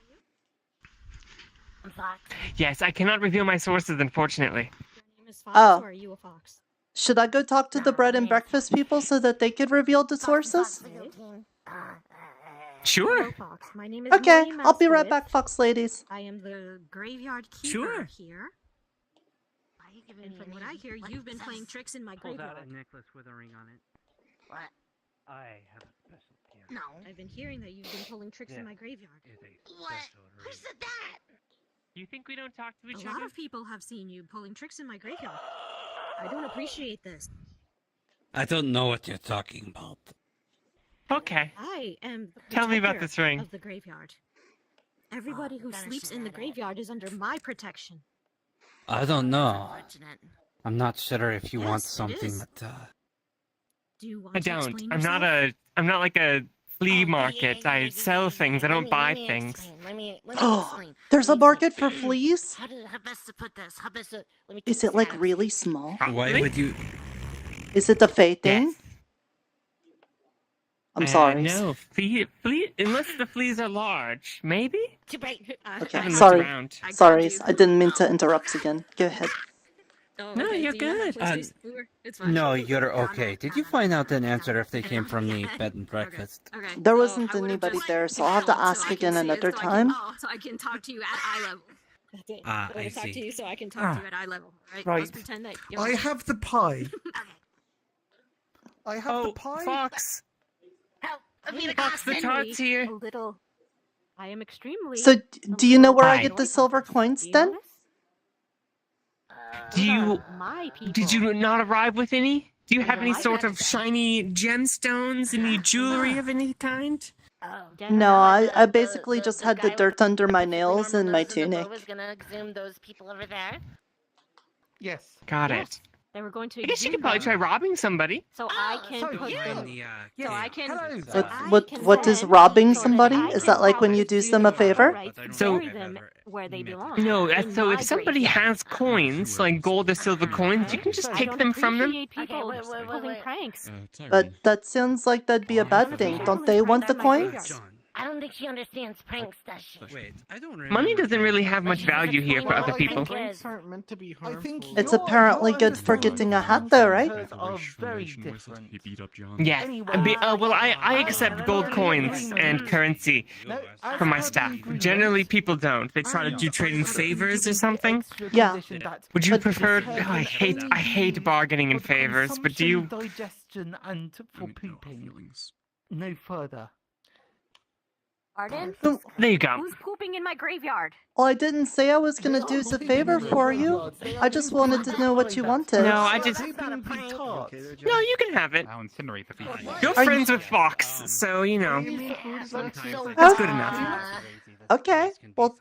Yes, I cannot reveal my sources, unfortunately. Your name is Fox, Oh. or are you a fox? Should I go talk to the bread and breakfast people so that they could reveal the sources? Sure. Hello, Fox. My name is Okay, Molly I'll be right Mousewith. back, Fox ladies. I am the graveyard keeper Sure. here. And from what I hear, you've been playing tricks in my Pulled out graveyard. a necklace with a ring on it. What? I have a special gift. No. I've been hearing that you've been pulling tricks in my graveyard. What? Who said that? You think we don't talk to each A other? lot of people have seen you pulling tricks in my graveyard. I don't appreciate this. I don't know what you're talking about. Okay. I am the Tell me about protector this ring. of the graveyard. Everybody who sleeps in the graveyard is under my protection. I don't know. I'm not sure if you want Yes, it something, is. but Do you want I to don't. explain I'm not yourself? I'm not like a flea market. I sell things. I don't buy Let me things. explain. Let me explain. There's a market for fleas? How best to put this? How best to... Let me Is it like really small? why would you? Is it the Fae thing? I'm sorry. No, unless the fleas are large, maybe. Okay, haven't looked sorry. around. Sorry, I didn't mean to interrupt again. Go ahead. No, you're good. No, you're okay. Did you find out an answer if they came from the bed and breakfast? There wasn't anybody there, so I'll have to ask again another time. So I can talk to you at eye level. That's it. Ah, I want I to talk see. to you so I can talk to you at eye level. Right? Right. Let's pretend that you're I have the pie. I have the Oh, pie. Fox. Hey, Fox the Tot's here. A little. I am extremely. So, do you know where I Hi. get the silver coins then? Do you? My people. Did you not arrive with any? Do you have any sort of shiny gemstones, any jewelry of any kind? No, I basically just had the dirt under my nails and my tunic. I was gonna exhume those people over there. Yes. Got Yes. it. They were going to. I guess you exhume could probably them. try robbing somebody. So I can so put you- them. Yes. So I can. Hello so there. I What is send robbing people somebody? that I Is can that like when you do them a favor? Right, So- bury them where they belong. No, in so my if somebody graveyard. has coins, like gold or silver coins, you can just I take don't them from them. appreciate people pulling pranks. But that sounds like that'd be a bad thing. Don't they want the coins? I don't think she understands pranks, does she? Wait, I don't remember. Money doesn't really have much value here for other people. Pranks aren't meant to be harmful. It's apparently good for getting a hat, though, right? Are very different. Yeah. Well, I accept gold coins and currency from my staff. Generally, people don't. They try to do trading favors or something. Yeah. Would you prefer? Oh, I hate bargaining in favors. But do you? Digestion and for pooping. No further. Pardon? There you go. Who's pooping in my graveyard? Well, I didn't say I was gonna do us a favor for you. I just wanted to know what you wanted. No, I just. No, you can have it. I'll incinerate the feet. You're friends with Fox, so you know. That's good enough. Okay. Well,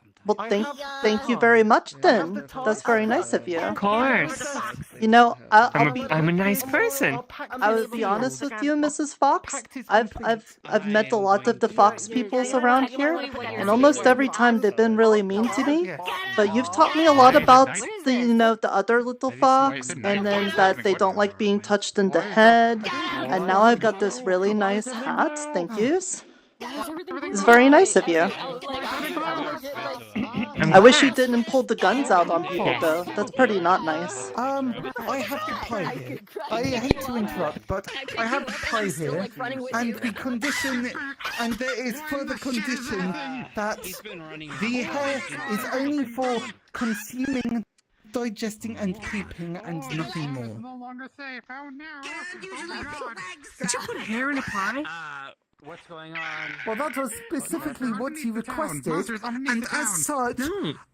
thank you very much then. That's very nice of you. Of course. You know, I'm a nice person. I will be honest with you, Mrs. Fox. I've met a lot of the Fox peoples around here, and almost every time they've been really mean to me. But you've taught me a lot about the other little fox, and then that they don't like being touched in the head. And now I've got this really nice hat. Thank yous. It's very nice of you. I wish you didn't pull the guns out on people, though. That's pretty not nice. I have the pie here. I hate to interrupt, but I have the pie here, and the condition, and there is further condition that the hair is only for consuming, digesting, and keeping, and nothing more. No longer safe. Oh no! Did you put hair in a pie? What's going on? Well, that was specifically what you requested, and as such,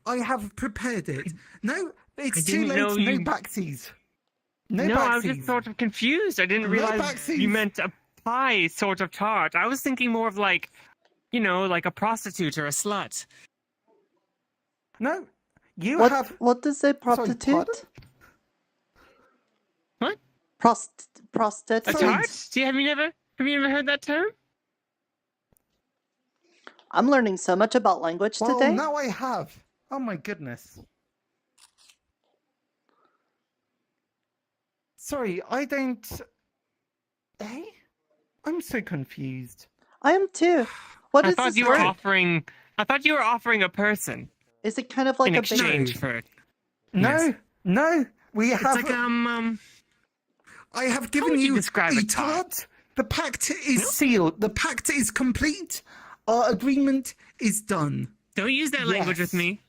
I have prepared it. No, it's too late. No backsies. No, I was just sort of confused. I didn't realize you meant a pie sort of tart. I was thinking more of like, like a prostitute or a slut. No, What is a prostitute? What? Prostitute. A tart? Have you never heard that term? I'm learning so much about language well, today. Now I have. Oh my goodness. Sorry, I don't... Eh? I'm so confused. I am too. What is I thought you were offering a person. Is it kind of like in a exchange for it? No, no. We have... It's like, I have given you a tart. The pact is sealed. The pact is complete. Our agreement is done. Don't use that language with me.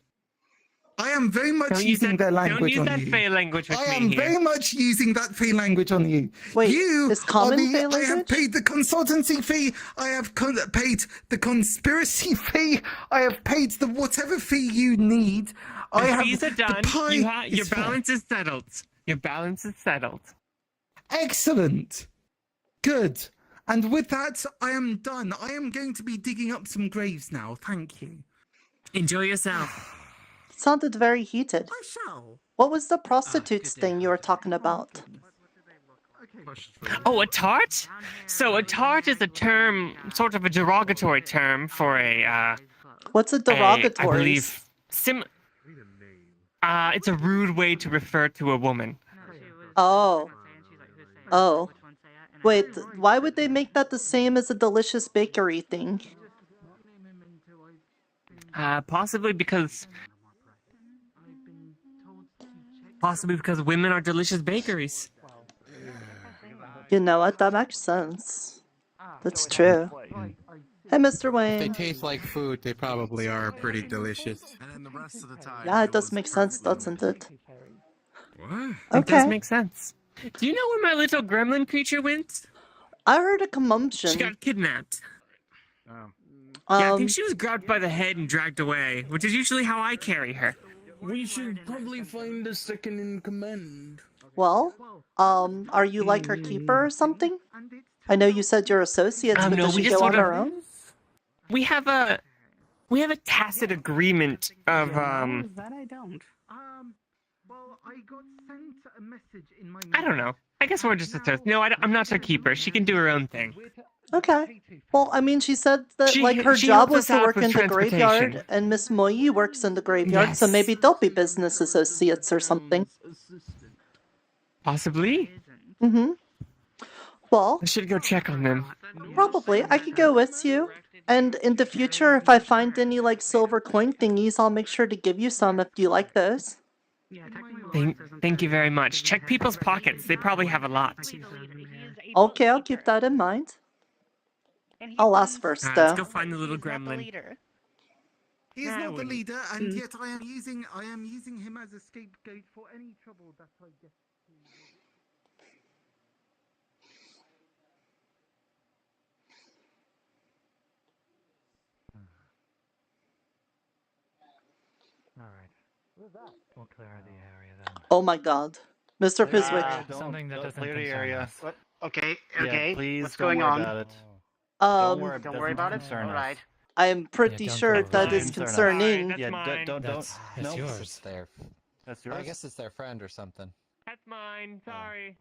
I am very much using that language on you. Don't use that fey language with me. I am very much using that fey language on you. Wait, you is common fey language? I have paid the consultancy fee. I have paid the conspiracy fee. I have paid the whatever fee you need. The fees are done. Your balance is settled. Your balance is settled. Excellent. Good. And with that, I am done. I am going to be digging up some graves now. Thank you. Enjoy yourself. Sounded very heated. I shall. What was the prostitutes thing you were talking about? Oh, a tart? So a tart is a term, sort of a derogatory term for a... What's a derogatory? I believe... it's a rude way to refer to a woman. Oh. Oh. Wait, why would they make that the same as a delicious bakery thing? Possibly because women are delicious bakeries. You know what? That makes sense. That's true. Hey, Mr. Wayne. If they taste like food, they probably are pretty delicious. And then the rest of the time. Yeah, it does make sense, doesn't it? What? Okay. It does make sense. Do you know where my little gremlin creature went? I heard a commotion. She got kidnapped. Oh. Yeah, I think she was grabbed by the head and dragged away, which is usually how I carry her. We should probably find a second in command. Well, are you like her keeper or something? I know you said you're associates, but does she go on her own? We have a tacit agreement of That I don't. Well, I got sent a message in my. I don't know. I guess we're just associates. No, I'm not her keeper. She can do her own thing. Okay. Well, I mean, she said that She her helps job was us to out work with in the transportation. graveyard, and Miss Moyi works in the graveyard, so Yes. maybe they'll be business associates or something. Possibly. Mm-hmm. Well, I should go check on them. probably. I could go with you. And in the future, if I find any, like, silver coin thingies, I'll make sure to give you some if you like those. Thank you very much. Check people's pockets. They probably have a lot. Okay, I'll keep that in mind. I'll ask first, Alright, though. let's go find the little gremlin. He is I not the wouldn't. leader, and yet I am using him as a scapegoat for any trouble that I get. Alright. We'll clear the area then. Oh my god. Mr. Fizwick. Something that doesn't clear the concern area. us. Okay, Yeah, okay. please What's don't going worry on? about it. Um, Don't worry about it. concern us. Alright. I'm pretty don't sure concern that us. is Concern us. concerning. That's mine. That's no. yours. It's their. That's I yours. guess it's their friend or something. That's mine. Sorry.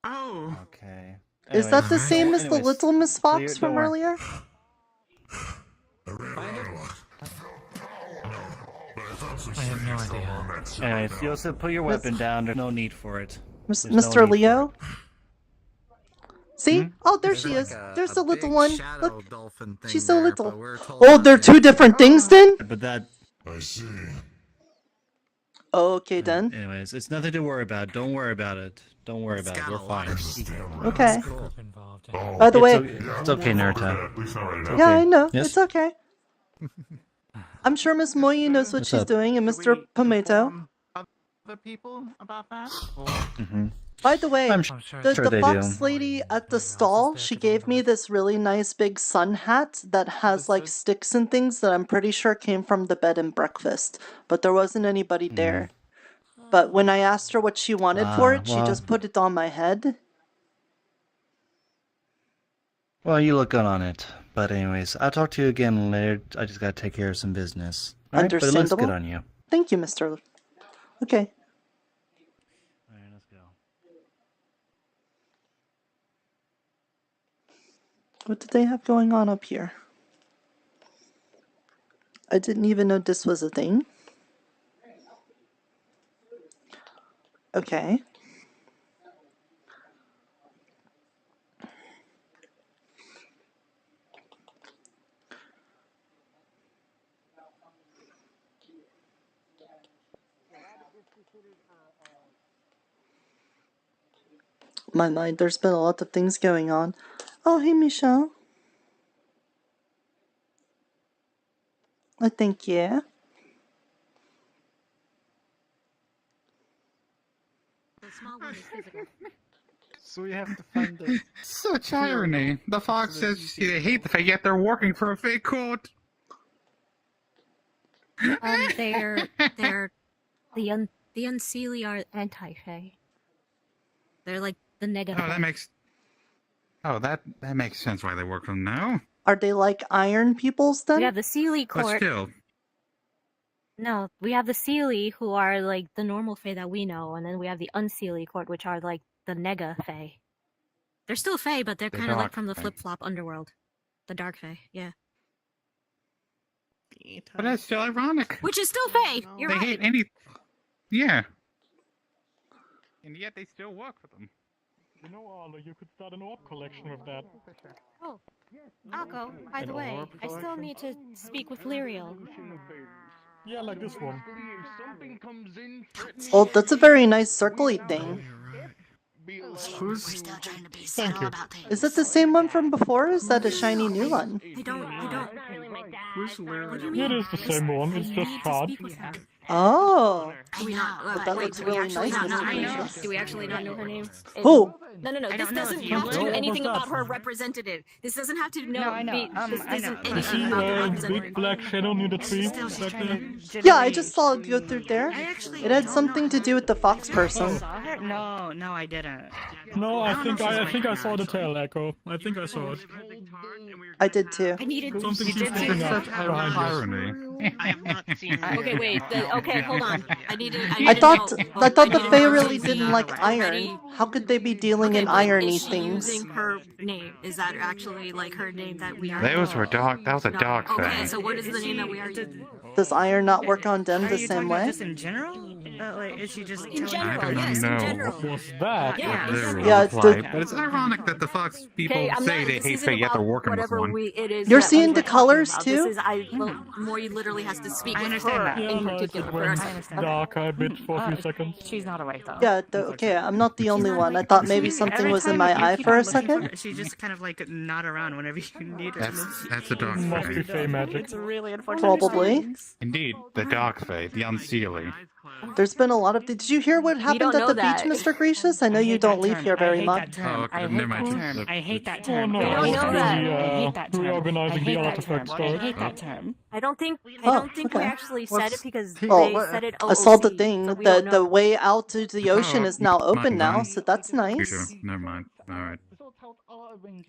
Oh. Okay. Is that the same as the Anyways, little Miss Fox clear- from don't worry. earlier? I have no idea. Anyways, Joseph, put your weapon down. There's no need for it. There's no Mr. need Leo? See? Hmm? Oh, there There's she like is. a- There's a the little big one. shadow Look. dolphin thing She's so there, little. but we're told Oh, not they're to. two different things then? But that. I see. Okay, then. Anyways, it's nothing to worry about. Don't worry about it. Don't worry about it. We're fine. Okay. Oh. By the way, It's okay, Nirta. yeah, I know. Yes? It's okay. I'm sure Miss Moyi knows what What's she's up? doing, and Mr. Pomato. Other people about that? Mm-hmm. By the way, I'm the, sure the they fox do. lady at the stall, she gave me this really nice big sun hat that has like sticks and things that I'm pretty sure came from the bed and breakfast, but there wasn't anybody there. But when I asked her what she wanted for it, she well- just put it on my head. Well, you look good on it. But anyways, I'll talk to you again later. I just gotta take care of some business. All right? But it looks Understandable. good on you. Thank you, Mr. Okay. Alright, let's go. What did they have going on up here? I didn't even know this was a thing. Okay. My mind, there's been a lot of things going on. Oh, hey, Michelle. I think, yeah. The small one is physical. So we have to find the. Such irony. The fox says they hate the fake, yet they're working for a fake court. They're the Unseelie are anti-Fae. They're like the negative. Oh, that makes. Oh, that makes sense why they work for them now. Are they like iron peoples then? We have the Seelie But court. still, No, we have the Seelie who are like the normal Fae that we know, and then we have the Unseelie court, which are like the nega Fae. They're still Fae, but they're The kind of like dark from the Fae. flip-flop underworld. The dark Fae, yeah. but that's still ironic. Which is still Fae! You're They right! hate any. Yeah. And yet they still work for them. You know, Arlo, you could start an orb collection with that. Oh, Akko, by the way, I still need to speak with Lyriel. Yeah, like this one. Oh, that's a very nice circle-y thing. We're still trying to be subtle about things. Is it the same one from before, or is that a shiny new one? I don't. It is the same one, it's just charged. Oh! I know, But that looks really nice, Mr. Precious. Do we actually not know her name? Who? No. I This don't know doesn't if you have to do would. anything What was about that? her representative. This doesn't have to know. No, I know. This I know. doesn't You anything see about the a representative. big black shadow near the tree? Back there? Yeah, I just saw it go through there. It had something to do with the fox person. Saw her? No, I didn't. No, I think I saw the tail echo. I think I saw it. I did too. I needed. Something You keeps did popping too? up behind us. Irony. I have not seen her. Okay, wait. Okay, hold on. I thought the Fae really didn't like iron. How could they be dealing in irony things? Using her name. Is that actually like her name that we are? Those were dark. That was a dark Okay, thing. so what is the name that we are using? Does iron not work on them the same way? Just in general? Like, is she just In I general, don't yes, know in general. what was that. Yeah, Their Yeah, reply, the- but it's ironic that the Fox people Okay, I'm say not. they This hate isn't Faye, yet they're about working with whatever one. it is. You're that seeing we the were talking colors about. too? This is Maury literally has to speak I with understand her that. Yeah, in like particular. it For her went to- I understand. dark a bit for a few seconds. She's not awake though. Yeah, okay, I'm not the only one. I thought maybe something was in my eye for a second. She just kind of like not around whenever you need her. That's the dark Must be Fae. Fae magic. It's really unfortunate. Probably. Indeed, the dark Fae, the unseelie. There's been a lot of. Did you hear what happened don't at know the that. beach, Mr. Gracious? I know you don't leave here very much. Oh, okay, never mind. I hate that Oh term. no, We don't I was know busy that. I hate that term. reorganizing I the hate that artifact term. I storage. hate that term. I don't think we okay. actually said it because Oh, they said it. I saw the OOC, thing. so we The don't the know. way out to the ocean is now open now, so that's Future. nice. Never mind. Alright.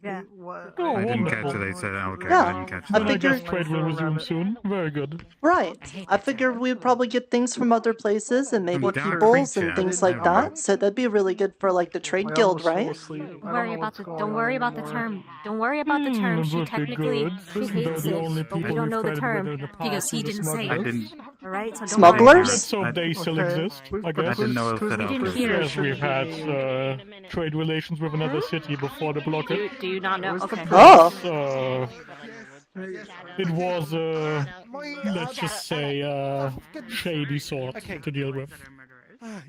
Yeah. Oh, I didn't catch wonderful. it. They said, okay, Yeah, I didn't catch I that. I figured. guess trade will resume soon. Very good. Right. I figured we'd probably get things from other places and maybe Dark peoples and creature. things like that. So that'd be really good for like the trade guild, right? Don't worry about the term. Don't worry about the term. She would be technically good. Isn't that hates the only it, but we people don't we've know the traded term with in the past because he were the didn't say I it. didn't. All right, so don't Smugglers? Let's hope they still exist, I I guess. didn't know it was set out. didn't hear. Yes, we've had trade relations with another city before the blockade. Do you not know? Okay. Oh. It was, let's just say, shady sort to deal with.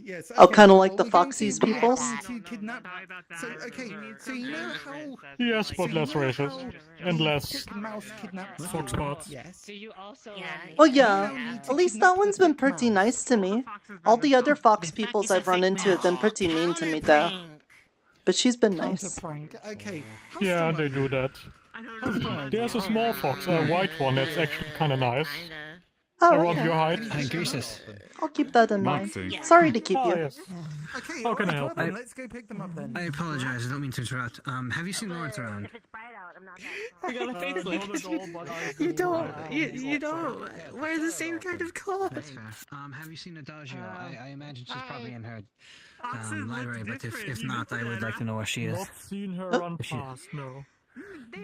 Yes. Oh, okay, kind of like well, the we're going Foxies to be peoples? to kidnap. So okay, so you know how Yes, but less racist. And less mouse kidnaps fox spots. Yes. Well, yeah. At least that one's been pretty nice to me. All the other fox peoples I've run into have been pretty mean to me, though. But she's been nice. Okay. Yeah, they do that. There's a small fox, a white one, that's actually kind of nice. Oh, Around okay. your height. I'll keep that in mind. Moxie. Sorry to keep Oh, you. yes. Okay. How can I alright, help? well then, let's go pick them up then. I apologize, I don't mean to interrupt. Have you seen Lawrence around? I got a facelift. You don't wear the same kind of clothes. That's fair. Have you seen Adagio? I imagine she's probably in her library, but if not, I would like to know where she is. Not seen her run Is she- past, no.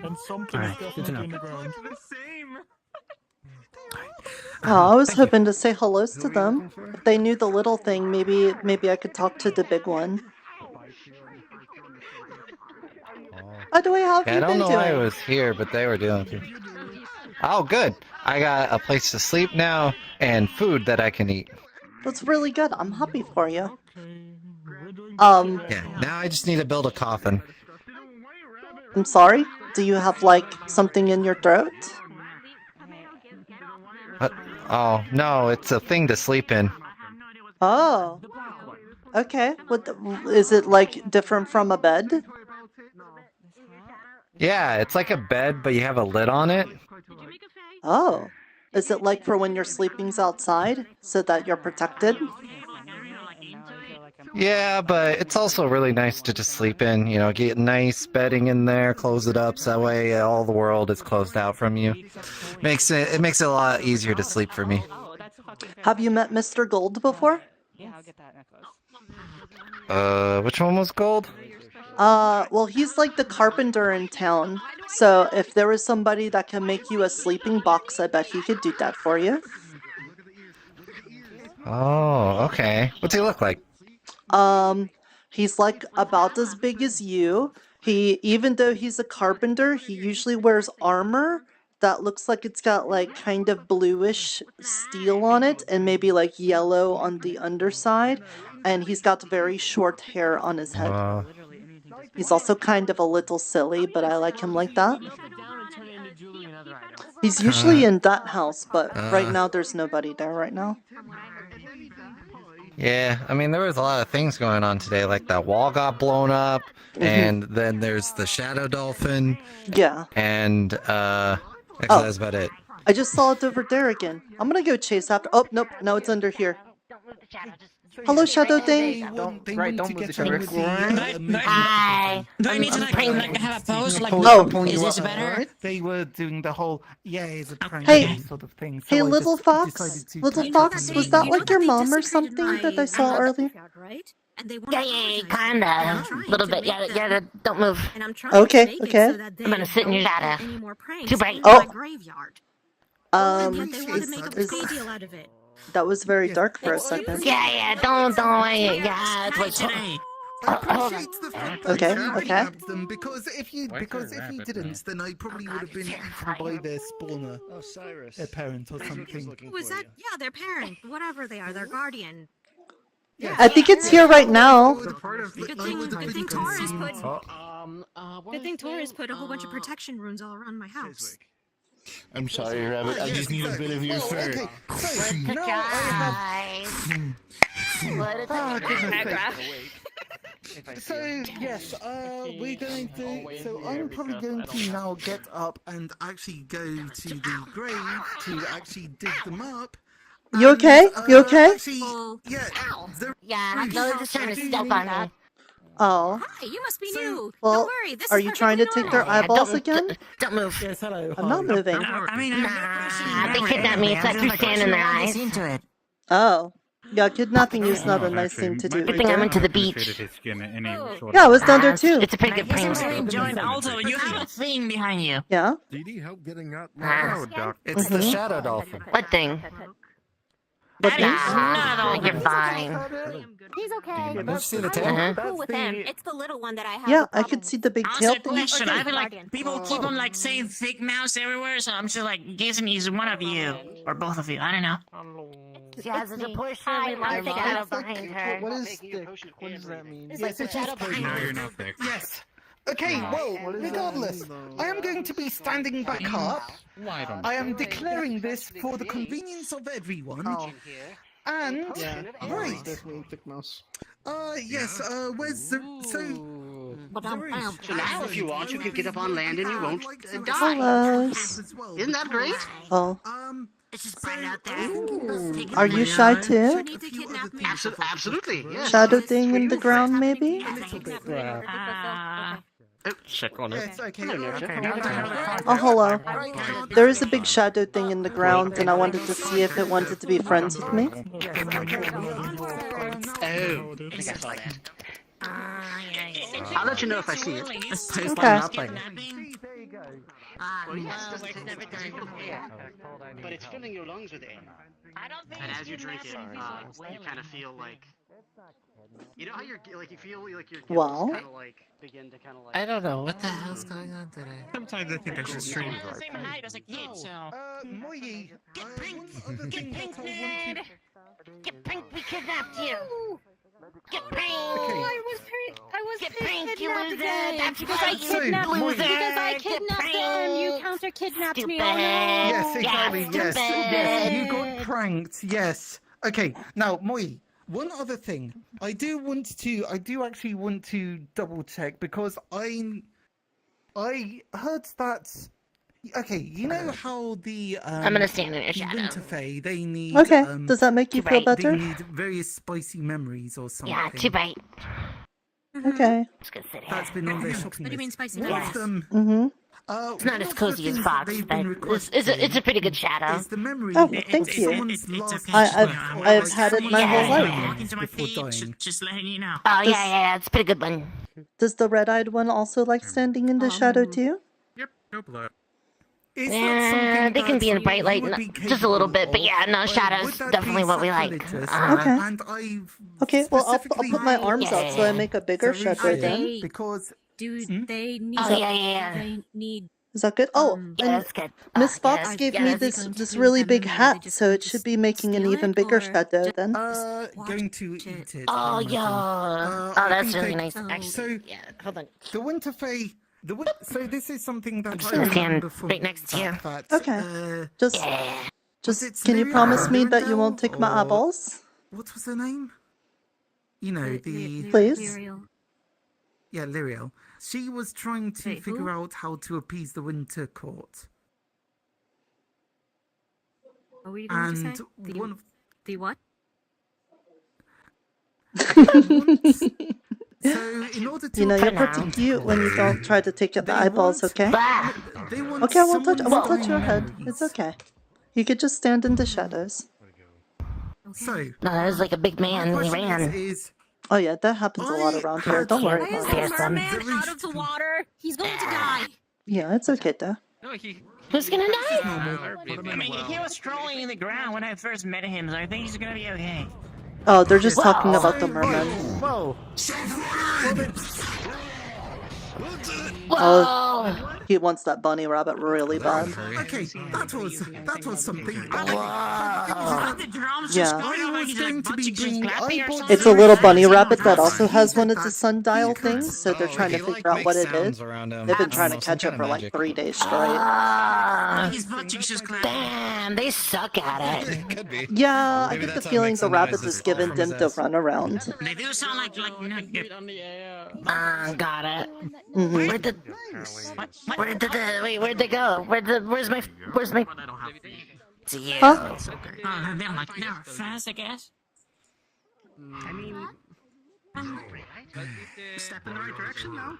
And something's Alright, good to definitely in know. the ground. Oh, I was hoping to say hellos to them. If they knew the little thing, maybe I could talk to the big one. By the way, how have Yeah, I you don't been know doing? why I was here, but they were doing it. Oh, good. I got a place to sleep now and food that I can eat. That's really good. I'm happy for you. Yeah, now I just need to build a coffin. I'm sorry? Do you have, like, something in your throat? Oh, no, it's a thing to sleep in. Oh. Okay. Is it, like, different from a bed? Yeah, it's like a bed, but you have a lid on it. Oh. Is it like for when you're sleeping's outside, so that you're protected? Yeah, but it's also really nice to just sleep in. You know, get nice bedding in there, close it up, so that way all the world is closed out from you. It makes it a lot easier to sleep for me. Have you met Mr. Gold before? Which one was gold? Well, he's like the carpenter in town. So if there was somebody that can make you a sleeping box, I bet he could do that for you. Oh, okay. What's he look like? He's like about as big as you. Even though he's a carpenter, he usually wears armor that looks like it's got like kind of bluish steel on it and maybe like yellow on the underside. And he's got very short hair on his head. He's also kind of a little silly, but I like him like that. He's usually in that house, but right now there's nobody there right now. Yeah, I mean, there was a lot of things going on today, like that wall got blown up, and then there's the shadow dolphin. Yeah. And, that's about it. I just saw it over there again. I'm gonna go chase after. Oh, nope, now it's under here. Hello, Shadow Thing. Don't move the shadow. Hi. Do I need to like have a pose? Like, is this better? They were doing the whole it's a prank Hey, sort of thing. hey, so I little just fox, decided to little catch fox, them. was that like your mom or something that I saw earlier? Yeah, kinda. A little bit. Yeah, don't move. Okay, okay. I'm gonna sit in your shadow. Too bright. Oh. Graveyard. Um, They want to make a big deal out of it. That was very dark for a second. Yeah, don't worry. Yeah, it was. I appreciate the fact that Okay, you okay. kidnapped them because if you didn't, then I probably would have been eaten by their spawner. Oh, Cyrus. Their parent or something. Who is that? Yeah, their parent. Whatever they are, their guardian. Yeah. I think it's here right now. Good thing Taurus put a whole bunch of protection runes all around my house. I'm sorry, Rabbit. I just need a bit of your fur. Okay, so now I have... So yes, we're going to. So I'm probably going to now get up and actually go to the grave to actually dig them up. You okay? You okay? Actually, yeah. Yeah, no, just trying to step on me. Oh. Hi, you must be new. Well, Don't worry, this are is you trying to take their eyeballs again? Don't move. Yes, hello. I'm not moving. I mean, they kidnapped me. It's like through sand in their eyes. Oh. Yeah, kidnapping is not a nice thing to do. Good thing I went to the beach. Yeah, I was down there too. It's a pretty good plan. Join also, you have a thing behind you. Yeah? Do you need help getting out? It's the shadow dolphin. What thing? What thing? You're fine. He's okay. Did you see the tail? I'm cool with him. It's the little one that I have. Yeah, I could see the big tail Also, thing. question. I feel like people keep on like saying thick mouse everywhere, so I'm just like guessing he's one of you or both of you. I don't know. Yeah, there's a portion of my shadow behind her. What is thick? What does that mean? It's like the shadow behind her. You're not thick. Yes. Okay, well, regardless, I am going to be standing back up. I am declaring this for the convenience of everyone. And, right. Thick mouse. Yes, where's the... So now, if you want, you can get up on land and you won't die. Hello. Isn't that great? Oh. It's just bright out there. Are you shy too? Absolutely, yes. Shadow thing in the ground, maybe? Check on it. Oh, hello. There is a big shadow thing in the ground, and I wanted to see if it wanted to be friends with me. Oh, I think I saw that. I'll let you know if I see it. Okay. Well, yes, it doesn't take air, but it's filling your lungs with air. And as you drink it, you kind of feel like, you know how you're like you feel like your Well. kind of like begin to kind of like. I don't know what the hell's going on today. Sometimes I think I should stream. I'm the same height as a kid, so. Moyi, Get pink, nerd! Get pink, we kidnapped you! Get pink! I was Get pink, you kidnapped loser! again. That's Because I kidnapped loser! Because I Get kidnapped pink! them. You counter-kidnapped me. Oh no. yes, exactly, yes, stupid. you got pranked, yes. Okay, now, Moyi, one other thing. I do actually want to double check because I heard that. Okay, you know how the I'm gonna stand in your the shadow. Winter Fae, they need Okay, does that make you Too feel bright. they better? need various spicy memories or something. Yeah, too bright. Okay. Just gonna sit here. That's been on their shopping What do you mean list. spicy One memories? of them. Mm-hmm. It's not as cozy as things Fox, they've but been it's a pretty good shadow. Is the memory Oh, of thank you. someone's last I've had it my whole life. Walk into my feet, just letting you know. Oh yeah, it's a pretty good one. Does the red-eyed one also like standing in the shadow too? Yep, no blood. Is that Yeah, something they can be in that bright light, you would be just a little bit, capable but yeah, no, of? shadows Would that definitely be what we like. sacrilegious? Okay. And I've Okay, well I'll specifically put my arms out so I make a bigger very shadow clear then. because Do they need? Oh yeah. They need. Is that good? Oh, Yeah, and that's good. Miss Fox yeah, gave yeah, me that's- this really big hat, so it should be making an even bigger shadow then. going to eat it. Oh I yeah. imagine. Oh, I that's think really they- nice. Actually, So yeah. Hold on. the Winter Fae. So this is something that just I gonna stand remember from right next to you. that, Okay. Yeah. it Can you Lyria promise me that you Lyrindel won't take my or- eyeballs? What was her name? You know, the... Please? Yeah, Lyriel. She was trying to Wait, figure who? out how to appease the Winter Court. What were you going to And say? one of... The what? So, in order to... You know, you're pretty cute when you don't try to take out the eyeballs, okay? They want Okay, I won't touch your someone's head. It's okay. You could just stand in the shadows. So, No, that was like a big man. He question ran. is... Oh yeah, that happens a lot around here. Don't worry Why is about the it. merman out of the water? He's going to die. Yeah, it's okay though. No, he Who's gonna die? I mean, he was strolling in the ground when I first met him, so I think he's gonna be okay. Oh, they're just talking about the merman. Whoa. Oh, he wants that bunny rabbit really bad. Okay, that was something. The drums just going on like he's like butt cheeks just clapping or something. It's a little bunny rabbit that also has one of the sundial things, so they're trying to figure out what it is. They've been trying to catch it for like 3 days straight. His butt cheeks just clapping. Damn, they suck at it. Could be. Yeah, I get the feeling the rabbit has given them to run around. They do sound like Got it. Mm-hmm. Where'd they go? Where's my? It's you. Huh? Oh, they're like they're fast, I guess. I mean, step in the right direction now.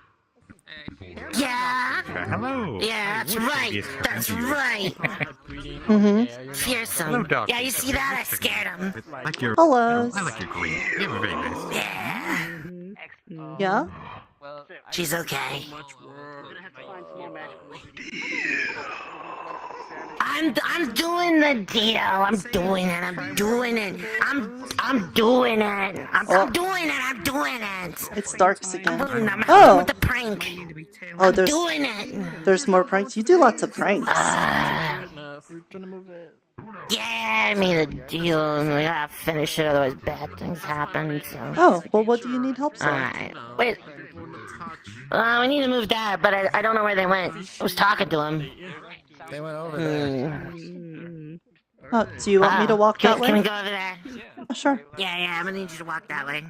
Yeah. Hello. Yeah, that's right. That's right. Mm-hmm. Fearsome. Hello, dog. Yeah, you see that? I scared him. I like your. Hello. I like your queen. You have a very nice. Yeah. Yeah? She's okay. I'm doing the deal. I'm doing it. I'm doing it. I'm doing it. I'm doing it. I'm doing it. It's Darks again. I'm Oh. with the prank. Oh, I'm doing it. there's more pranks. You do lots of pranks. Yeah, I made a deal and we gotta finish it, otherwise bad things happen. So. Oh, well, what do you need help with? Alright. Wait. We need to move that, but I don't know where they went. I was talking to them. They went over there. Oh, do you want me to walk that way? Can we go over there? Oh, sure. Yeah, I'm gonna need you to walk that way.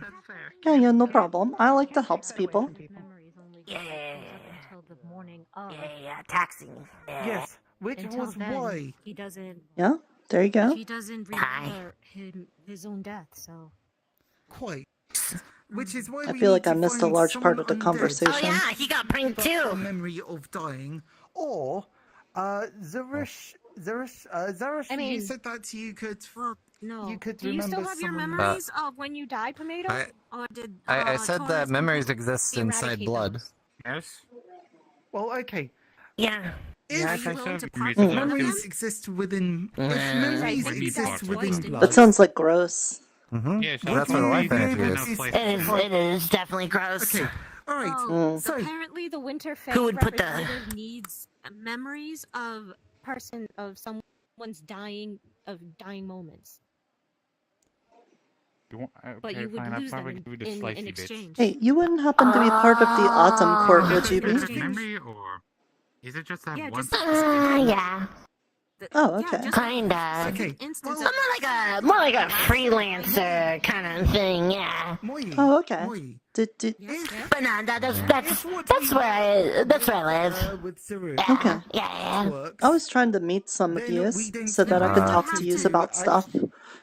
Yeah, no problem. I like to help people. Yeah, taxi. Yes, which was why. He doesn't. Yeah, there you go. He doesn't remember his own death, so. Quite. Which is why I we feel need like to I missed a find large part of the someone undead. conversation. Oh yeah, he got pranked too. A memory of dying, or Zarish, I mean, you said that you could. No. You could Do you still remember have your someone- memories of when you died, Tomato? Or did I said that Taurus memories completely exist inside eradicate blood. those? Yes. Well, okay. Yeah. If Memories memories exist within, if memories Right. exist within blood, That sounds like gross. Mm-hmm. Yes, That's what a life energy is. It is definitely gross. Okay. All right. Mm. So Apparently, the Winter Fey Who would put the- representative needs memories of someone's dying moments. But you would fine, I'll lose them probably give you the in slicey bits. exchange. Hey, you wouldn't happen to be part of the Autumn Court, would you be? Is it memory or is it just that Yeah, one? just Yeah. Oh, okay. Kinda. okay. Instance I'm more like a freelancer kind of thing, yeah. Oh, okay. Did But no, that's where I live. with Zarish, Yeah, Okay. yeah. I was trying to meet some of you so that I could talk to you about stuff.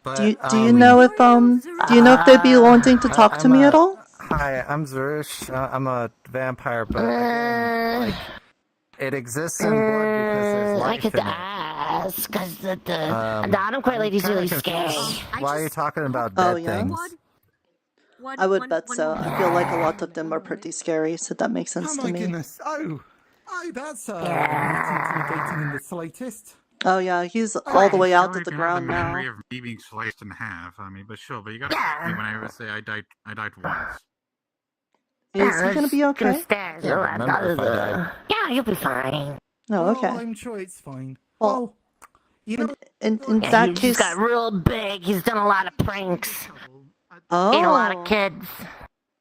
But, Do you know if they'd be wanting to talk to me at all? Hi, I'm Zarish. I'm a vampire, but again, like, it exists in blood because there's I life could in it. ask, because the Autumn Court lady's really scary. Why are you talking about Oh, dead yeah? things? I would bet so. I feel like a lot of them are pretty scary, so that makes sense oh to my me. goodness! Oh, that's not intimidating in the slightest. Oh yeah, he's all the way out to the ground now. Memory of me being sliced in half. I mean, but sure. But you gotta ask me when I say I died once. Is he gonna be okay? Upstairs. Yeah, remember if I died. Yeah, you'll be fine. Oh, Well, okay. I'm sure it's fine. Well, you know, in Yeah, that he's case, got real big. He's done a lot of pranks. oh, Ate a lot of kids.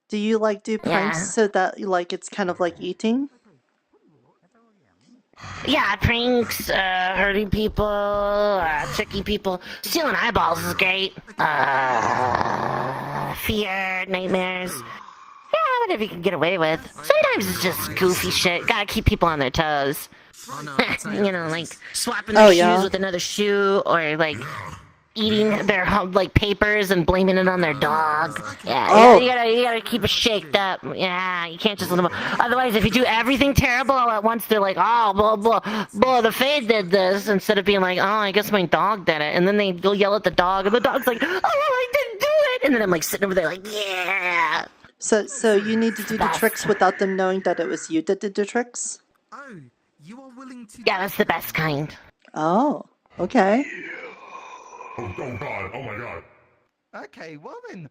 do you like do pranks Yeah. so that like it's kind of like eating? Yeah, pranks, hurting people, tricking people. Stealing eyeballs is great. Fear, nightmares. Yeah, whatever you can get away with. Sometimes it's just goofy shit. Gotta keep people on their toes. You know, like swapping their Oh, shoes yeah. with another shoe, or like eating their like papers and blaming it on their dog. Yeah, Oh. you gotta keep it shaked up. Yeah, you can't just let them. Otherwise, if you do everything terrible all at once, they're like, oh, blah, the Fae did this, instead of being like, oh, I guess my dog did it, and then they'll yell at the dog, and the dog's like, oh, I didn't do it, and then I'm like sitting over there like, yeah. So you need to do the tricks without them knowing that it was you that did the tricks? oh, you are willing to. Yeah, that's the best kind. Oh, okay. Oh god, oh my god. Okay, well then.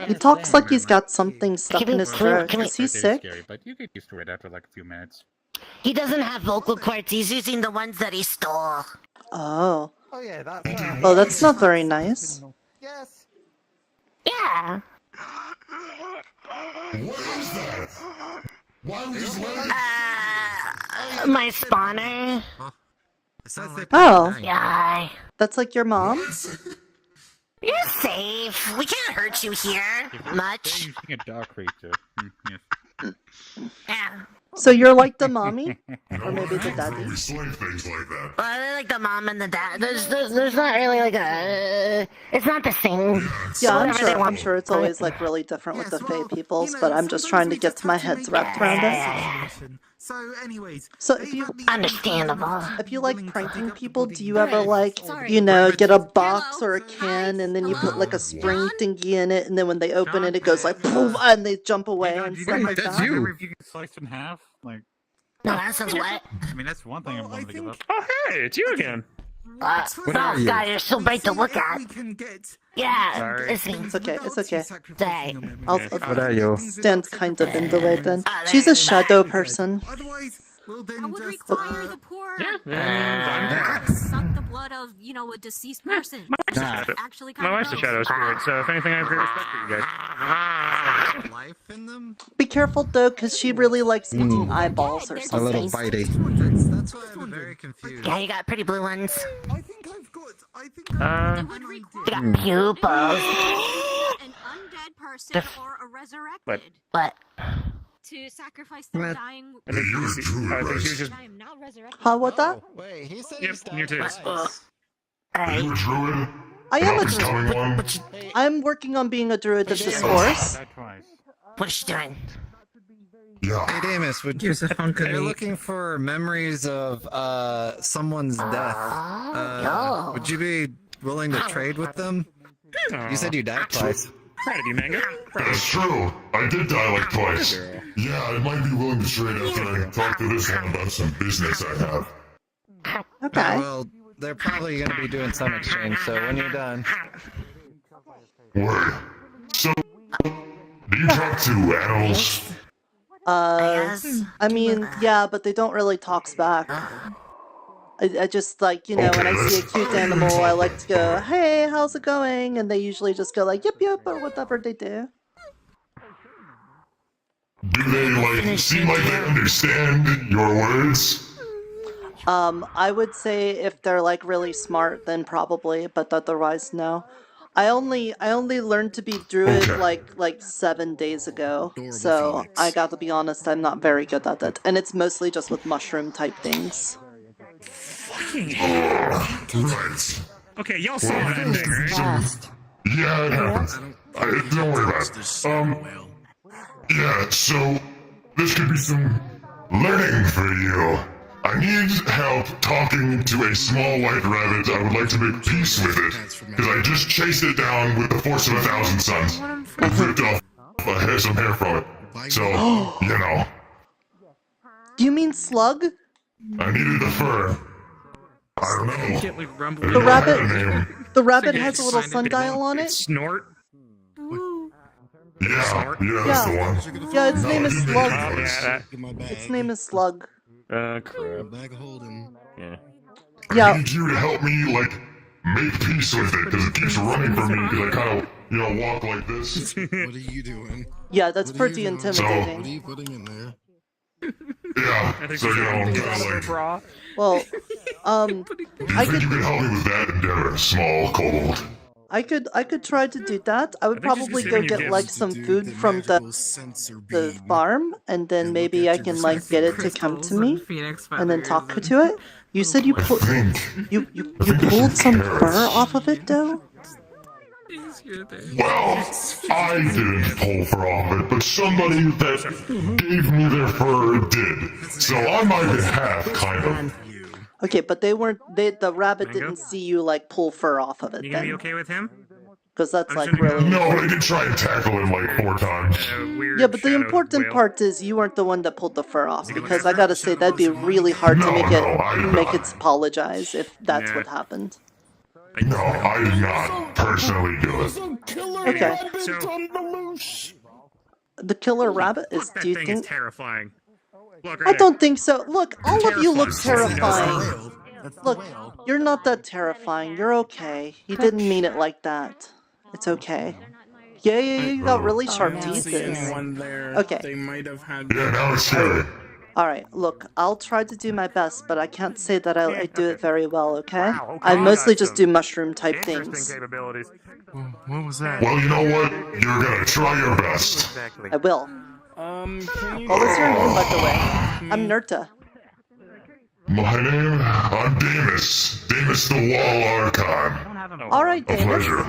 He talks like he's got something stuck in his throat. can we- Is he sick? Scary, but you get used to it after like a few minutes. He doesn't have vocal cords. He's using the ones that he stole. Oh. Oh yeah, that's. Oh, that's not very nice. Yes. Yeah. What is that? Why was this My spawner. Oh. Yeah. That's like your mom? You're safe. We can't hurt you here much. You're using a dog creature. Yes. Yeah. So you're like the mommy? Or maybe the daddy? We sling things like that. Well, they're like the mom and the dad. There's not really like a. It's not the same. Yeah, I'm Whatever they sure it's always like really different with the Fae peoples, but I'm just trying to get my head wrapped around it. So, anyways. So if you understandable. If you like pranking people, do you ever like, you know, get a box or a can and then you put like a spring thingy in it and then when they open it, it goes like boom and they jump away and stuff like that? If you get sliced in half, like. No, that sounds wet. I mean, that's one thing I'm willing to give up. Oh, hey, it's you again. Oh, God, you're so bright to look at. Yeah, Sorry. it's me. It's okay, it's okay. Day. I'll What are you? stand kind of in the way then. She's a shadow person. I would require the poor And suck the blood of, you know, a deceased person. Actually, my wife's a shadow spirit, so if anything, I have great respect for you guys. Life in them? Be careful though, because she really likes eating eyeballs or A something. little bitey. That's why I'm very confused. Yeah, you got pretty blue ones. I think I've got. I think. You got pupils. An undead person or a resurrected. What? To sacrifice their dying. I think he was just. I am not resurrected. Huh, what that? Wait, he said Yep, he's you too. Are you a druid? I am a Telling druid. one? I'm working on being a druid of the Spores. What's she doing? Yeah. Hey, Damus, would Here's a hunk of you're meat. looking for memories of someone's death. Would you be willing to trade with them? You said you died twice. Proud of you, Mango. That's true. I did die like twice. Yeah, I might be willing to trade after I talk to this one about some business I have. Okay. Well, they're probably going to be doing some exchange, so when you're done. Word. So, do you talk to animals? I mean, yeah, but they don't really talk back. I just like, you know, when I see a cute animal, I like to go, hey, how's it going? And they usually just go like, yep, yep, or whatever they do. Do they, like, seem like they understand your words? I would say if they're like really smart, then probably, but otherwise, no. I only learned to be druid like 7 days ago, so I got to be honest, I'm not very good at it, and it's mostly just with mushroom type things. Right. Okay, y'all saw that thing, right? Yeah, it happens. Don't worry about it. Yeah, so this could be some learning for you. I need help talking to a small white rabbit. I would like to make peace with it, because I just chased it down with the force of 1,000 suns. And ripped off some hair from it. So, you know. Do you mean slug? I needed the fur. I don't know. The rabbit has a little sundial on it? Snort? Yeah, that's the one. Yeah, its name is Slug. Yeah, Its name is Slug. crap. Bag holding. Yeah. I need you to help me, like, make peace with it, because it keeps running from me, because I kind of, you know, walk like this. What are you doing? Yeah, that's pretty intimidating. What are you putting in there? Yeah, so, you know, I'm kind of like... Well, Do you think you can help me with that endeavor, small kobold? I could try to do that. I would probably go get like some food from the farm, and then maybe I can like get it to come to me, and then talk to it. You said you pulled some fur off of it, though. Well, I didn't pull fur off it, but somebody that gave me their fur did. So on my behalf, kind of. Okay, but the rabbit didn't see you like pull fur off of it. You gonna be Then. okay with him? Because that's like really No, I important. did try and tackle him like 4 times. Yeah, but the important part is you weren't the one that pulled the fur off, because I gotta say that'd be really hard to make it apologize if that's what happened. No, I did not personally do it. Okay. The killer rabbit is. That Do you thing think? is terrifying. Look, I don't think so. Look, all of you look terrifying. Look, you're not that terrifying. You're okay. You didn't mean it like that. It's okay. Yeah, you got really sharp teeth. Okay. They might have had. Yeah, now it's scary. Alright, look, I'll try to do my best, but I can't say that I do it very well, okay? I mostly just do mushroom type things. What was that? Well, you know what? You're gonna try your best. I will. What was your name, by the way? I'm Nirta. My name? I'm Damus. Damus the Wall Archon. Alright, A Damus. pleasure.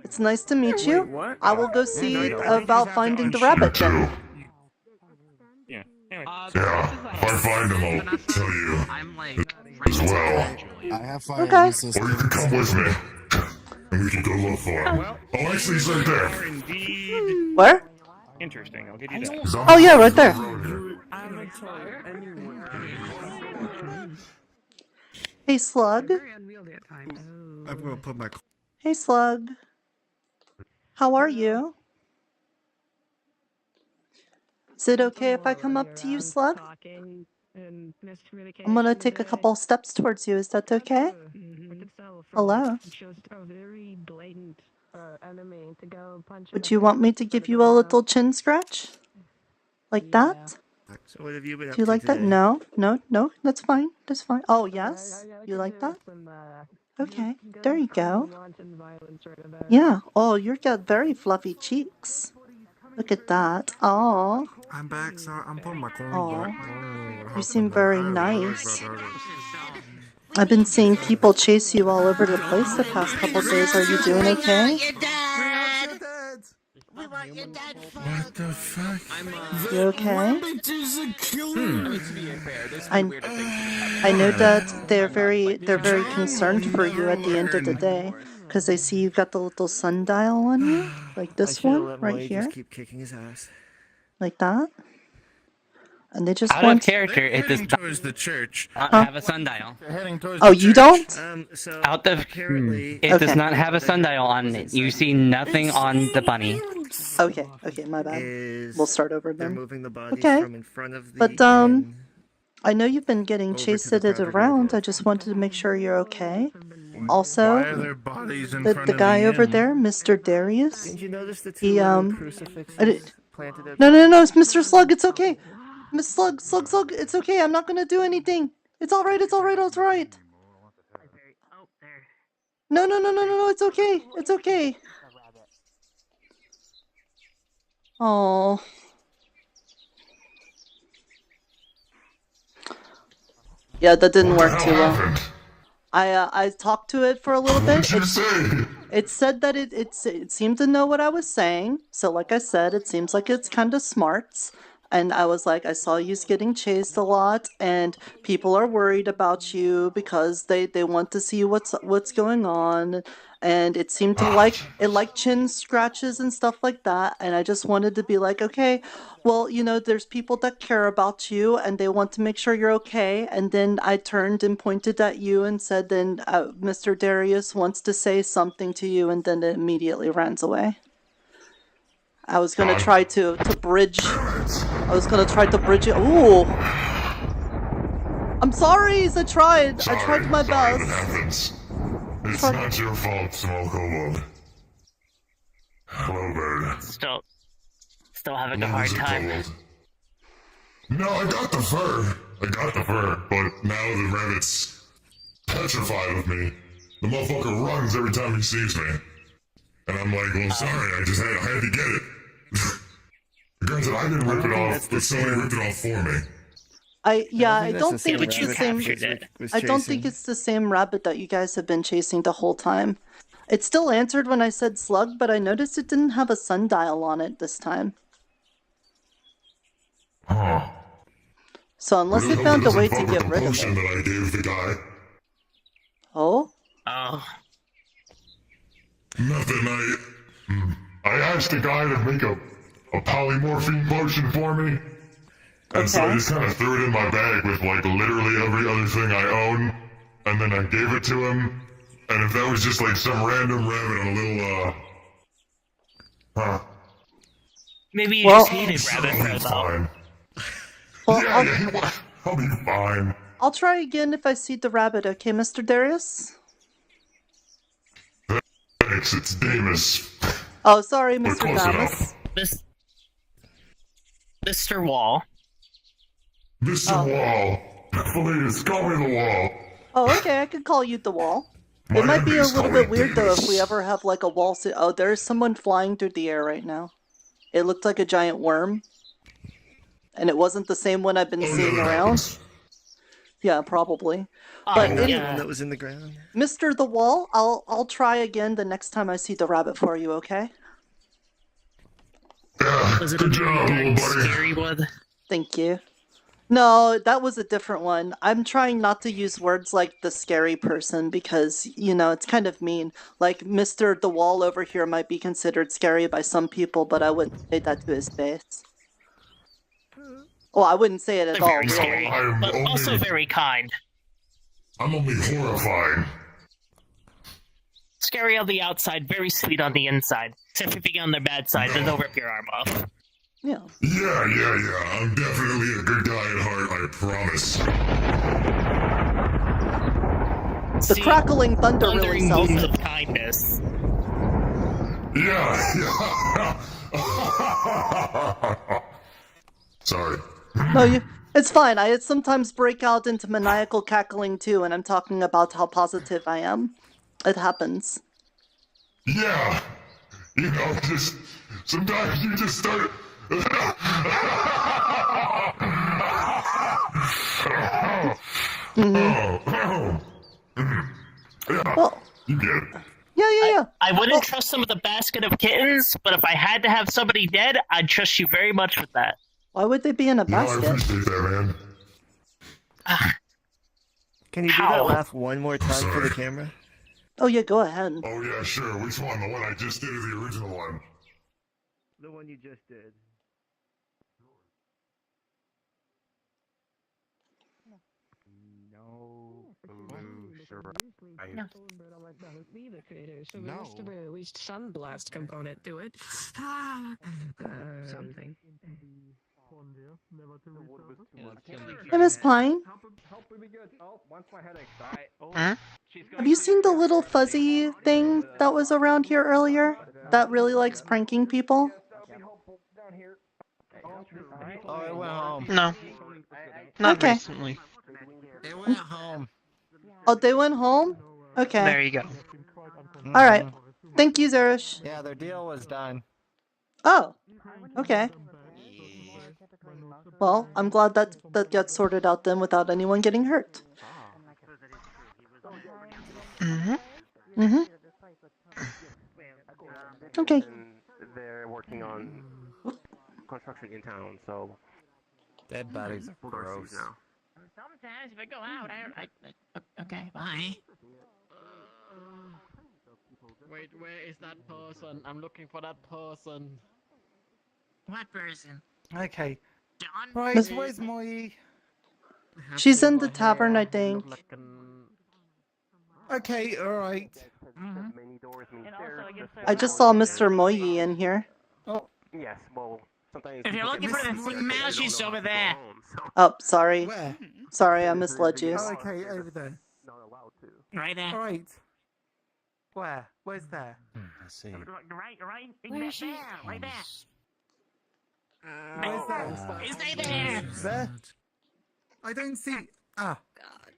It's nice to meet you. I will go see about finding the rabbit then. Yeah, if I find him, I'll tell you as well. I have fire Okay. resistance. Or you can come with me, and we can go look for him. Oh, actually, he's right there. Where? Interesting. I'll give you that. Oh yeah, right there. Hey, Slug. I'm gonna put my. Hey, Slug. How are you? Is it okay if I come up to you, Slug? I'm gonna take a couple steps towards you. Is that okay? Hello. Would you want me to give you a little chin scratch? Like that? So what have you been Do up you to like that? today? No, that's fine. That's fine. Oh, yes? You like that? Okay, there you go. Yeah. Oh, you've got very fluffy cheeks. Look at that. Oh. I'm back, sir. I'm putting my corn Oh. You seem very nice. I've been seeing people chase you all over the place the past couple days. Are you doing okay? What the fuck? You okay? I know that they're very concerned for you at the end of the day, because they see you've got the little sundial on you, like this one right here, keep kicking his ass. like that. And they just Out want of character, it does not Towards the church. have a sundial. Oh, you don't? So Out of apparently, it does not have a sundial on it. You see nothing on the bunny. Okay, my bad. We'll start over they're then. moving the body Okay. from in front of the But I know you've been getting chased around. I just wanted to make sure you're okay. Also, Why are there bodies in the front of guy the over inn? there, Mr. Darius. Did you notice the He two crucifixes I did, planted at no, it's Mr. Slug. It's okay, Miss Slug. It's okay. I'm not gonna do anything. It's all right. It's right. No. It's okay. It's okay. Oh. Yeah, that didn't work too well. I talked to it for a little bit. It said that it seemed to know what I was saying. So like I said, it seems like it's kind of smart. And I was like, I saw you getting chased a lot, and people are worried about you because they want to see what's going on. And it seemed to like chin scratches and stuff like that. And I just wanted to be like, okay, well, there's people that care about you and they want to make sure you're okay. And then I turned and pointed at you and said, then Mr. Darius wants to say something to you, and then it immediately runs away. I was gonna try to bridge. I was gonna try to bridge it. Ooh! I'm sorry. I tried. I tried my It best. happens. It's not your fault, small kobold. Hello, bird. Still having a Hello, hard Mr. time. Kobold. No, I got the fur, but now the rabbit's petrified of me. The motherfucker runs every time he sees me. And I'm like, well, sorry, I had to get it. Granted, I didn't rip it off, but somebody ripped it off for me. I don't think but it's you the same. captured it. I don't think it's the same rabbit that you guys have been chasing the whole time. It still answered when I said slug, but I noticed it didn't have a sundial on it this time. Huh. So unless they found a way to get rid of potion it. that I gave the guy. Oh? Oh. Nothing. I asked a guy to make a polymorphine potion for me. And so I just kind of threw it in my bag with like literally every other thing I own. And then I gave it to him. And if that was just like some random rabbit on a little, Maybe you just needed rabbit fur, though. fine. Well, Yeah, I'll be fine. I'll try again if I see the rabbit, okay, Mr. Darius? Thanks, it's Damus. Oh, sorry, We're Mr. close Damus. Mr. Wall. Mr. Wall. Please, call me the Wall. Oh, okay, I could call you the wall. It might be a little bit weird, though, if we ever have, like, a wall... Oh, there's someone flying through the air right now. It looked like a giant worm. And it wasn't the same one I've been seeing around. Yeah, probably. But one that was in the ground. Mr. The Wall, I'll try again the next time I see the rabbit for you, okay? Was it a big, scary one? Thank you. No, that was a different one. I'm trying not to use words like the scary person because, you know, it's kind of mean. Like, Mr. The Wall over here might be considered scary by some people, but I wouldn't say that to his face. Well, I wouldn't say it at all. Very scary, but also very kind. I'm only horrifying. Scary on the outside, very sweet on the inside. Except if you get on their bad side, then they'll rip your arm off. Yeah. Yeah. I'm definitely a good guy at heart, I promise. The crackling thunder really sells moons it. of kindness. Yeah. Sorry. No, it's fine. I sometimes break out into maniacal cackling too, and I'm talking about how positive I am. It happens. Yeah. You know, just sometimes you just start. Well, you get it. Yeah. I wouldn't trust them with a basket of kittens, but if I had to have somebody dead, I'd trust you very much with that. Why would they be in a No, I basket? appreciate that, man. Can you do that laugh one more time for the camera? Oh yeah, go ahead. Oh yeah, sure. Which one? The one I just did or the original one? The one you just did. No. At least sunblast component to it. Something. Hey, Miss Pine. Have you seen the little fuzzy thing that was around here earlier? That really likes pranking people? Oh, it went home. No. Not Okay. recently. It went home. Oh, they went home? Okay. There you go. Alright. Thank you, Zerush. Yeah, their deal was done. Oh. Okay. Well, I'm glad that gets sorted out then without anyone getting hurt. Okay. They're working on construction in town, so Dead bodies are gross. now. Sometimes if I go out, okay, bye. Wait, where is that person? I'm looking for that person. What person? Okay. John? Right, Miss- where's Moy? She's in the tavern, I think. Okay, alright. I just saw Mr. Moyi in here. Oh. Yes, well, sometimes. If you're looking for the thick mouse, she's over there. Oh, sorry. Where? Sorry, I misled you. Oh, okay, over there. Right there. Alright. Where? Where's there? I see. Right Where is she? right there. Where's that? Stay there. There? I don't see. Ah.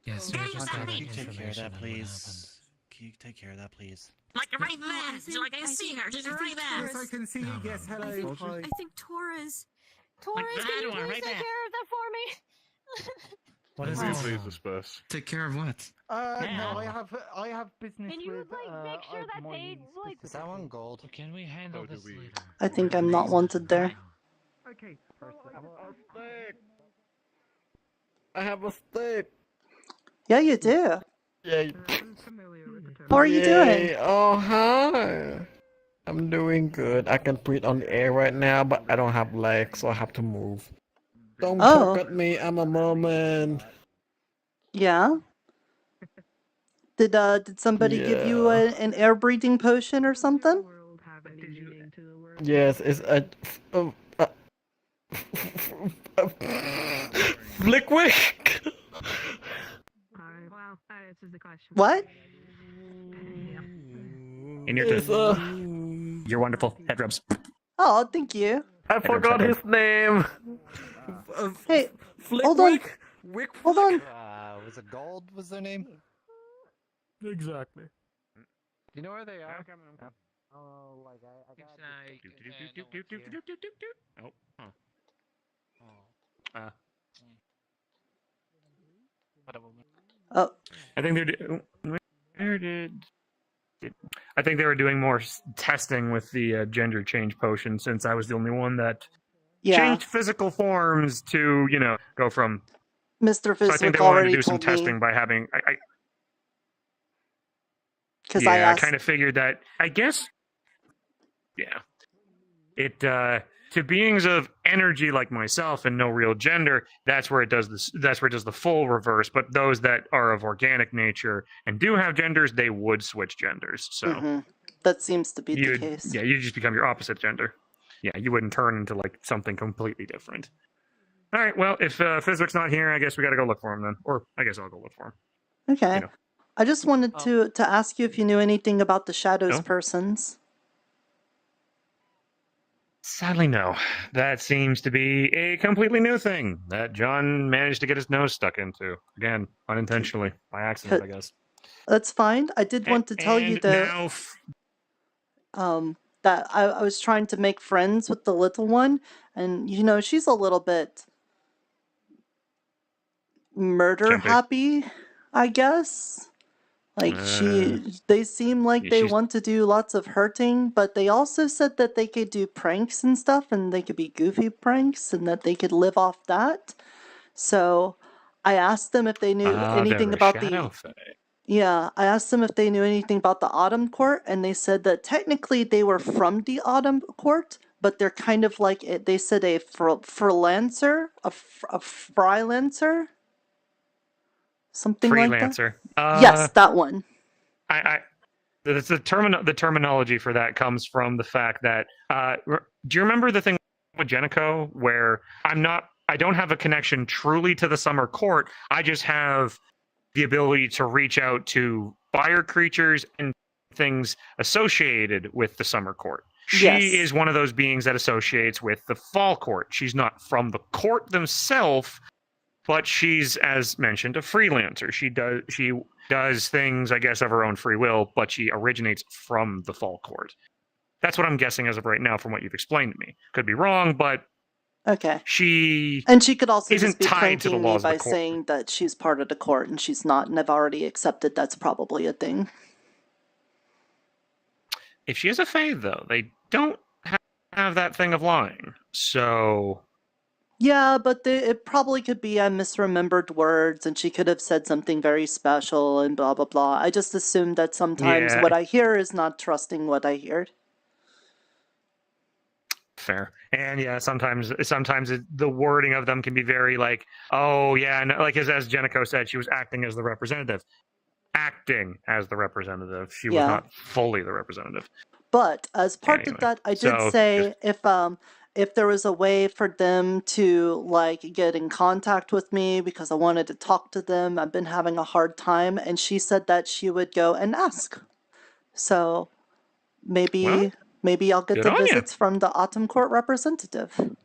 Yes, Can sir. you Just stop got me? information Take care of that, on what please. Can you take care of that, please? Like right there. So like I see her. She's right there. Yes, I can see. Yes, hello. I think, Hi. I think Torres. Torres, that can you one please right take there. care of that for me? What is this? Take care of what? No, I have business Can you with. make sure that they Is that one gold? Can we handle this later? I think I'm not wanted there. Okay. I have a stick. Yeah, you do. Yay. How are you doing? Oh, hi. I'm doing good. I can breathe on the air right now, but I don't have legs, so I have to move. Don't Oh. poke at me, I'm a merman. Yeah. Did somebody give you an air breathing potion or something? Yes, it's a... Flickwick! What? Hey, Nirta. You're wonderful. Head rubs. Oh, thank you. I forgot his name. Hey, hold on. Hold on. Was it Gold? Was their name? Exactly. Do you know where they are? Oh, like I got. Oh, huh. Oh. I think I think they were doing more testing with the gender change potion, since I was the only one that changed physical forms to, go from. Mr. So I think Fizwick they wanted to already do some told testing me. by having. Because I I asked. kind of figured that. I guess. Yeah. It to beings of energy like myself and no real gender, that's where it does this. That's where it does the full reverse. But those that are of organic nature and do have genders, they would switch genders. So that seems to be the case. Yeah, you just become your opposite gender. Yeah, you wouldn't turn into like something completely different. All right. Well, if Fizwick's not here, I guess we got to go look for him then, or I guess I'll go look for him. Okay. I just wanted to ask you if you knew anything about the Shadows persons. Sadly, no. That seems to be a completely new thing that John managed to get his nose stuck into. Again, unintentionally, by accident, I guess. That's fine. I did want to tell you though, that I was trying to make friends with the little one, and she's a little bit murder happy, I guess. Like they seem like they want to do lots of hurting, but they also said that they could do pranks and stuff, and they could be goofy pranks, and that they could live off that. So I asked them if they knew anything about the. Yeah, I asked them if they knew anything about the Autumn Court, and they said that technically they were from the Autumn Court, but they're kind of like they said a freelancer, a freelancer. Something like that. Yes, that one. The terminology for that comes from the fact that do you remember the thing with Jenico where I don't have a connection truly to the Summer Court. I just have the ability to reach out to fire creatures and things associated with the Summer Court. She is one of those beings that associates with the Fall Court. She's not from the court themselves, but she's, as mentioned, a freelancer. She does things, I guess, of her own free will, but she originates from the Fall Court. That's what I'm guessing as of right now from what you've explained to me. Could be wrong, but she could also isn't just be tied to the pranking me laws of by the court. saying that she's part of the court and she's not, and I've already accepted that's probably a thing. If she is a fae, though, they don't have that thing of lying. So Yeah, but it probably could be I misremembered words, and she could have said something very special and blah, blah, blah. I just assume that sometimes what I hear is not trusting what I hear. Fair. And yeah, sometimes the wording of them can be very like, oh yeah, and like as Jenico said, she was acting as the representative. Acting as the representative. She was not fully the representative. But as part of that, I did say if there was a way for them to like get in contact with me because I wanted to talk to them, I've been having a hard time, and she said that she would go and ask. So maybe I'll get the visits from the Autumn Court representative.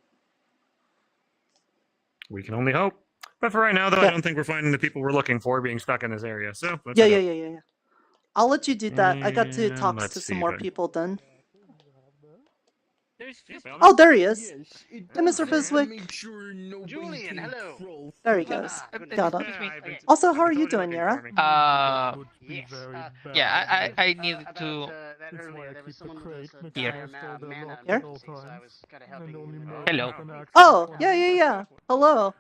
We can only hope. But for right now, though, I don't think we're finding the people we're looking for being stuck in this area. So Yeah. I'll let you do that. I got to talk to some more people then. Oh, there he is. Hey, Mr. Fizwick. Julian, hello. There he goes. Got him. Also, how are you doing, Yara? Yes. Yeah, I needed to. That earlier, there was someone with a Here. mana Here? deficiency, so I was kind of helping you. Hello. Oh, yeah. Hello.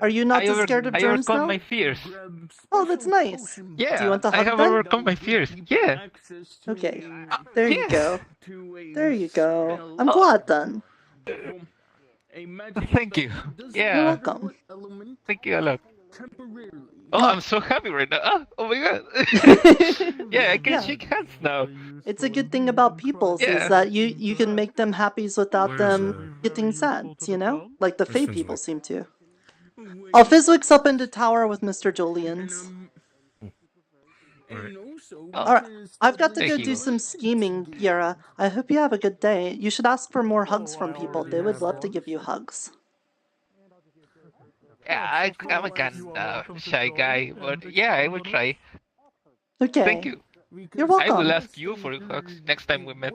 Are you not too scared of I germs overcome now? my fears. Oh, that's nice. Yeah, Do you want to I hug have then? overcome my fears. Yeah. Okay. There you go. There you go. I'm Oh. glad then. Thank you. Yeah. You're welcome. Thank you a lot. Oh, I'm so happy right now. Oh my god. Yeah, I can shake hands now. It's a good thing about peoples is Yeah. that you can make them happy without them getting sad, you know? Like the Fae people seem to. Oh, Fizwick's up in the tower with Mr. Julian's. Alright, I've got to go Thank do you. some scheming, Yara. I hope you have a good day. You should ask for more hugs from people. They would love to give you hugs. Yeah, I'm a kind of shy guy, but yeah, I will try. Okay. Thank you. You're I will welcome. ask you for hugs next time we met.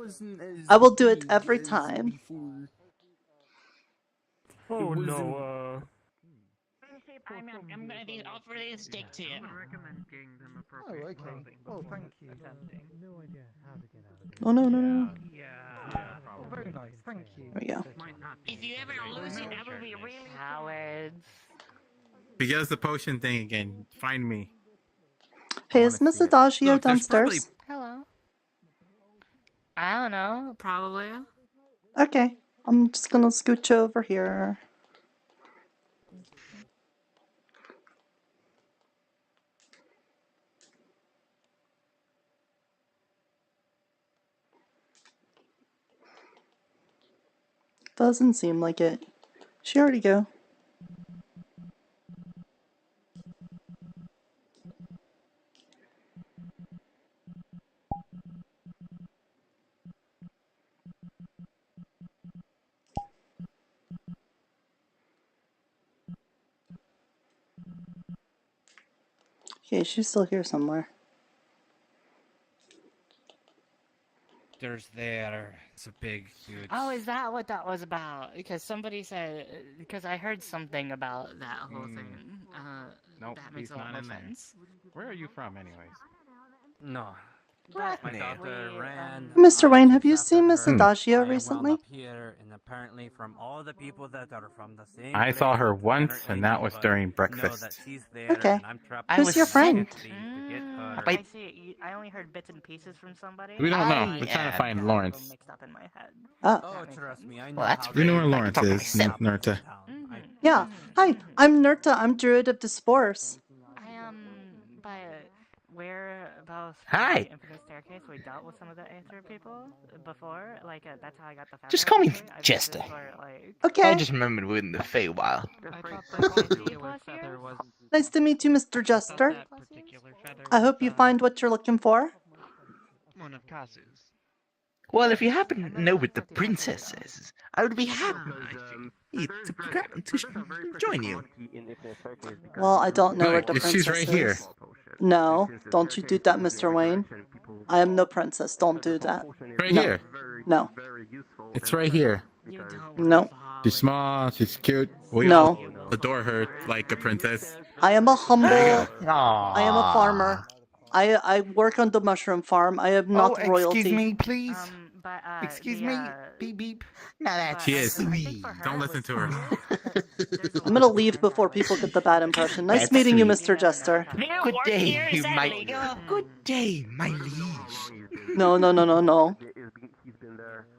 I will do it every time. Oh no, I'm gonna offer this stick to you. Oh, okay. Oh, thank you. Oh, no. Oh, very nice. Thank you. There we go. If you ever lose it, that would be really cowards. If he does the potion thing again, find me. Hey, is Miss Adagio Look, there's downstairs? Hello. I don't know. Probably. Okay. I'm just gonna scooch over here. Doesn't seem like it. She already go. Okay, she's still here somewhere. There's there. It's a big, huge. Oh, is that what that was about? Because somebody said, because I heard something about that whole thing. Nope, that makes he's a lot not more in there. sense. Where are you from, anyways? No. But My daughter ran. Mr. Wayne, have you seen Miss her. Adagio I wound recently? up here, and apparently from all the people that are from the same I saw her place, once, her and that was anybody during know that breakfast. she's there, Okay. and I'm trapped Who's your friend? to get her. I see. I only heard bits and pieces from somebody. We don't know. We're trying to find Lawrence. Mixed up in my head. Oh. Trust me, I know Well, that's how We know to where do Lawrence that. is, Nirta. Yeah. Hi, I'm Nirta. I'm Druid of the Spores. By where both Hi. the Infinite Staircase, we dealt with some of the Aether people before. Like, that's how I got the feather. Just call me actually. I think Jester. this is where, like, Okay. I just remembered we're in the Feywild. Nice to meet you, Mr. Jester. I hope you find what you're looking for. One of Kazu's. Well, if you happen to know what the princess is, I would be happy to join you. Well, I don't know where the Look, princess she's right here. is. No, don't you do that, Mr. Wayne. I am no princess. Don't do that. Right No. here. No. It's right here. No. She's small, she's cute. We No. all adore her like a princess. I am a humble. There I am a farmer. I work on the mushroom farm. I am not royalty. Excuse me, please. But, Excuse me. Beep beep. No, that's She is. Don't listen to her. I'm gonna leave before people get the bad impression. Nice That's meeting you, sweet. Mr. Jester. Good day, Good day, my liege. No.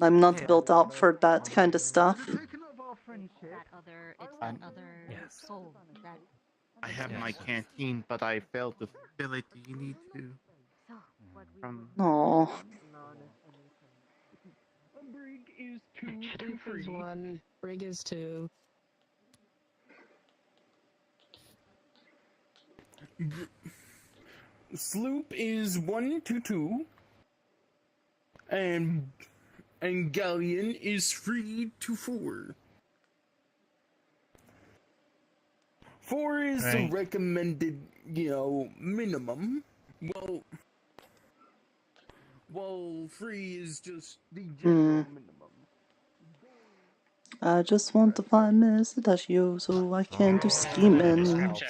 I'm not built out for that kind of stuff. Soul that I have my canteen, but I failed to fill it. Do you need to? No. Brig is 2. Troop is 1. Brig is 2. Sloop is 1 to 2. And Galleon is 3 to 4. 4 is the Right. recommended, minimum. Well, 3 is just the general minimum. I just want to find Miss Adagio so I can do scheming. Description.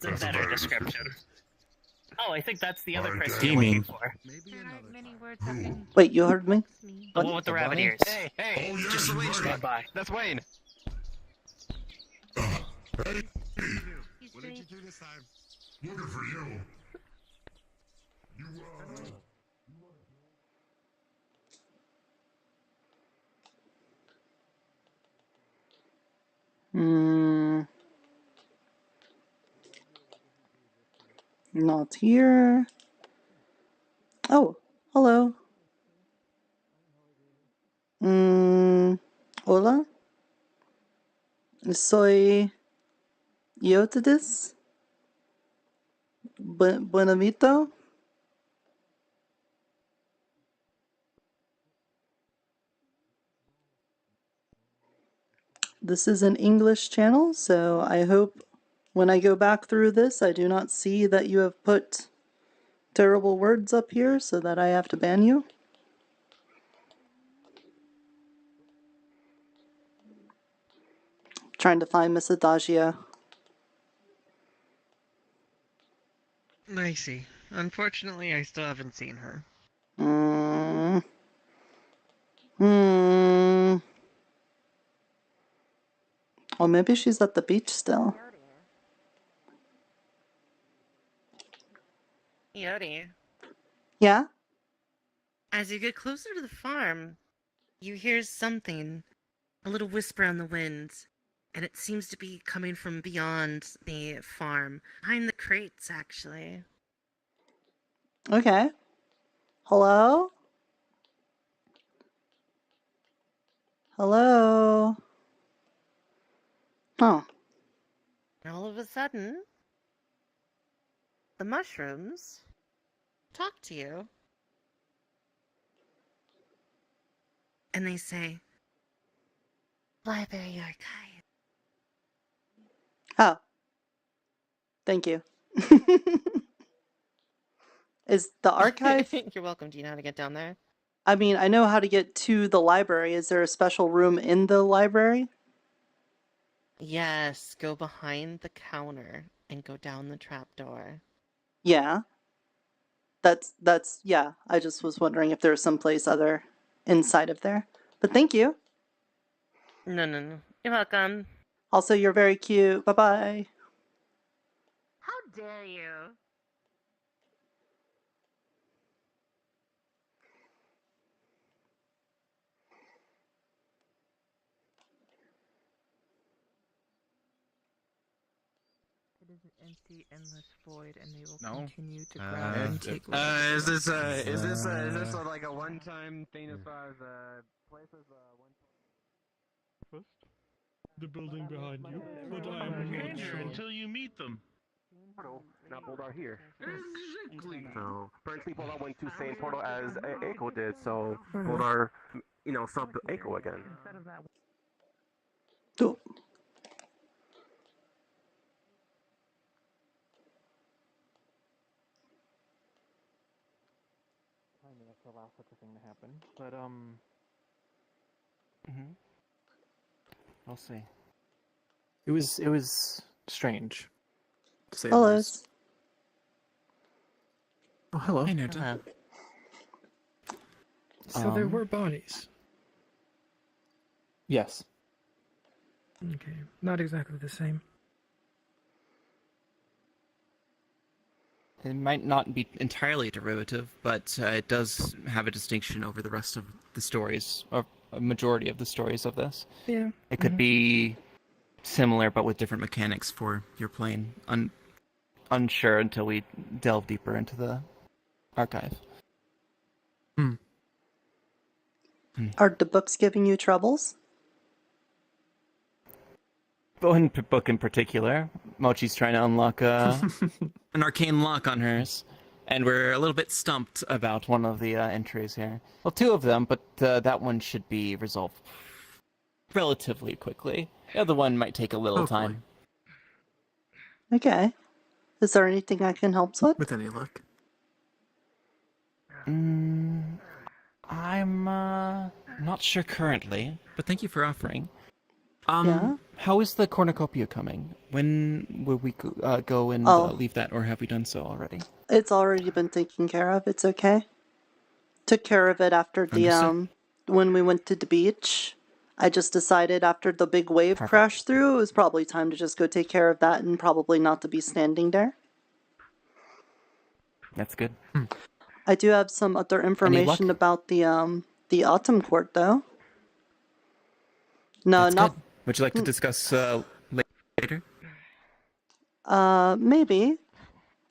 That's a better description. Oh, I think that's the other person you're Scheming. looking for. Wait, you heard me? The one with the rabbit ears. Hey, hey, just Wayne. Bye-bye. That's Wayne. Hey, what did you do this time? Looking for you. Not here. Oh, hello. Hola. Soy Eotidiss. Buenavito. This is an English channel, so I hope when I go back through this, I do not see that you have put terrible words up here so that I have to ban you. Trying to find Miss Adagio. I see. Unfortunately, I still haven't seen her. Or maybe she's at the beach still. Yodi, Yeah? as you get closer to the farm, you hear something, a little whisper on the wind, and it seems to be coming from beyond the farm, behind the crates, actually. Okay. Hello? Hello? Huh. And all of a sudden, the mushrooms talk to you. And they say, Library Archive. Oh. Thank you. Is the archive? You're welcome. Do you know how to get down there? I mean, I know how to get to the library. Is there a special room in the library? Yes, go behind the counter and go down the trapdoor. Yeah. That's, yeah. I just was wondering if there was someplace other inside of there. But thank you. No. You're welcome. Also, you're very cute. Bye-bye. How dare you? It is an empty, endless void, and they will No. continue to grab and take whatever Is this they want. like a one-time thing as far as places one? The building behind you, but I am not sure. Until you meet them. Portal, not Boldar here. Exactly. So apparently Boldar went to same portal as Echo did, so Boldar, subbed Echo again. Cool. I mean, that's allow such a thing to happen, but we'll see. It was strange, to say the Hello. least. Oh, hello. Hey, Nirta. So there were bodies. Yes. Okay, not exactly the same. It might not be entirely derivative, but it does have a distinction over the rest of the stories, or a majority of the stories of this. Yeah. It could be similar, but with different mechanics for your plane. Unsure until we delve deeper into the archive. Are the books giving you troubles? One book in particular, Mochi's trying to unlock an arcane lock on hers, and we're a little bit stumped about one of the entries here. Well, two of them, but that one should be resolved relatively quickly. The other one might take a little time. Okay. Is there anything I can help with? With any luck. I'm not sure currently, but thank you for offering. Yeah? How is the cornucopia coming? When will we go and Oh. leave that, or have we done so already? It's already been taken care of. It's okay. Took care of it after the Understood. when we went to the beach. I just decided after the big wave crashed through, it was probably time to just go take care of that and probably not to be standing there. That's good. I do have some other information about the autumn court though. No, That's not good. Would you like to discuss later? maybe.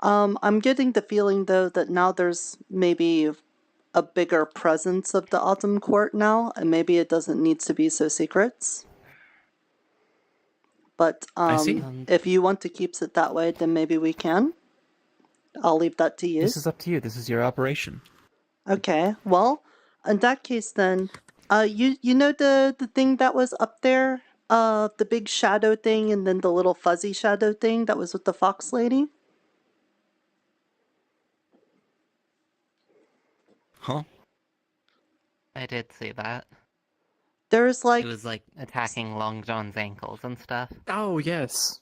I'm getting the feeling though that now there's maybe a bigger presence of the autumn court now, and maybe it doesn't need to be so secrets. But I see. if you want to keep it that way, then maybe we can. I'll leave that to you. This is up to you. This is your operation. Okay. Well, in that case, then, you know the thing that was up there, the big shadow thing, and then the little fuzzy shadow thing that was with the fox lady. Huh? I did see that. There's like It was like attacking Long John's ankles and stuff. Oh yes.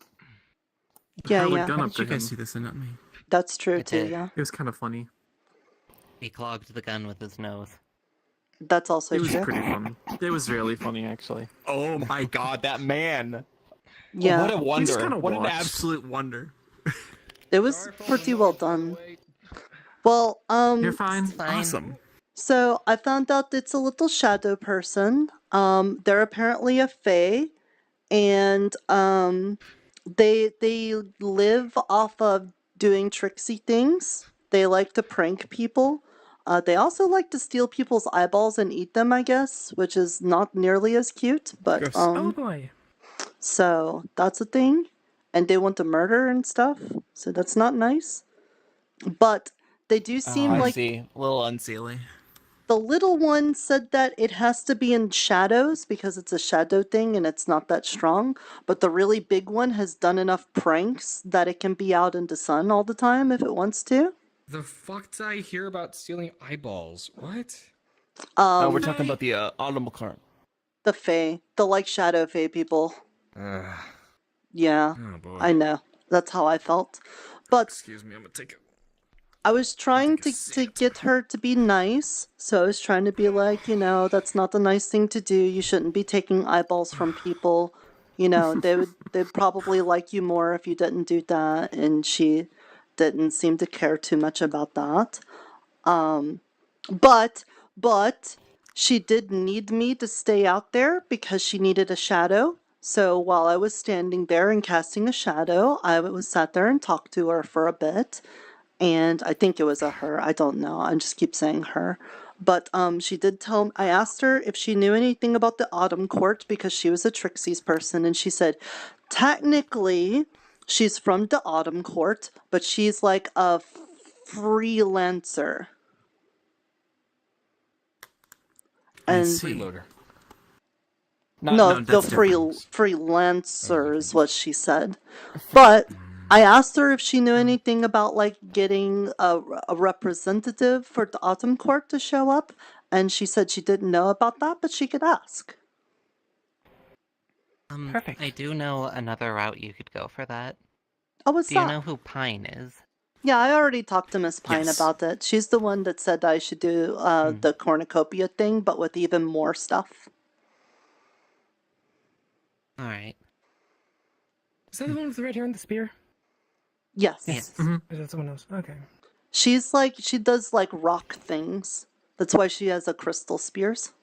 Yeah, Held a yeah. gun How up did to you him. guys see this and not me? That's true I too. did. Yeah, It was kind of funny. He clogged the gun with his nose. that's also It was true. pretty funny. It was really funny, actually. Oh my god, that man! Yeah. What a You wonder! just kinda What an watched. absolute wonder! It was pretty well done. Well, You're fine. Awesome. So I found out it's a little shadow person. They're apparently a fae, and they live off of doing tricksy things. They like to prank people. They also like to steal people's eyeballs and eat them, I guess, which is not nearly as cute. But Oh boy. so that's a thing, and they want to murder and stuff. So that's not nice. But they do seem I like see. A little unseelie. the little one said that it has to be in shadows because it's a shadow thing and it's not that strong. But the really big one has done enough pranks that it can be out in the sun all the time if it wants to. The fuck did I hear about stealing eyeballs? What? We're talking about the autumn current. The fae, the like shadow fae people. Ugh. Yeah, Oh boy. I know. That's how I felt. But Excuse me, I'm gonna take it. I was trying to get her to be nice, so I was trying to be like, you know, that's not the nice thing to do. You shouldn't be taking eyeballs from people. You know, they'd probably like you more if you didn't do that, and she didn't seem to care too much about that. But she did need me to stay out there because she needed a shadow. So while I was standing there and casting a shadow, I was sat there and talked to her for a bit. And I think it was a her. I don't know. I just keep saying her. But she did tell. I asked her if she knew anything about the Autumn Court because she was a Trixie's person, and she said, technically, she's from the Autumn Court, but she's like a freelancer. And Freeloader. no, the freelancer is what she said. But I asked her if she knew anything about like getting a representative for the Autumn Court to show up, and she said she didn't know about that, but she could ask. Perfect. I do know another route you could go for that. Oh, what's Do that? you know who Pine is? Yeah, I already talked to Miss Pine Yes. about it. She's the one that said I should do the cornucopia thing, but with even more stuff. All right. Is that the one with the red hair and the spear? Yes. Or is that someone else? Okay. She's like, she does like rock things. That's why she has a crystal spears.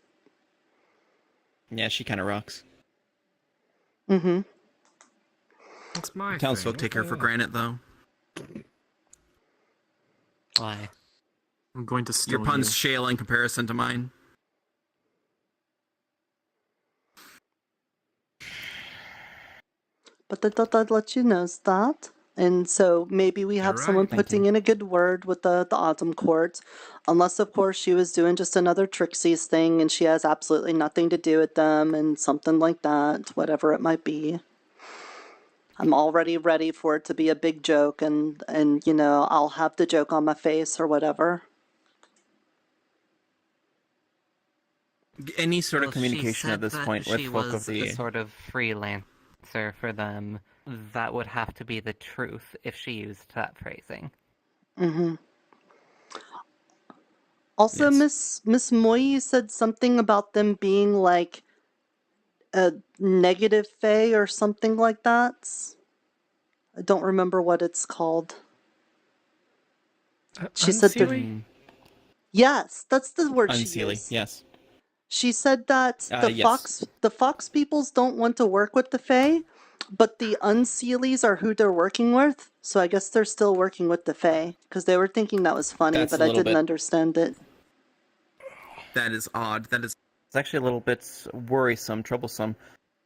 Yeah, she kind of rocks. Mm-hmm. It's my Townsfolk take her for granted, though. Why? I'm going to steal Your pun's you. shale in comparison to mine. But I thought I'd let you know that. And so maybe we have someone putting in a good word with the Autumn Court. Unless, of course, she was doing just another Trixie's thing and she has absolutely nothing to do with them and something like that, whatever it might be. I'm already ready for it to be a big joke and you know, I'll have the joke on my face or whatever. Any sort of Well, she communication at said this that point with she folk of was the a sort of freelancer for them. That would have to be the truth if she used that phrasing. Mm-hmm. Also, Miss Moy said something about them being like a negative fae or something like that. I don't remember what it's called. She said Unseelie? Yes, that's the word she Unseelie, used. yes. She said that Yes. the fox peoples don't want to work with the fae, but the unseelies are who they're working with. So I guess they're still working with the fae because they were thinking that was funny, That's but a I little didn't bit- understand it. That is odd. It's actually a little bit worrisome, troublesome.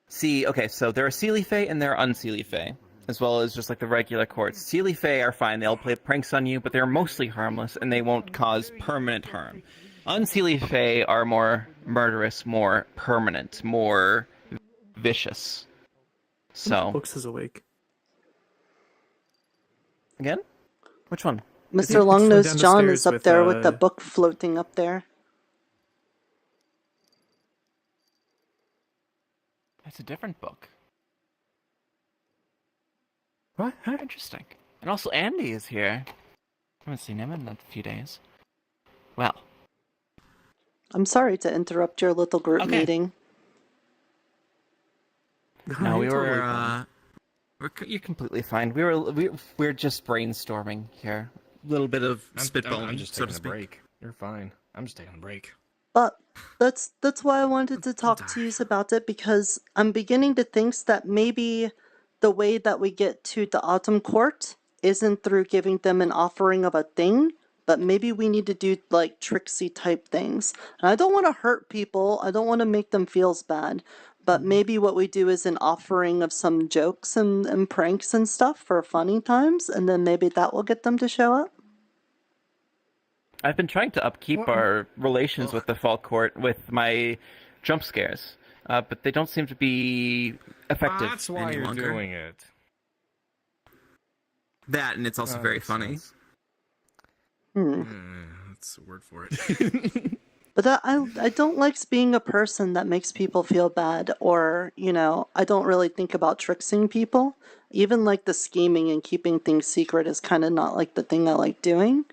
See, okay, so there are Seelie Fae and there are Unseelie Fae, as well as just like the regular courts. Seelie Fae are fine, they'll play pranks on you, but they're mostly harmless and they won't cause permanent harm. Unseelie Fae are more murderous, more permanent, more vicious. So. Books is awake. Again? Which one? Mr. Longnose John is up there with the book floating up there. It's a different book. What? How interesting. And also Andy is here. I haven't seen him in a few days. Well. I'm sorry to interrupt your little group meeting. No, we You're were, totally you're completely fine. We're just brainstorming here. A little bit of spitballing, I'm just so taking to a speak. break. You're fine. I'm just taking a break. But that's why I wanted to talk to you about it, because I'm beginning to think that maybe the way that we get to the Autumn Court isn't through giving them an offering of a thing, but maybe we need to do like tricksy type things. And I don't want to hurt people, I don't want to make them feel bad, but maybe what we do is an offering of some jokes and pranks and stuff for funny times, and then maybe that will get them to show up. I've been trying to upkeep our relations with the Fall Court with my jump scares, but they don't seem to be effective That's why any you're longer. doing it. That, and it's also very funny. That's a word for it. But I don't like being a person that makes people feel bad, or, you know, I don't really think about tricksing people. Even like the scheming and keeping things secret is kind of not like the thing I like doing.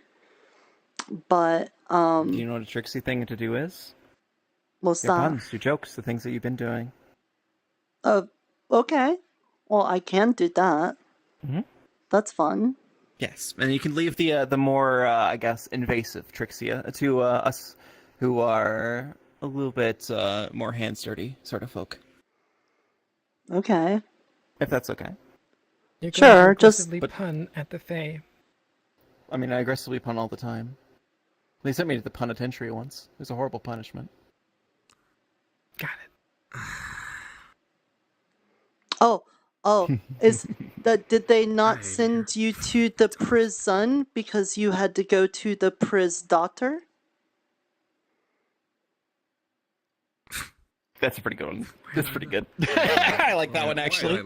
But, Do you know what a tricksy thing to do is? what's Your that? puns, your jokes, the things that you've been doing. Okay. Well, I can do that. Mhm. That's fun. Yes, and you can leave the more, I guess, invasive tricksy to us who are a little bit more hands-dirty sort of folk. Okay. If that's okay. You're going Sure, to aggressively pun at the Fae. I mean, I aggressively pun all the time. They sent me to the penitentiary once. It was a horrible punishment. Got it. Oh, is that, did they not send you to the prison because you had to go to the pris daughter? That's a pretty good one. That's pretty good. I like that one, actually.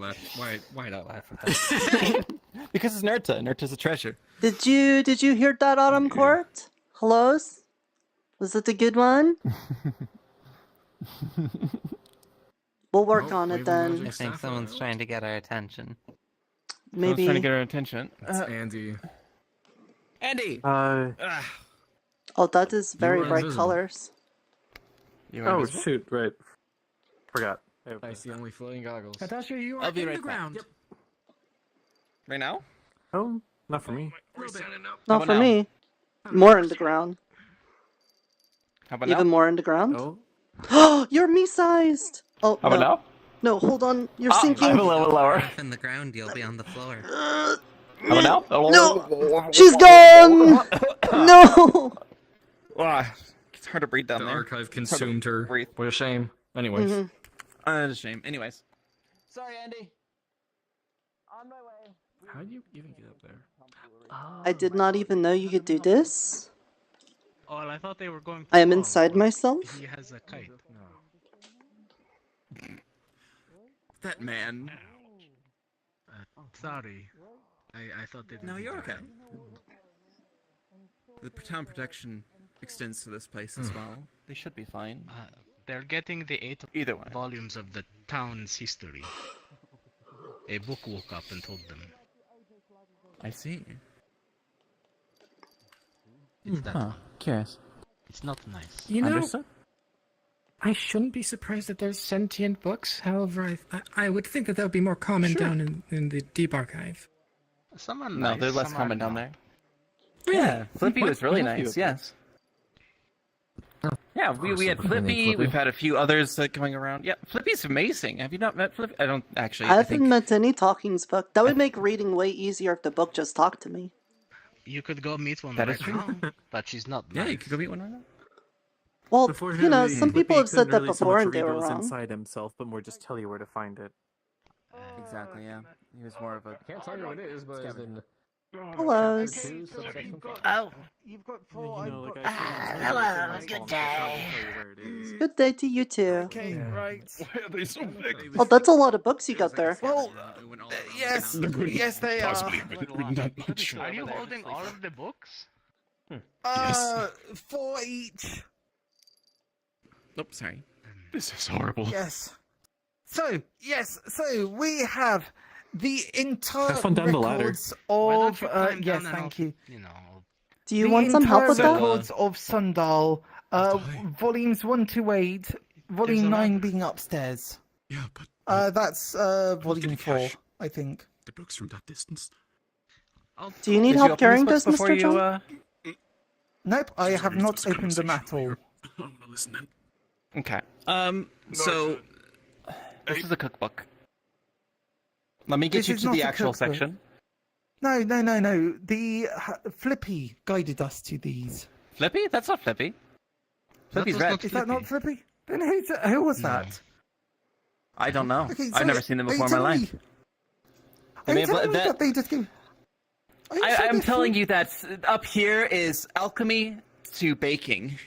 Why not laugh at that? Because it's Nirta. Nirta's a treasure. Did you hear that, Autumn Court? Hellos? Was it a good one? We'll work on it then. I think someone's trying to get our attention. Maybe. Someone's trying to get our attention. It's Andy. Andy! Oh, that is very were bright invisible. colors. Oh, shoot, right. Forgot. I see only floating goggles. Natasha, you I'll are be in right the back. ground. Right now? Oh, not for me. Not about for now? me. More in the ground. How about Even now? more in the ground. Oh. Oh, you're me-sized. Oh, How no. about No, hold on. You're now? sinking. I'm a little lower. Up in the ground, you'll be on the floor. How about now? No! She's gone! No! It's hard to breathe down The there. archive It's hard to consumed her. breathe. What a shame. Anyways. Mhm. It's a shame. Anyways. Sorry, Andy. On my way. How do you even get up there? I did not even know you could do this. Oh, well, I thought they were going. I am inside myself. He has a kite. That man. Sorry. I thought they. No, you're okay. The town protection extends to this place as well. They should be fine. They're getting the 8 Either way. volumes of the town's history. A book woke up and told them. I see. It's that Huh. one. Curious. It's not nice. You know, Understood? I shouldn't be surprised that there's sentient books. However, I would think that would be more common down in the Deep Archive. Some are No, nice, they're less some common are down not. there. Really? Yeah, Flippy was really What? nice, yes. Yeah, we had Flippy. Flippy, we've had a few others going around. Yeah, Flippy's amazing. Have you not met Flippy? I don't actually. I I think haven't met any talking's book. That would make reading way easier if the book just talked to me. You could go meet one That right is true. now, but she's not Yeah, nice. you could go meet one right now. Well, Beforehand, you know, the some people Flippy have said couldn't that really so before much and they read were what was wrong. inside himself, but more just tell you where to find it. Exactly, yeah. He was more of a. Can't tell you what it is, but it's in. Hello. Chapter 2, subsection 5. Oh, You've got 4. You know, like hello, good day. Good day to you too. Okay, right. Why are they so big? Oh, that's a lot of books you got there. Well, yes, yes, they are. Possibly haven't written that much. Are you holding all of the books? 4 each. Nope, sorry. This is horrible. Yes. So, we have the entire Have fun down the ladder. records Why don't of, you climb yes, down and thank I'll, you. You know, Do you want some help with entire that? records of Sundal, volumes 1 to 8, volume 9 being upstairs. Yeah, but That's volume 4, I think. the books from that distance. Do you need Did help open carrying this those, book Mr. before John? Nope, I have not opened them at all. I don't want to listen in. Okay. So this is a cookbook. Let me get This you is to not the a actual cookbook. section. No. The Flippy guided us to these. Flippy? That's not Flippy. Flippy's red. Is that not Flippy? Then who was that? I don't know. Okay, I've so never seen them are you before in my telling life. me- They Are may you have telling me that- that they just give... Are you sure I'm they're telling free? you that up here is alchemy to baking.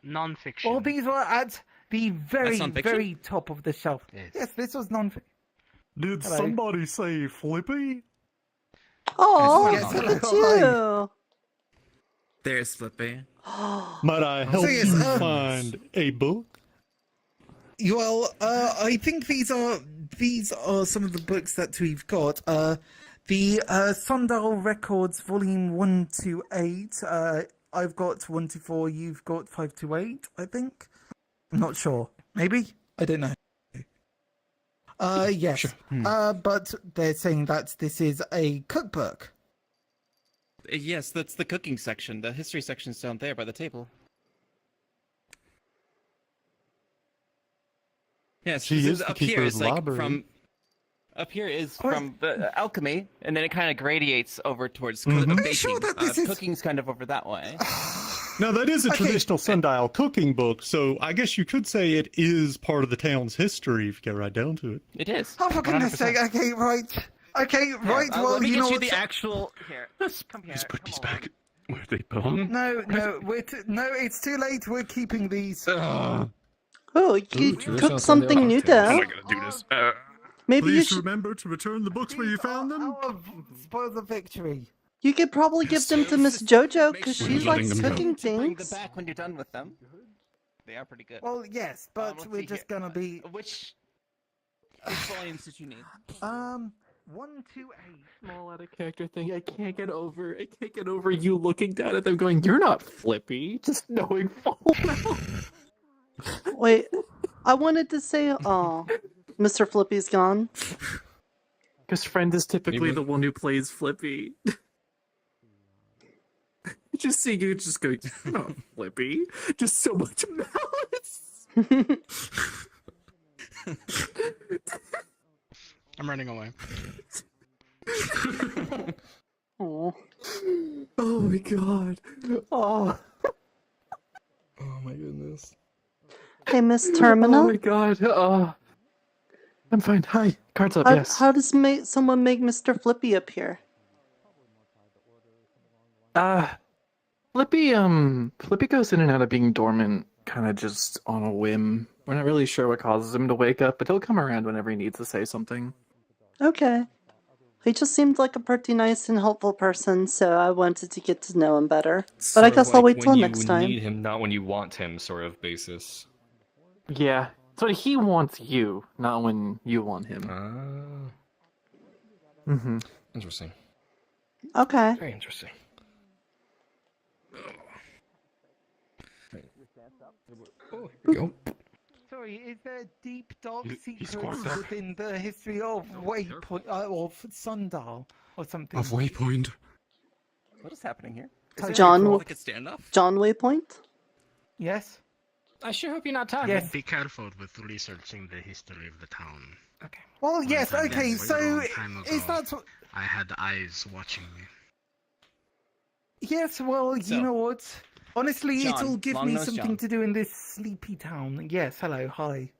non-fiction. All these were at the very, non-fiction? very top of the shelf. Yes, this was non-fiction. Did Hello. somebody say Flippy? Oh, Yes, look at hello. you. There's Flippy. Might I help So, yes, you find a book? Well, I think these are some of the books that we've got. The Sundal Records, Volume 1 to 8. I've got 1 to 4. You've got 5 to 8. I think. I'm not sure. Maybe I don't know. Yes. Sure. But they're saying that this is a cookbook. Yes, that's the cooking section. The history section's down there by the table. Yes, She this is the up here keeper of is the like library. from. Up here is Oh, from the alchemy, and then it kind of gradiates over towards Mhm. baking. Are you sure that this is- Cooking's kind of over that way. Now, that is a Okay. traditional sundial cooking book, so I guess you could say it is part of the town's history if you get right down to it. It is. Oh, for goodness sake. Okay, right. Okay, right. Well, let me you get know you what? the actual. Here, come here. Just put these back where they belong. No, it's too late. We're keeping these. Oh, you could traditional cook something new, How am I Dad. gonna do this? Maybe you Please should. remember to return the books where you found them. Spoil the victory. You could probably give them to Miss JoJo because Make she sure likes you cooking bring them things. back when you're done with them. They are pretty good. Well, yes, but let's we're see just here. gonna be. Which volumes did you need? 1 to 8. Small out of character thing. I can't get over you looking down at them going, "You're not Flippy," just knowing full well. Wait, I wanted to say, oh, Mr. Flippy's gone. Because friend is typically Maybe- the one who plays Flippy. Just seeing you just go, "You're not Flippy," just so much malice. I'm running away. Oh. Oh my god. Oh. Oh my goodness. Hey, Miss Oh Termina. my god. I'm fine. Hi. Cards up, How, yes. how does someone make Mr. Flippy appear? Flippy goes in and out of being dormant, kind of just on a whim. We're not really sure what causes him to wake up, but he'll come around whenever he needs to say something. Okay. He just seemed like a pretty nice and helpful person, so I wanted to get to know him better. But I Sort of guess I'll like wait till when next you time. need him, not when you want him, sort of basis. Yeah. So he wants you, not when you want him. Mm-hmm. Interesting. Okay. Very interesting. Oh, here we go. Sorry, is there deep dark secrets squawked up. within the history of Waypoint, of Sundial, or something? Of Waypoint. What is happening here? John John Waypoint? Yes? I sure hope you're not talking. Yes. Be careful with researching the history of the town. Okay. Well, yes, One time okay, a so long time is ago, that... I had eyes watching me. Yes, well, So, you know what? Honestly, John, it'll give long me nose something John. to do in this sleepy town. Yes, hello, hi.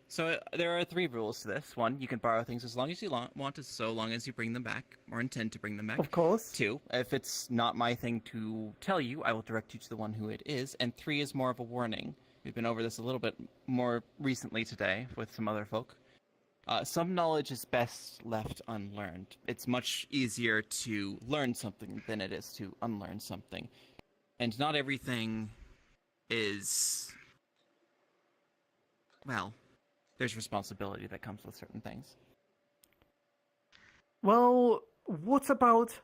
So there are 3 rules to this. 1, you can borrow things as long as you want, so long as you bring them back, or intend to bring them back. Of course. 2, if it's not my thing to tell you, I will direct you to the one who it is. And 3 is more of a warning. We've been over this a little bit more recently today with some other folk. Some knowledge is best left unlearned. It's much easier to learn something than it is to unlearn something. And not everything is... well, there's responsibility that comes with certain things. Well, what about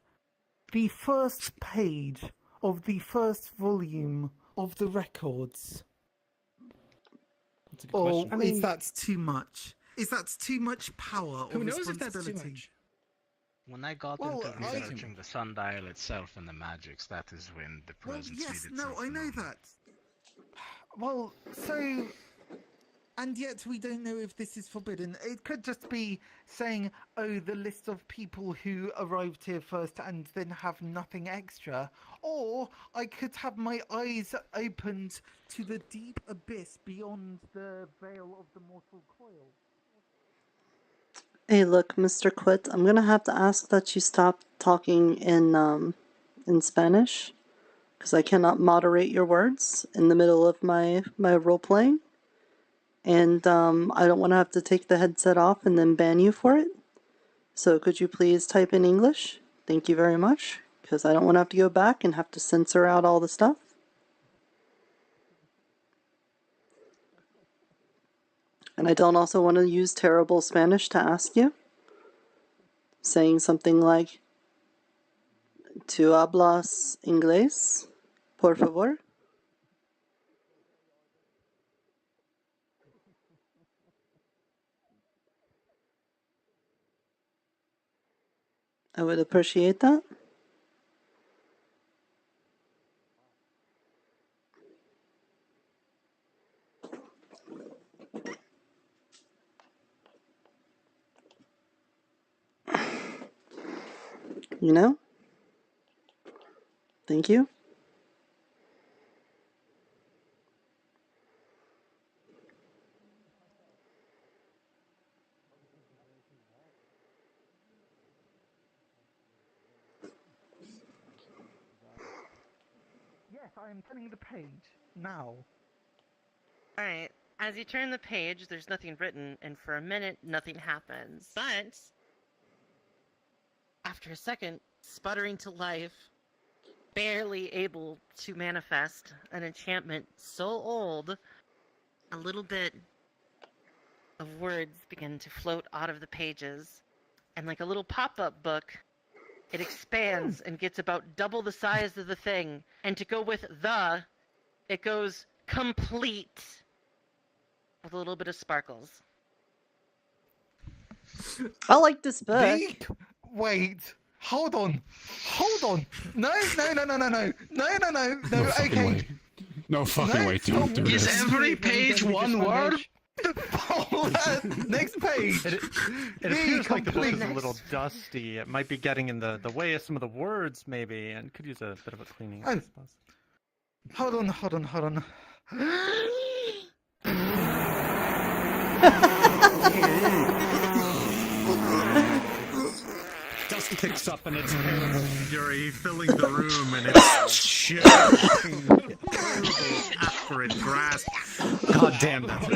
the first page of the first volume of the records? That's a good Or question. is that too much? Is that too much power Who or knows if that's too responsibility? much? When I got Well, into researching the sundial itself and the magics, that is when the Well, presence yes, made no, itself I know known. that. Well, so... And yet we don't know if this is forbidden. It could just be saying, oh, the list of people who arrived here first and then have nothing extra. Or I could have my eyes opened to the deep abyss beyond the veil of the mortal coil. Hey, look, Mr. Quit, I'm gonna have to ask that you stop talking in Spanish, because I cannot moderate your words in the middle of my role playing, and I don't want to have to take the headset off and then ban you for it. So could you please type in English? Thank you very much, because I don't want to have to go back and have to censor out all the stuff. And I don't also want to use terrible Spanish to ask you. Saying something like, ¿Tú hablas inglés, por favor? I would appreciate that. You know? Thank you. Yes, I am turning the page now. Alright, as you turn the page, there's nothing written, and for a minute, nothing happens. But, after a second, sputtering to life, barely able to manifest an enchantment so old, a little bit of words begin to float out of the pages, and like a little pop-up book, it expands and gets about double the size of the thing, and to go with the, it goes complete with a little bit of sparkles. I like this book. Wait, hold on. No, fucking way. No fucking way, don't do Is this. every page one word? Next page. It appears like the book is a little dusty. It might be getting in the way of some of the words, maybe, and could use a bit of a cleaning. I suppose. Hold on. Dust kicks up and it's Fury filling the room and it's shaking. Acrid grasp. God damn that.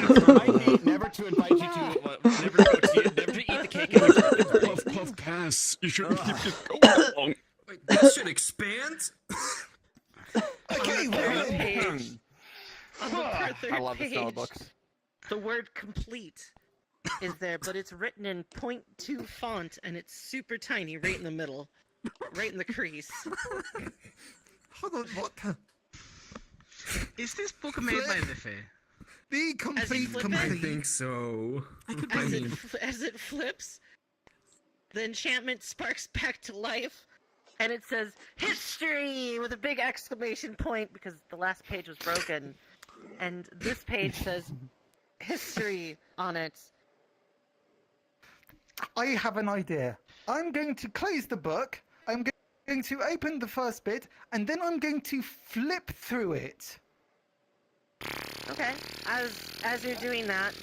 Never to invite you to, never to eat the cake. Puff, puff, pass. You shouldn't keep this going. Wait, this should expand? Okay, On the third page, I love the smell of books. The word complete is there, but it's written in 0.2 font, and it's super tiny right in the middle. Right in the crease. Hold on, what the? Is this book made by the Fae? The complete, I think so. As it flips, the enchantment sparks back to life, and it says, history! With a big exclamation point, because the last page was broken. And this page says, history on it. I have an idea. I'm going to close the book. I'm going to open the first bit, and then I'm going to flip through it. Okay, as you're doing that,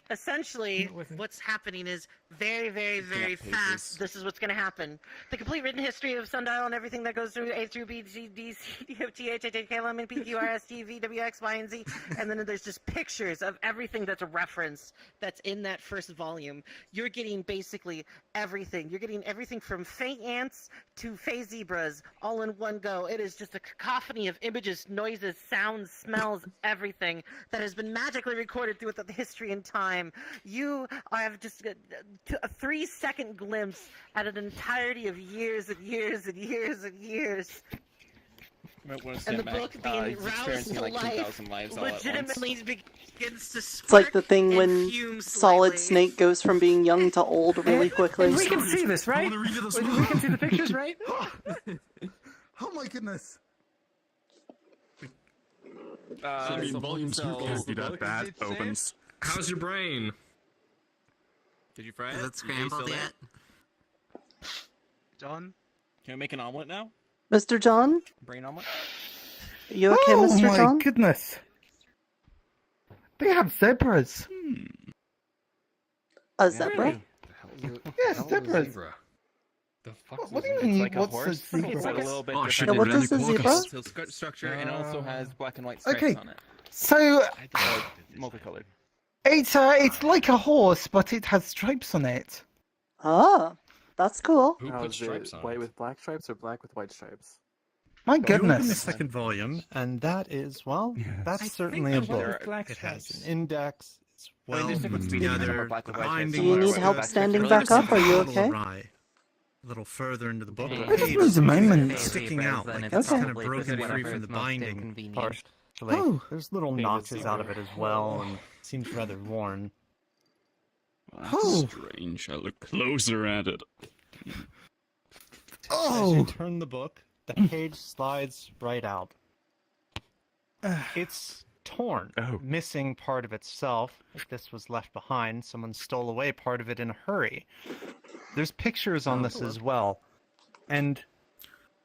essentially what's happening is very, very, very fast. This is what's going to happen. The complete written history of Sundial and everything that goes through A through B, C, D, C, D, F, G, H, I, J, K, L, M, N, P, Q, R, S, T, V, W, X, Y, and Z. And then there's just pictures of everything that's referenced that's in that first volume. You're getting basically everything. You're getting everything from Fae ants to Fae zebras all in one go. It is just a cacophony of images, noises, sounds, smells, everything that has been magically recorded throughout the history and time. You have just a 3-second glimpse at an entirety of years and years and years and years. And the book being roused to life legitimately begins to It's like the thing and when fume Solid slightly. Snake goes from being young to old really quickly. We can see this, right? We can see the pictures, right? Oh my goodness. Volume 2 can't be that bad. Opens. How's your brain? Did you fry it? Is it scrambled yet? John? Can we make an omelet now? Mr. John? Brain omelet? You okay, Mr. Oh my John? goodness. They have zebras. A zebra? Yes, zebras. The fuck? What do you mean? Like a What's horse? a zebra? It's like a little bit Oh, shit, Yeah, what is a zebra? It's structure and it also has black and white stripes Okay. on it. So Multicolored. it's like a horse, but it has stripes on it. Ah, that's cool. Who Now, put is stripes it on white it? with black stripes or black with white stripes? My You open the goodness. second volume, and that is, well, that's I certainly think a I went book. with black It has stripes. an index. It's Well, well there's difference put between together. black with white binding stripes. Do you and need black help with standing white back stripes. up? Are you A little okay? awry. A little further into the book, Yeah. the Just page needs a is moment. sticking out, like Okay. it's kind of broken free from the binding. Partially. Oh. There's little notches out of it as well, and it seems rather worn. Oh. Strange. I look closer at it. As you Oh. turn the book, the page slides right out. It's torn, missing part of itself. If this was left behind, someone stole away part of it in a hurry. There's pictures on this as well. And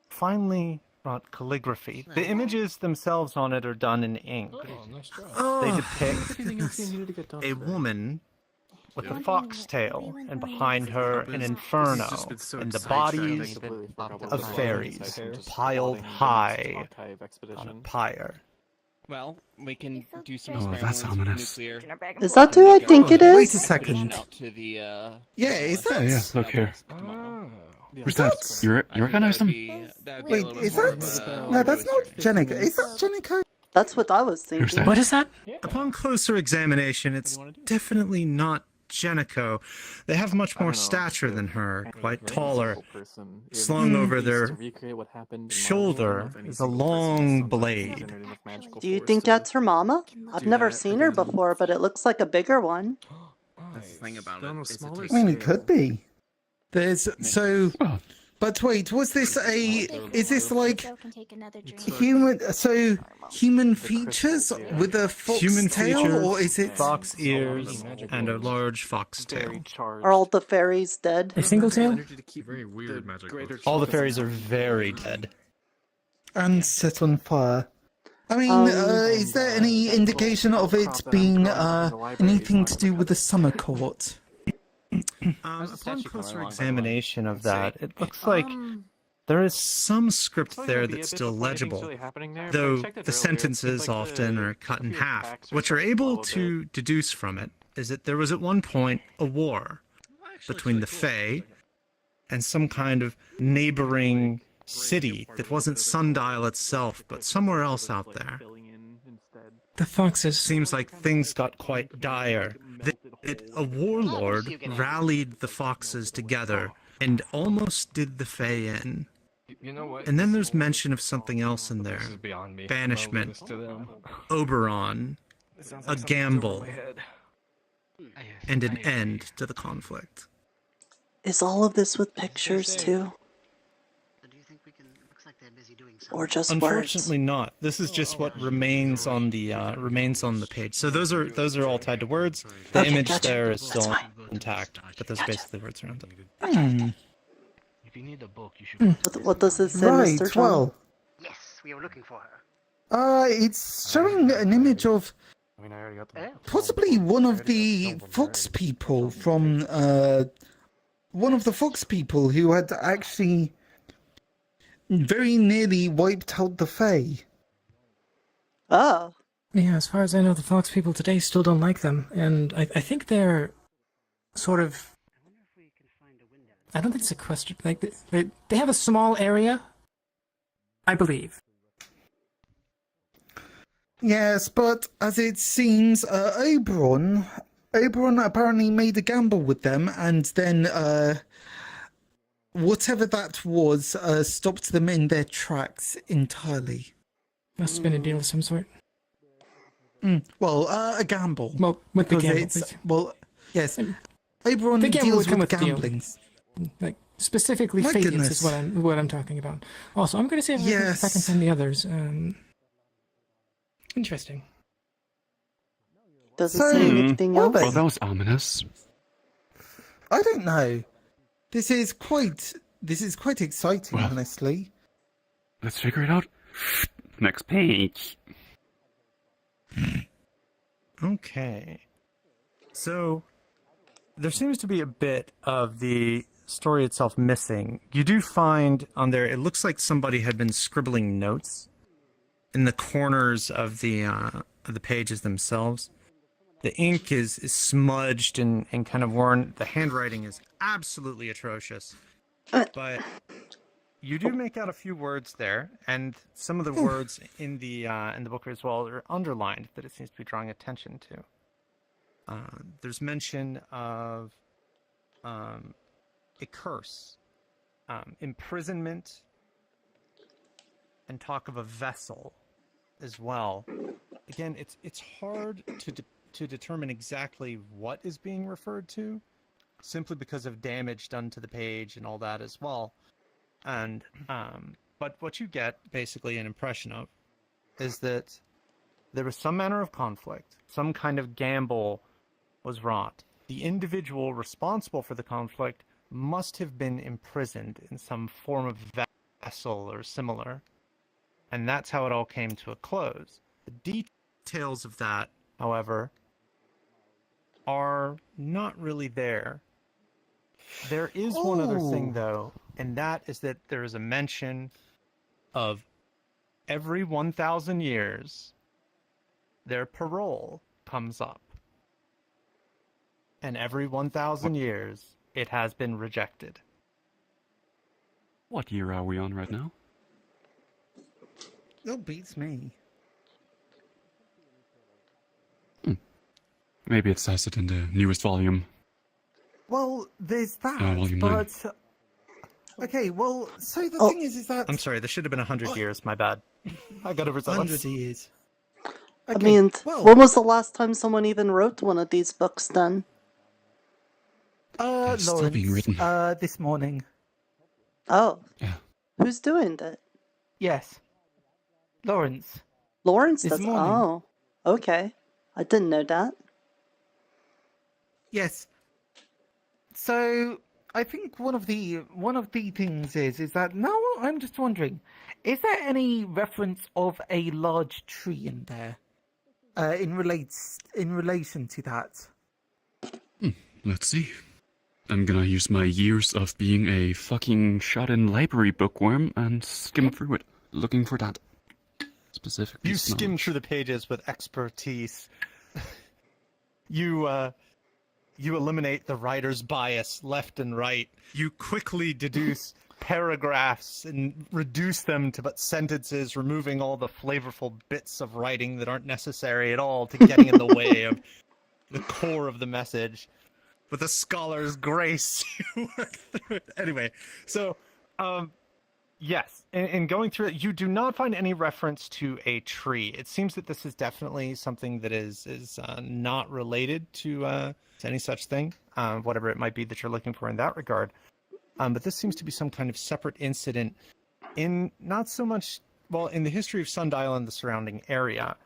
finally, brought calligraphy. The images themselves on it are done in ink. Oh, nice job. They depict a woman with a foxtail, and behind her an inferno, and the bodies of fairies piled high on a pyre. Well, we can do some Oh, that's experiments with ominous. nuclear. Is that who I think it Wait a is? second. Out to the, Yeah, is that? Yeah, look here. Oh. Where's that? You recognize him? Wait, is that? No, that's not Jenica. Is that Jenica? That's what I was Who's thinking. that? What is that? Upon closer examination, it's definitely not Jenico. They have much more stature than her, quite taller. Slung over their shoulder is a long blade. Do you think that's her mama? I've never seen her before, but it looks like a bigger one. That's the thing about it. I mean, it could be. There's so. But wait, was this a? Is this like human? So human features with a fox Human tail, features, or is it fox ears, and a large fox tail. Are all the fairies dead? A single tail? Very weird magic. All the fairies are very dead. and set on fire? I mean, Um, is there any indication of it being anything to do with the summer court? Upon closer examination of that, it looks like there is some script there that's still legible, though the sentences often are cut in half. What you're able to deduce from it is that there was at one point a war between the Fae and some kind of neighboring city that wasn't Sundial itself, but somewhere else out there. The foxes. Seems like things got quite dire. A warlord rallied the foxes together and almost did the Fae in. You know what? And then there's mention of something else in there. This is beyond me. Banishment, To them. Oberon, a gamble, Hmm. and an end to the conflict. Is all of this with pictures too? Or just words? Unfortunately not. This is just what remains on the page. So those are all tied to words. The Okay, image gotcha. there is That's still fine. intact, but there's basically words around it. If you need a book, you should. What does it say, Right, Mr. John? well, Yes, we were looking for her. it's showing an image of possibly one of the fox people from, one of the fox people who had actually very nearly wiped out the Fae. Oh. Yeah, as far as I know, the fox people today still don't like them, and I think they're sort of... I don't think sequestered. Like they have a small area, I believe. Yes, but as it seems, Oberon apparently made a gamble with them, and then whatever that was stopped them in their tracks entirely. Must have been a deal of some sort. Well, a gamble. Well, with the Because gamble. well, yes, Oberon The gamble deals would come with with the deal. gambling. Like specifically My Phaedians goodness. is what I'm talking about. Also, I'm going to see if I Yes. can find the others. Interesting. Does it say anything else? Well, that was ominous. I don't know. This is quite exciting, Well. honestly. Let's figure it out. Next page. Okay. So, there seems to be a bit of the story itself missing. You do find on there, it looks like somebody had been scribbling notes in the corners of the pages themselves. The ink is smudged and kind of worn. The handwriting is absolutely atrocious. But you do make out a few words there, and some of the words in the book as well are underlined that it seems to be drawing attention to. There's mention of a curse, imprisonment, and talk of a vessel as well. Again, it's hard to determine exactly what is being referred to, simply because of damage done to the page and all that as well. And but what you get basically an impression of is that there was some manner of conflict, some kind of gamble was wrought. The individual responsible for the conflict must have been imprisoned in some form of vessel or similar, and that's how it all came to a close. The details of that, however, are not really there. There is one other thing, though, and that is that there is a mention of every 1,000 years, their parole comes up. And every 1,000 years, it has been rejected. What year are we on right now? That beats me. Maybe it says it in the newest volume. Well, there's that, volume nine. but okay. Well, so the Oh, thing is that I'm sorry, this should have been 100 years. My bad. I got overzealous. 100 years. I mean, when was the last time someone even wrote one of these books then? It's still being Lawrence, written. this morning. Oh. Yeah. Who's doing that? Yes. Lawrence. Lawrence This does. morning. Oh. Okay. I didn't know that. Yes. So I think one of the things is that now I'm just wondering, is there any reference of a large tree in there, in relation to that? Let's see. I'm gonna use my years of being a fucking shut-in library bookworm and skim through it, looking for that specific You piece of skim knowledge. through the pages with expertise. You eliminate the writer's bias left and right. You quickly deduce paragraphs and reduce them to but sentences, removing all the flavorful bits of writing that aren't necessary at all to getting in the way of the core of the message. With a scholar's grace, you work through it. Anyway, so, yes, in going through it, you do not find any reference to a tree. It seems that this is definitely something that is not related to any such thing, whatever it might be that you're looking for in that regard. But this seems to be some kind of separate incident in not so much, well, in the history of Sundial and the surrounding area.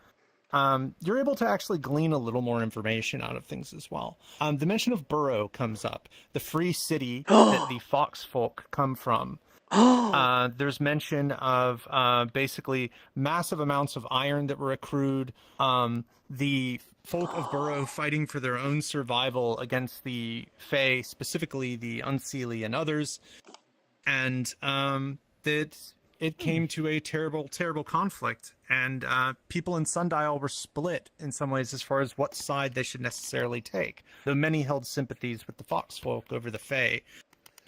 You're able to actually glean a little more information out of things as well. The mention of Burrow comes up, the free city that the fox folk come from. There's mention of basically massive amounts of iron that were accrued, the folk of Burrow fighting for their own survival against the Fae, specifically the Unseelie and others, and that it came to a terrible, terrible conflict, and people in Sundial were split in some ways as far as what side they should necessarily take, though many held sympathies with the Foxfolk over the Fae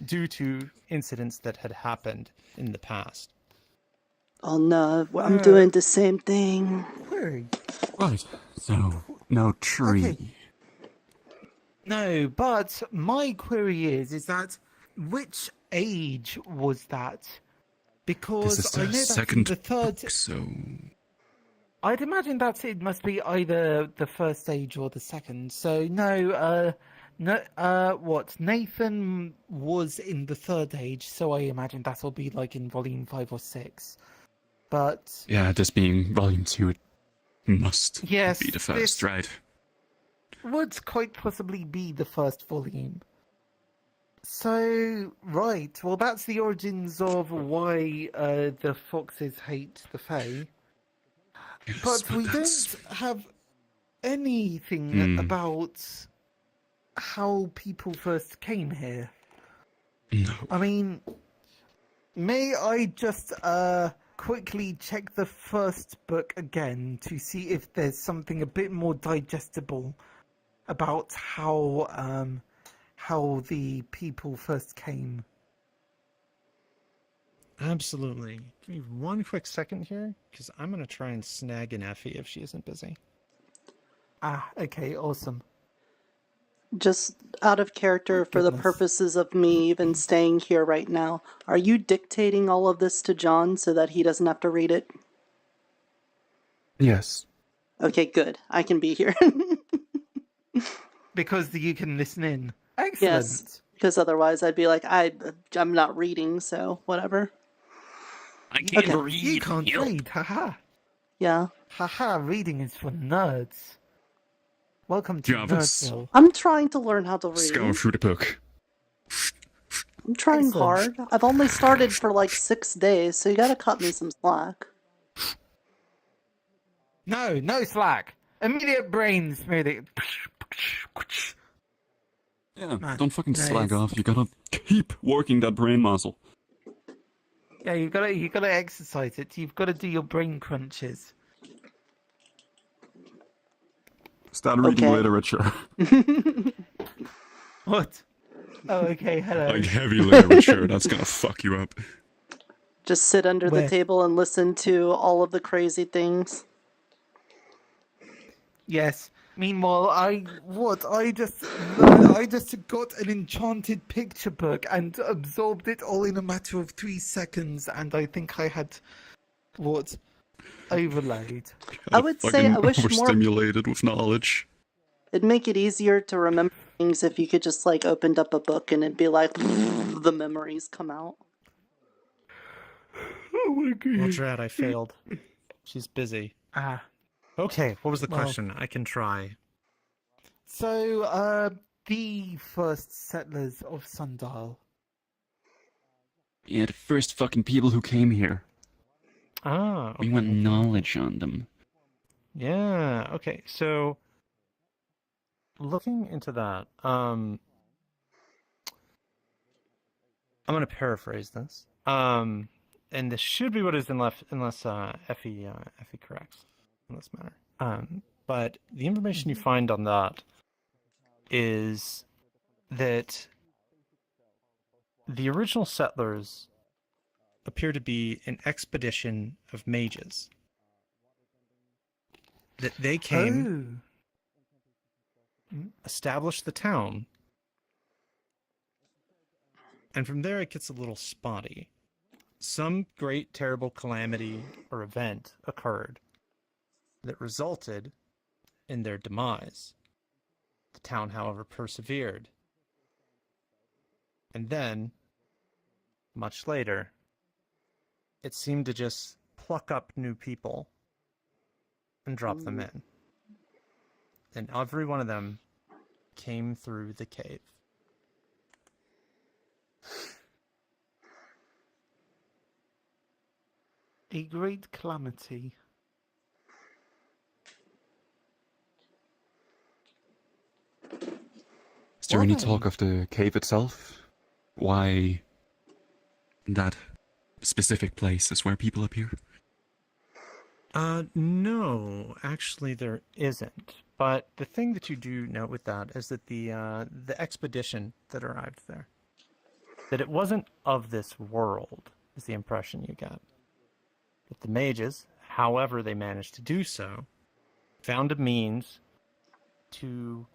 due to incidents that had happened in the past. Oh no, I'm doing the same thing. Right, so no tree. Okay. No, but my query is that which age was that? Because This is I the know that's second the third. book, so I'd imagine that it must be either the first age or the second. So no, what Nathan was in the third age, so I imagine that'll be like in volume 5 or 6. But yeah, this being volume 2, it must yes, be the first, right? Would quite possibly be the first volume. So, right, well that's the origins of why the foxes hate the Fae. Yes, but we don't have anything about how people first came here. No. I mean, may I just quickly check the first book again to see if there's something a bit more digestible about how the people first came? Absolutely. Give me one quick second here, because I'm going to try and snag an Effie if she isn't busy. Ah, okay, awesome. Just out of character for the purposes of me even staying here right now, are you dictating all of this to John so that he doesn't have to read it? Yes. Okay, good. I can be here. Because you can listen in. Excellent. Yes, because otherwise I'd be like, I'm not reading, so whatever. I can't read. You can't read, haha. Yeah. Haha, reading is for nerds. Welcome to Nerdsville. I'm trying to learn how to read. Scour through the book. I'm trying Excellent. hard. I've only started for like 6 days, so you gotta cut me some slack. No slack. Immediate brain smoothie. Yeah, Man, don't fucking nice. slag off. You gotta keep working that brain muscle. Yeah, you gotta exercise it. You've got to do your brain crunches. Start reading literature. What? Oh, okay. Hello. Like heavy literature. That's gonna fuck you up. Just sit under Where? the table and listen to all of the crazy things. Yes. Meanwhile, I just got an enchanted picture book and absorbed it all in a matter of 3 seconds, and I think I had overload. I would say I wish more. Overstimulated with knowledge. It'd make it easier to remember things if you could just like opened up a book and it'd be like the memories come out. Oh my god. Roger that, I failed. She's busy. Ah. Okay, what was the Well. question? I can try. So, the first settlers of Sundial. Yeah, the first fucking people who came here. Ah, okay. We want knowledge on them. Yeah, okay, so looking into that, I'm going to paraphrase this, and this should be what is unless Effie corrects in this matter. But the information you find on that is that the original settlers appear to be an expedition of mages. That they came, established the town, and from there it gets a little spotty. Some great, terrible calamity or event occurred that resulted in their demise. The town, however, persevered. And then, much later, it seemed to just pluck up new people and drop them in. And every one of them came through the cave. A great calamity. Is there any talk of the cave itself? Why that specific place is where people appear? No, actually there isn't. But the thing that you do note with that is that the expedition that arrived there, that it wasn't of this world, is the impression you get. That the mages, however they managed to do so, found a means to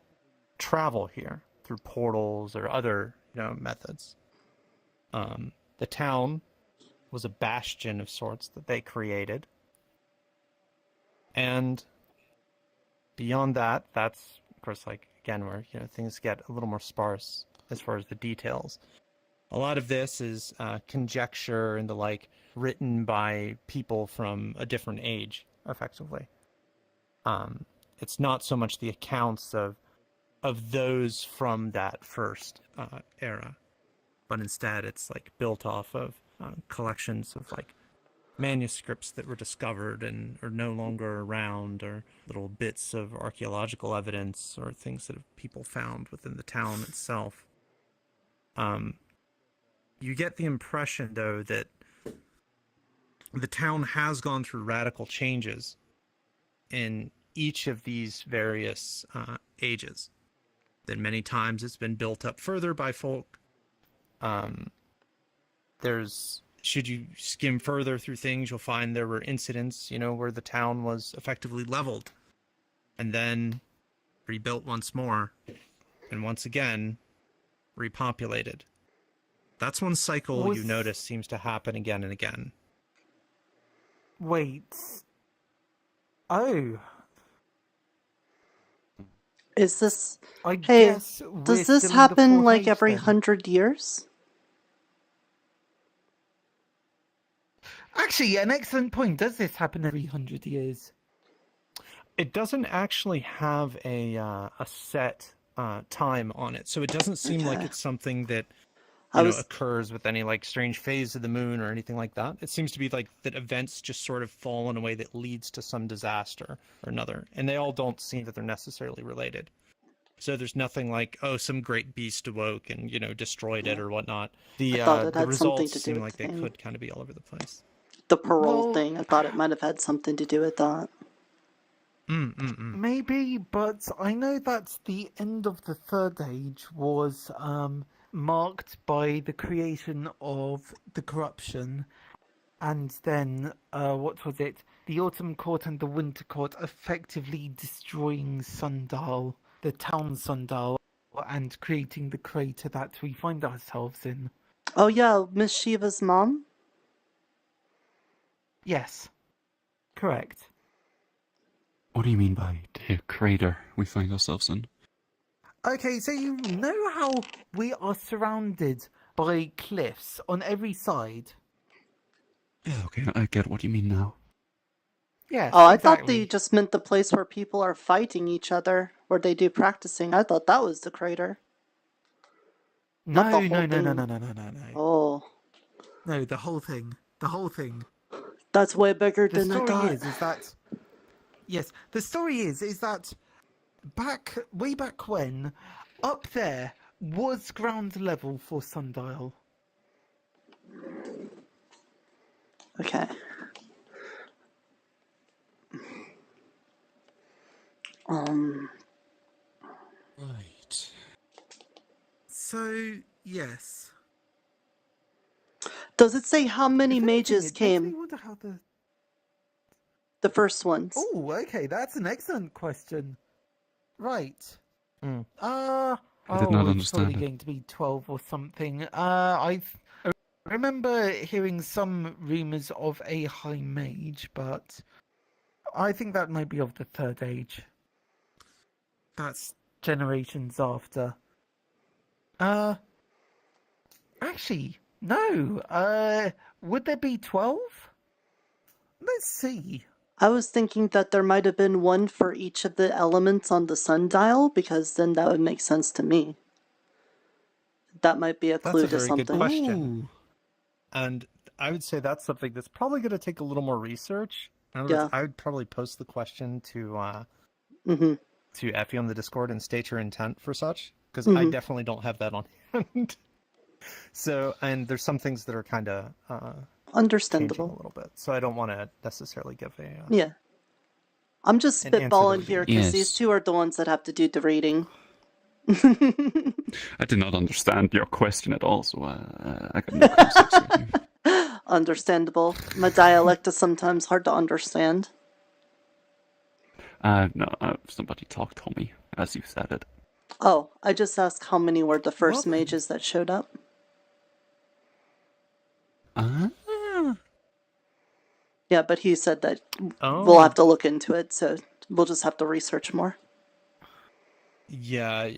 travel here through portals or other, methods. The town was a bastion of sorts that they created. And beyond that, that's, of course, like, again, where, things get a little more sparse as far as the details. A lot of this is conjecture and the like, written by people from a different age, effectively. It's not so much the accounts of those from that first era, but instead it's like built off of collections of like manuscripts that were discovered and are no longer around, or little bits of archaeological evidence or things that people found within the town itself. You get the impression, though, that the town has gone through radical changes in each of these various ages. That many times it's been built up further by folk. Should you skim further through things, you'll find there were incidents, where the town was effectively leveled and then rebuilt once more, and once again repopulated. That's one cycle you notice seems to happen again and again. Wait. Oh. Is this... I hey, guess does this happen like every 100 years? Actually, an excellent point. Does this happen every 100 years? It doesn't actually have a set time on it, so it doesn't seem like it's something that occurs with any like strange phase of the moon or anything like that. It seems to be like that events just sort of fall in a way that leads to some disaster or another, and they all don't seem that they're necessarily related. So there's nothing like, some great beast awoke and destroyed it or whatnot. I thought it the had something results to do seem with like the they thing. could kind of be all over the place. The parole thing, I thought it might have had something to do with that. Maybe, but I know that the end of the Third Age was marked by the creation of the corruption, and then, what was it? The Autumn Court and the Winter Court effectively destroying Sundial, the town Sundial, and creating the crater that we find ourselves in. Oh yeah, Miss Shiva's mom? Yes. Correct. What do you mean by the crater we find ourselves in? Okay, so you know how we are surrounded by cliffs on every side? Yeah, okay, I get what you mean now. Yes, Oh, I exactly. thought they just meant the place where people are fighting each other, where they do practicing. I thought that was the crater. Not the whole thing. Oh. No, the whole thing. The whole thing. That's way bigger The than I story thought. is that... Yes, the story is that way back when, up there was ground level for Sundial. Okay. Right. So, yes. Does it say how many mages It makes me came? wonder how The first ones. Oh, okay, that's an excellent question. Right. I did Oh, not it's understand probably it. going to be 12 or something. I remember hearing some rumors of a high mage, but I think that might be of the third age. That's generations after. Actually, no. Would there be 12? Let's see. I was thinking that there might have been one for each of the elements on the sundial, because then that would make sense to me. That might be a clue That's a to very something. good question. And I would say that's something that's probably going to take a little more research. In other words, Yeah. I would probably post the question to Mhm. to Effie on the Discord and state your intent for such, because I Mhm. definitely don't have that on hand. So, and there's some things that are kind of Understandable. changing a little bit, so I don't want to necessarily give a Yeah. I'm just an answer that spitballing would be- here because these Yes. two are the ones that have to do the reading. I did not understand your question at all, so I got no context with you. Understandable. My dialect is sometimes hard to understand. No, somebody talked to me as you said it. Oh, I just asked how many were the first mages that showed up. Yeah, but he said that we'll have to look into it, so we'll just have to research more. Yeah.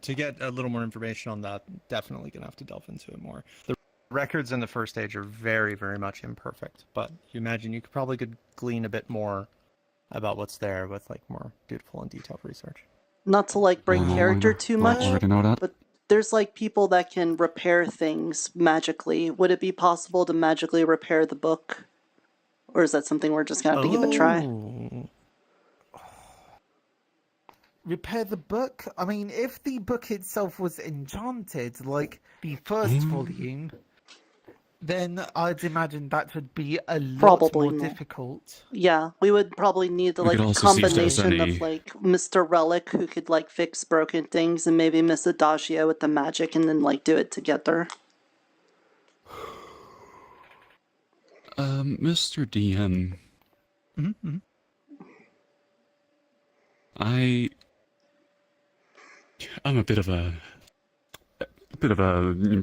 To get a little more information on that, definitely gonna have to delve into it more. The records in the first age are very, very much imperfect, but you imagine you could glean a bit more about what's there with like more beautiful and detailed research. Not to like break character too much, already know that. but there's like people that can repair things magically. Would it be possible to magically repair the book? Or is that something we're just gonna have to give a try? Repair the book? I mean, if the book itself was enchanted, like the first volume, then I'd imagine that would be a lot Probably more not. difficult. Yeah, we would probably need We like could a also see if there's combination any- of like Mr. Relic who could like fix broken things and maybe Miss Adagio with the magic and then like do it together. Mr. DM, I'm a bit of a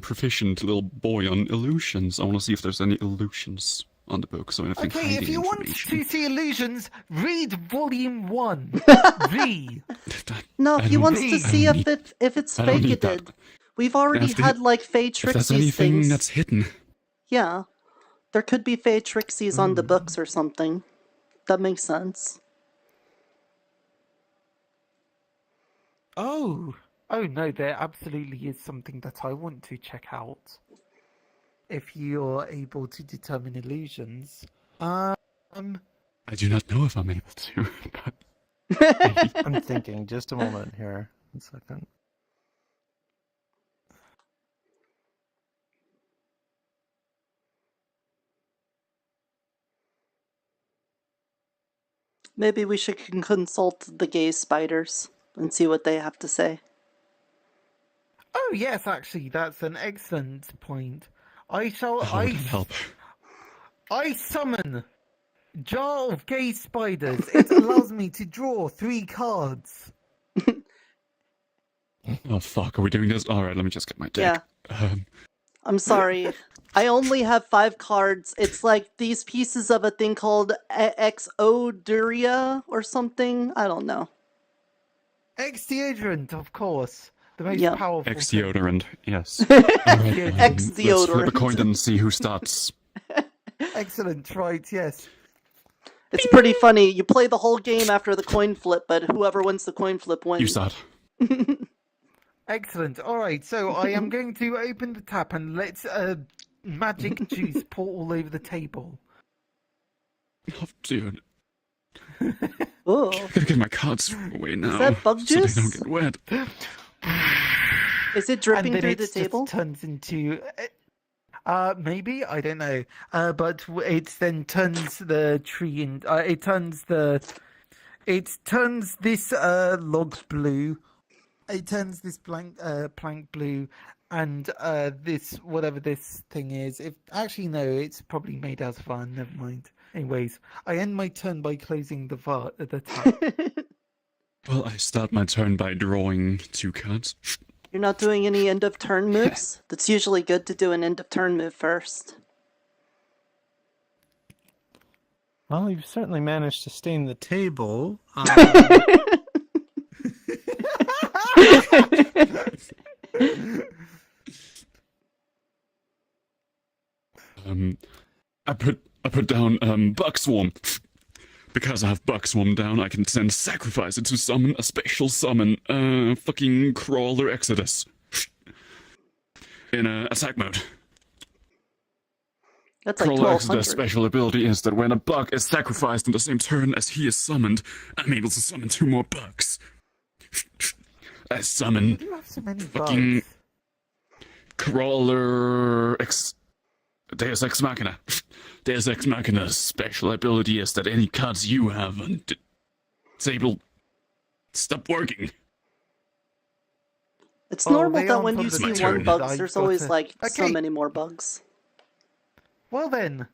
proficient little boy on illusions. I want to see if there's any illusions on the book, so anything Okay, if hiding you want information. to see illusions, read Volume 1. V. No, I he don't- wants I to don't see if need- it's I don't need faketed. that. We've already If the- had like Fey If there's Trixies anything things. that's hidden, Yeah. There could be Fey Trixies on the books or something. That makes sense. Oh no, there absolutely is something that I want to check out. If you're able to determine illusions. I do not know if I'm able to. But I'm thinking. Just a moment here. 1 second. Maybe we should consult the gaze spiders and see what they have to say. Oh yes, actually, that's an excellent point. I shall. How would that help? I summon Jar of Gay Spiders. It allows me to draw 3 cards. Oh fuck, are we doing this? Alright, let me just get my deck. I'm sorry. I only have 5 cards. It's like these pieces of a thing called Exoduria or something. I don't know. Ex-deodorant, of course. The most Yeah. powerful. Ex-deodorant, yes. Alright, let's flip a Ex-deodorant. coin and see who starts. Excellent, right, yes. It's pretty funny. You play the whole game after the coin flip, but whoever wins the coin flip wins. You start. Excellent. Alright, so I am going to open the tap and let magic juice pour all over the table. Oh, dude. Oh. I gotta get my cards away now. Is that bug so juice? they don't get wet. Is it dripping And then through it the just table? turns into... maybe? I don't know. But it then turns the tree in... it turns this log blue, it turns this plank blue, and this whatever this thing is. If actually no, it's probably made out of iron. Never mind. Anyways, I end my turn by closing the tap. Well, I start my turn by drawing 2 cards. You're not doing any end of turn moves? That's usually good to do an end of turn move first. Well, you've certainly managed to stain the table. I put down Buckswarm. Because I have Buckswarm down, I can send Sacrifice it to summon a special summon, fucking Crawler Eotidiss. In attack mode. That's like Crawler 1200. Eotidiss' special ability is that when a bug is sacrificed in the same turn as he is summoned, I'm able to summon 2 more bugs. I summon So many fucking bugs. Crawler Deus Ex Machina. Deus Ex Machina's special ability is that any cards you have disable stop working. It's Well, normal they that aren't when on you the see turn. one bug, I've there's got always to- like so Okay. many more bugs. Well then,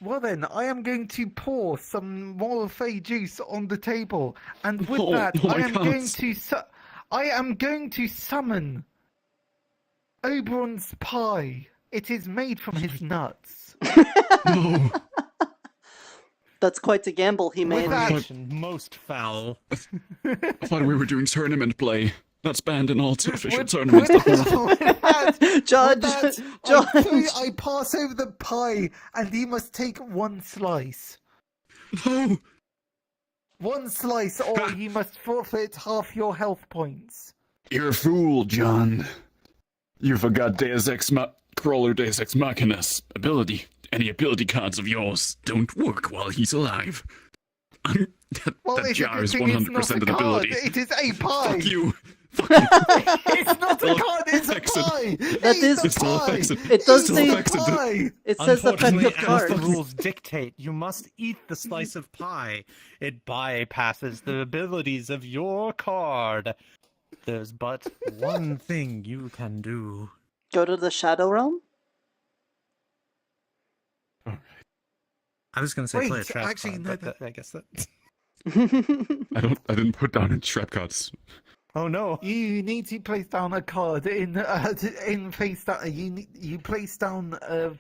I am going to pour some more Fey juice on the table, and with Oh, that, oh I my am God. going to summon Oberon's pie. It is made from his nuts. No. That's quite a gamble he made. Most foul. I thought we were doing tournament play. That's banned in all official With tournaments. Judge, I pass over the pie, and he must take 1 slice. No. 1 slice, or you must forfeit half your health points. You're a fool, John. You forgot Crawler Deus Ex Machina's ability. Any ability cards of yours don't work while he's alive. That jar is 100% an ability. It is a pie. Fuck you. It's not a card, it's a pie! That is It still affects it. It does Still say affects it. it says Unfortunately, effective as cards. the rules dictate, you must eat the slice of pie. It bypasses the abilities of your card. There's but one thing you can do. Go to the Shadow Realm? I was going to say play a Wait, trap actually, card, no, but I guess that... I didn't put down any trap cards. Oh no! You need to place down a card in face down. You place down a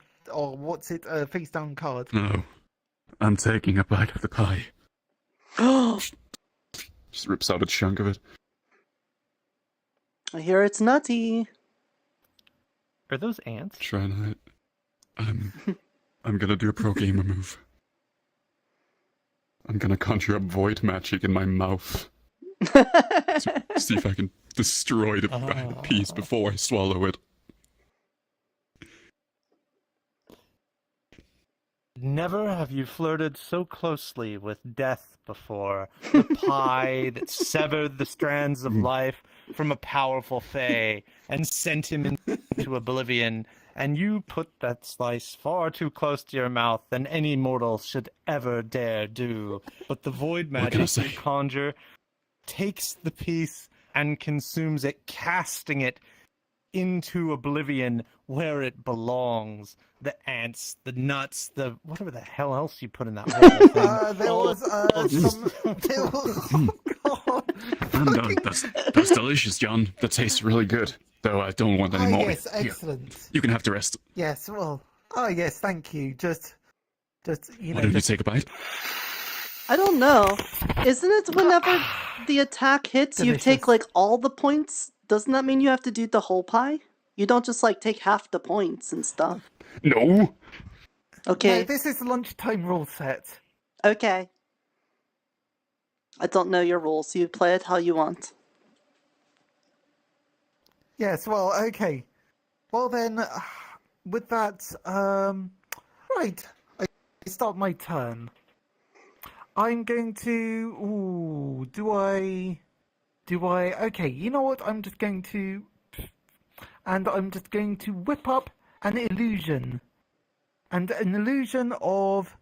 face down card. No. I'm taking a bite of the pie. Just rips out a chunk of it. I hear it's nutty. Are those ants? Try not. I'm gonna do a pro gamer move. I'm gonna conjure up void magic in my mouth. See if I can destroy the piece before I swallow it. Never have you flirted so closely with death before. The pie that severed the strands of life from a powerful fae and sent him into oblivion, and you put that slice far too close to your mouth than any mortal should ever dare do. But the void What can I magic say? you conjure takes the piece and consumes it, casting it into oblivion where it belongs. The ants, the nuts, the whatever the hell else you put in that hole thing. There was some. Oh, that's delicious, John. That tastes really good. Though I don't want any more. Yes, Here, excellent. you can have the rest. Yes, well. Oh, yes, thank you. Just you know. Why don't you take a bite? I don't know. Isn't it whenever the attack hits, you take like all the points? Doesn't that mean you have to do the whole pie? You don't just like take half the points and stuff. No. Okay. No, this is lunchtime rule set. Okay. I don't know your rules. You play it how you want. Yes, well, okay. Well then, with that, right. I start my turn. I'm going to. Okay, you know what? I'm just going to whip up an illusion. And an illusion of.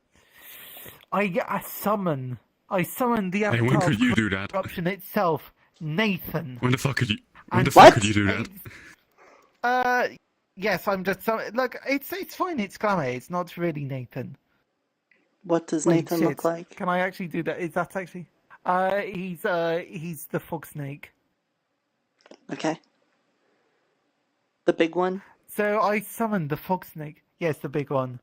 I summon the Hey, when avatar could you do that? corruption itself Nathan. When the fuck could you? When And the fuck could you do that? Yes, I'm just look. It's fine. It's glamour. It's not really Nathan. What does Wait, Nathan shit. look like? Can I actually do that? Is that actually? He's the fog snake. Okay. The big one? So I summoned the fog snake. Yes, the big one.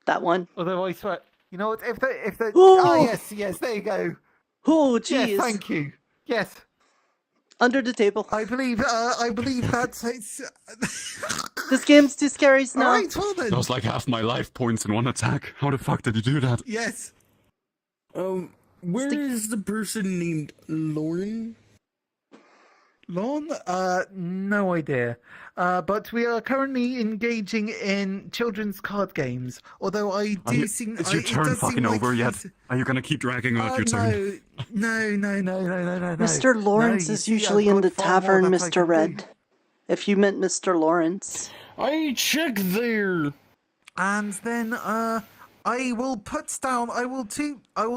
That one? Although I swear, you know what? If the Oh! yes, there you go. Oh, jeez. Yes, thank you. Yes. Under the table. I believe that's it's. This game's too scary now. All right, well then. That was like half my life points in one attack. How the fuck did you do that? Yes. Where is the person named Lauren? Lorne? No idea. But we are currently engaging in children's card games. Although I do think Is your turn fucking over yet? Are you gonna keep dragging out your turn? No. Mr. Lawrence No, you is see, usually I've in the got far more tavern, that I Mr. can Red. do. If you meant Mr. Lawrence. I check there. And then I will put down. I will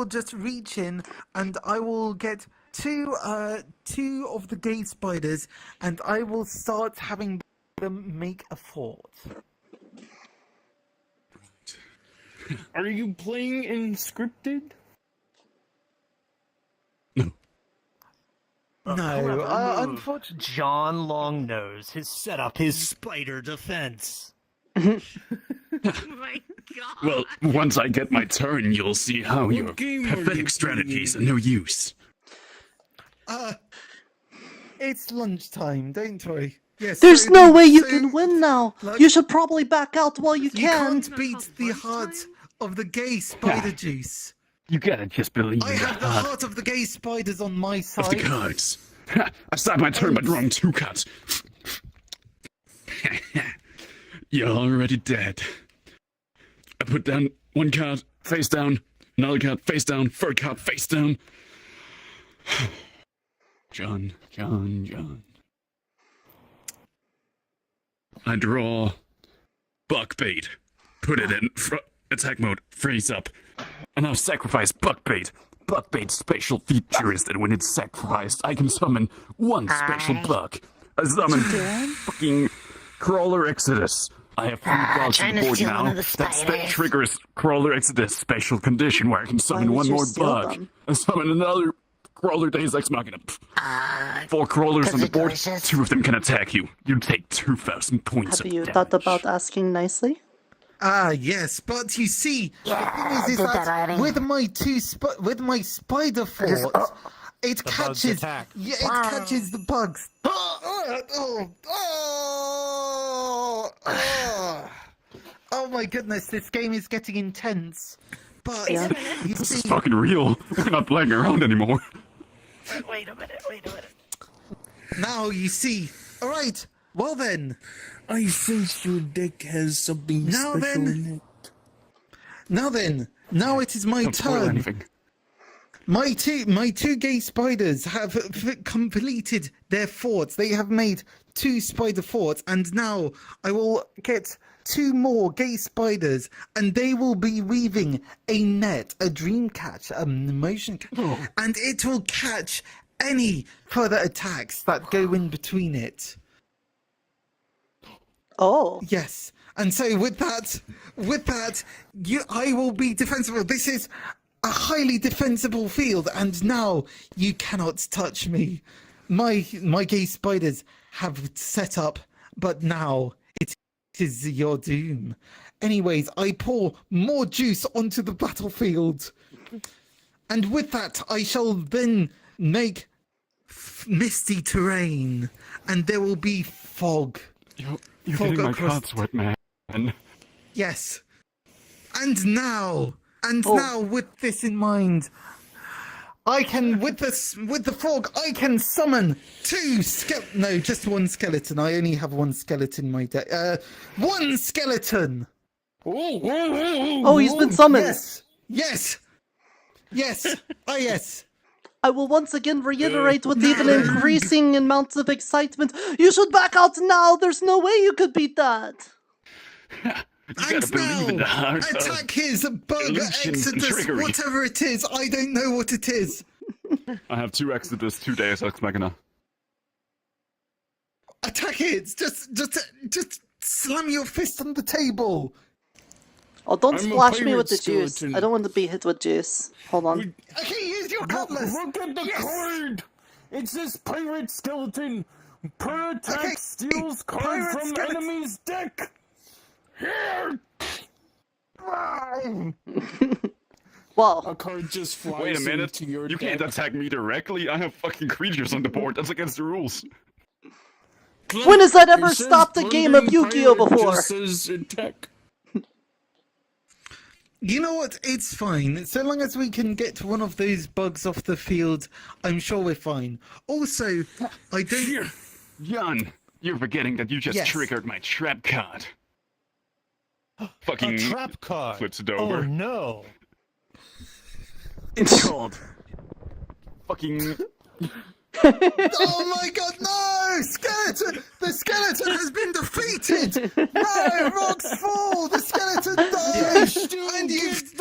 just reach in and I will get two of the gay spiders, and I will start having them make a fort. Are you playing in scripted? No, unfortunately. John Longnose has set up his spider defense. Well, once I get my turn, you'll see how your pathetic strategies are no use. It's lunchtime. Don't worry. Yes. There's no way you can win now. You should probably back out while you can. You can't beat the heart of the gay spider juice. You gotta just believe I in the have the heart heart of the gay spiders on my of side. the cards. Ha, I started my turn by drawing 2 cards. You're already dead. I put down 1 card, face down, another card, face down, 3rd card, face down. John. I draw Buckbait. Put it in attack mode, freeze up. And now sacrifice Buckbait. Buckbait's special feature is that when it's sacrificed, I can summon 1 special buck. I summon fucking Crawler Eotidiss. I have 3 bugs on the board now. That triggers Crawler Eotidiss special condition where I can summon 1 more bug. I summon another Crawler Deus Ex Machina. 4 crawlers on the board, 2 of them can attack you. You take 2,000 points Have of you damage. thought about asking nicely? Yes, but you see, the thing is that with my spider fort, it catches. Yeah, it catches the bugs. Oh my goodness, this game is getting intense. But you This is see, fucking real. We're not playing around anymore. wait a minute. Now you see. All right. Well then. I think your deck has something special in it. Now it is my Don't spoil turn. anything. My two gay spiders have completed their forts. They have made 2 spider forts, and now I will get 2 more gay spiders, and they will be weaving a net, a dream catch, a motion catch, and it will catch any further attacks that go in between it. Oh. Yes. And so with that, I will be defensible. This is a highly defensible field, and now you cannot touch me. My gay spiders have set up, but now it is your doom. Anyways, I pour more juice onto the battlefield. And with that, I shall then make misty terrain, and there will be fog. You're Fog getting my across- cards wet, man. Yes. And now with this in mind, I can with the fog I can summon 2 just 1 skeleton. I only have 1 skeleton in my deck. 1 skeleton. Oh, he's been summoned. Yes. Yes. I will once again reiterate with even increasing amounts of excitement. You should back out now. There's no way you could beat that. You gotta believe in the heart Attack his bug illusions and exodus, trickery. whatever it is. I don't know what it is. I have 2 Exodus, 2 Deus Ex Machina. Attack it! Just slam your fist on the table! Oh, don't I'm a splash me pirate with the juice. skeleton. I don't want to be hit with juice. Hold on. Okay, use your cutlass! Look at the card! It says pirate skeleton. Per attack Okay, steals card pirate from skeleton. enemy's deck. Here. Well, a card just flies Wait a minute. into your You can't deck. attack me directly. I have fucking creatures on the board. That's against the rules. When has that ever It says stopped a game of plundering Yu-Gi-Oh pirate before? just says attack. You know what? It's fine. So long as we can get one of those bugs off the field, I'm sure we're fine. Also, I don't... Jan, you're forgetting that you just Yes. triggered my trap card. Fucking A trap card. flips it over. Oh no. It's called fucking. Oh my god, no! Skeleton! The skeleton has been defeated! No! Rocks fall! The skeleton dies! And you've...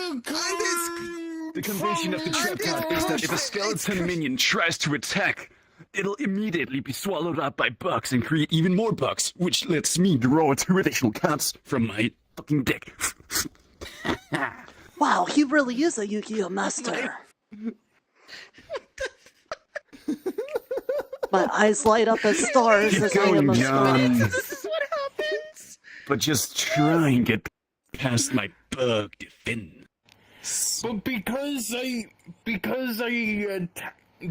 The convention of the trap card is that if a skeleton minion tries to attack, it'll immediately be swallowed up by bugs and create even more bugs, which lets me draw 2 additional cards from my fucking deck. Wow, he really is a Yu-Gi-Oh master. My eyes light up as stars Keep as I am going, a John. This is what happens. But just try and get past my bug defense. But because I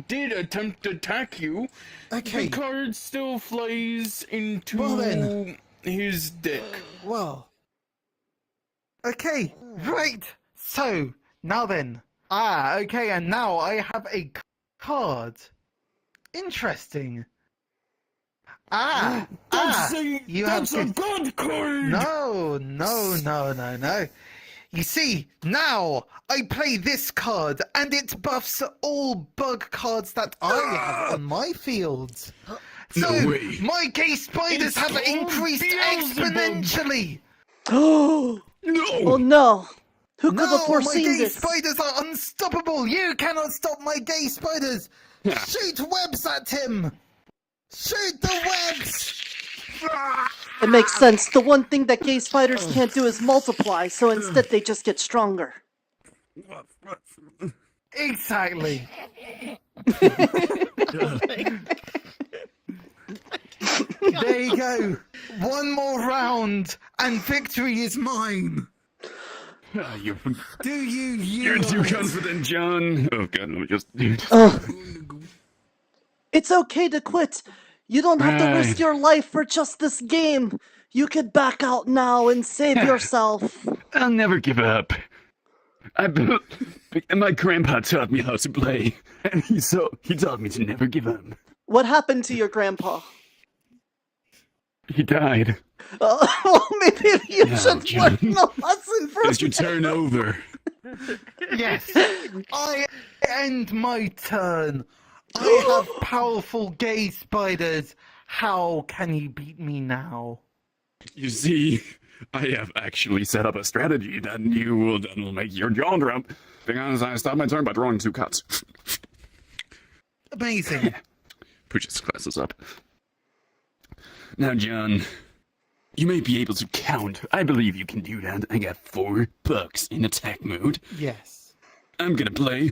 did attempt to attack you, Okay. the card still flies into Well then. his deck. Well. Okay, right. So, now then. Okay, and now I have a card. Interesting. That's you a have god card! No. You see, now I play this card, and it buffs all bug cards that I have on my field. So, No way. my gay spiders It's have called increased Beelzebub. exponentially. Oh no! no! Who could have No, my foreseen gay this? spiders are unstoppable. You cannot stop my gay spiders. Shoot webs at him. Shoot the webs. It makes sense. The one thing that gay spiders can't do is multiply, so instead they just get stronger. Exactly. There you go. One more round, and victory is mine. You're You're too confident, John. Oh god, let me just. It's okay to quit. You don't have to risk Right. your life for just this game. You could back out now and save yourself. I'll never give up. My grandpa taught me how to play, and he taught me to never give up. What happened to your grandpa? He died. Well, maybe you Now, should John, learn a lesson from it's your turn over. Yes, I end my turn. I have powerful gay spiders. How can you beat me now? You see, I have actually set up a strategy that will make your jaw drop, because I start my turn by drawing 2 cards. Amazing. Push his glasses up. Now, John, you may be able to count. I believe you can do that. I got 4 bugs in attack mode. Yes. I'm gonna play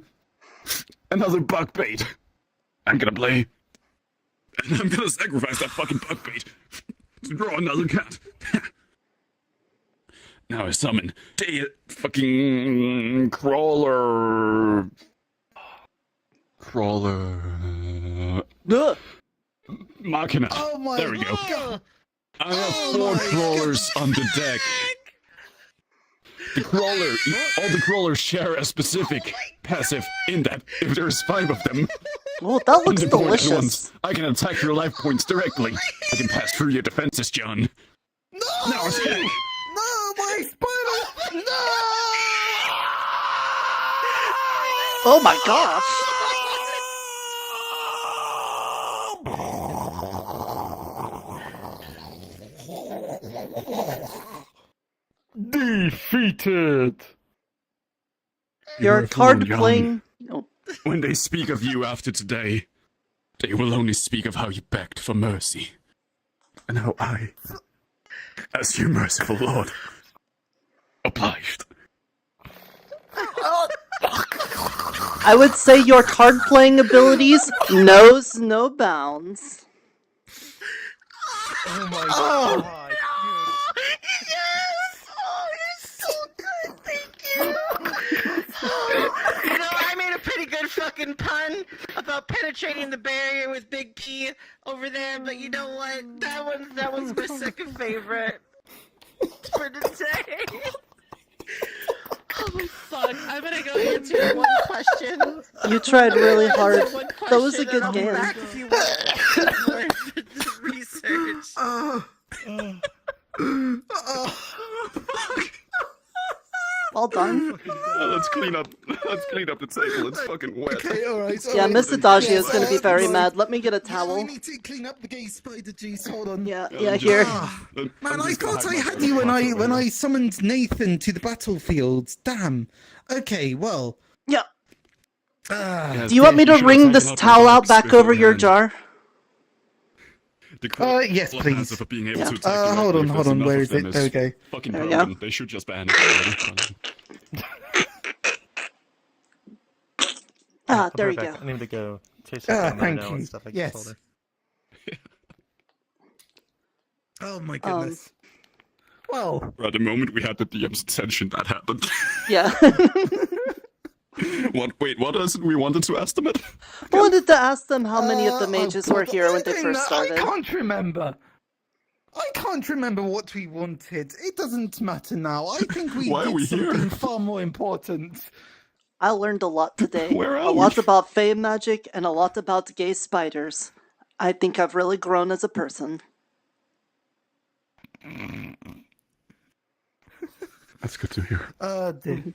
another bug bait. I'm gonna play, and I'm gonna sacrifice that fucking bug bait to draw another card. Now I summon fucking crawler. Machina. Oh my There we go. God. I have 4 crawlers on the deck. The crawler, all the crawlers share a specific passive in that if there's 5 of them. Oh, that looks on the board at delicious. once, I can attack your life points directly. I can pass through your defenses, John. No! Now attack! No, my spider! No! Oh my gosh! Defeated. You're a a fool, card John. playing. Oh, when they speak of you after today, they will only speak of how you begged for mercy. And how I, as your merciful lord, obliged. I would say your card playing abilities knows no bounds. Oh my god. Yes! Oh, you're so good, thank you! You know, I made a pretty good fucking pun about penetrating the barrier with Big P over there, but you know what? That one's my second favorite for today. Oh fuck, I'm gonna go answer one question. You tried really hard. One That was a question, good and game. I'll be back if you want more research. Well done. Let's clean up the table. It's fucking wet. Okay, alright. Yeah, Miss Adagio is going to be very mad. Let me get a Yeah, towel. we need to clean up the gay spider juice. Hold on. Yeah, here. Man, I thought I had you when I summoned Nathan to the battlefield. Damn. Okay, well. Yeah. Ah, Do you want me to wring this towel out back over your jar? yes, please. For being able to attack hold on, because hold on. enough Where of is them it? Okay. Fucking There we go. broken. They should just ban it already. Ah, there you go. I need to go chase thank and you. stuff. I Yes. just told her. Oh my goodness. Well. At the moment we had the DM's attention, that happened. Yeah. What is it we wanted to estimate? I wanted to ask them how many of the mages were here when they first started. I can't remember. I can't remember what we wanted. It doesn't matter now. I think we Why are did we here? something far more important. I learned a lot today. Where are a lot we? about fae magic and a lot about gay spiders. I think I've really grown as a person. That's good to hear. Dear.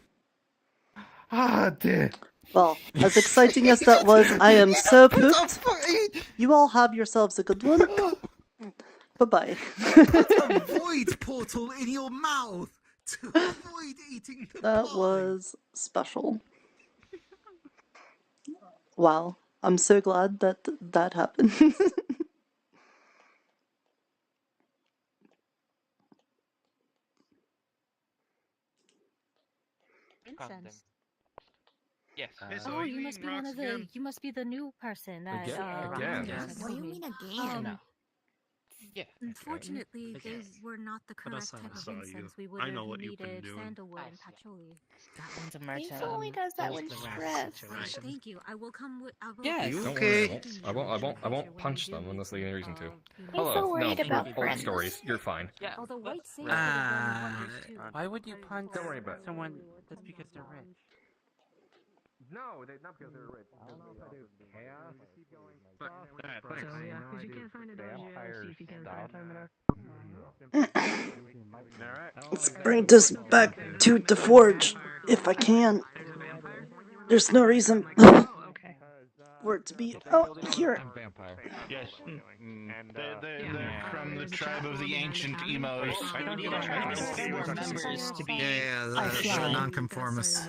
Ah, dear. Well, as exciting as that was, I am so pooped. You all have yourselves a good one. Bye-bye. Put a void portal in your mouth to avoid eating the That was special. Wow. I'm so glad that that happened. Incense. Yes. Oh, you must be one of the. You must be the new person that. Again? What do you mean again? Yeah. Unfortunately, they were not the correct type of incense. We would have needed sandalwood and patchouli. That one's a merchant. He only does that when stressed. Situation. Thank you. I will come with. I will. Yes. Don't Okay. worry, I won't punch them unless they give me a reason to. so Hello. worried No, about old friends. stories. You're fine. Although white saints would have done wonders too. Why would you punch Don't worry about it. someone just because they're rich? No, not because they're rich. I don't know if I do chaos. But So yeah, because you can't find a dojo, see if you can find Let's bring this back to the forge, if I can. There's no reason for it to be out here. Yes. They're from the tribe of the ancient emos. Members to be. Yeah, the nonconformists.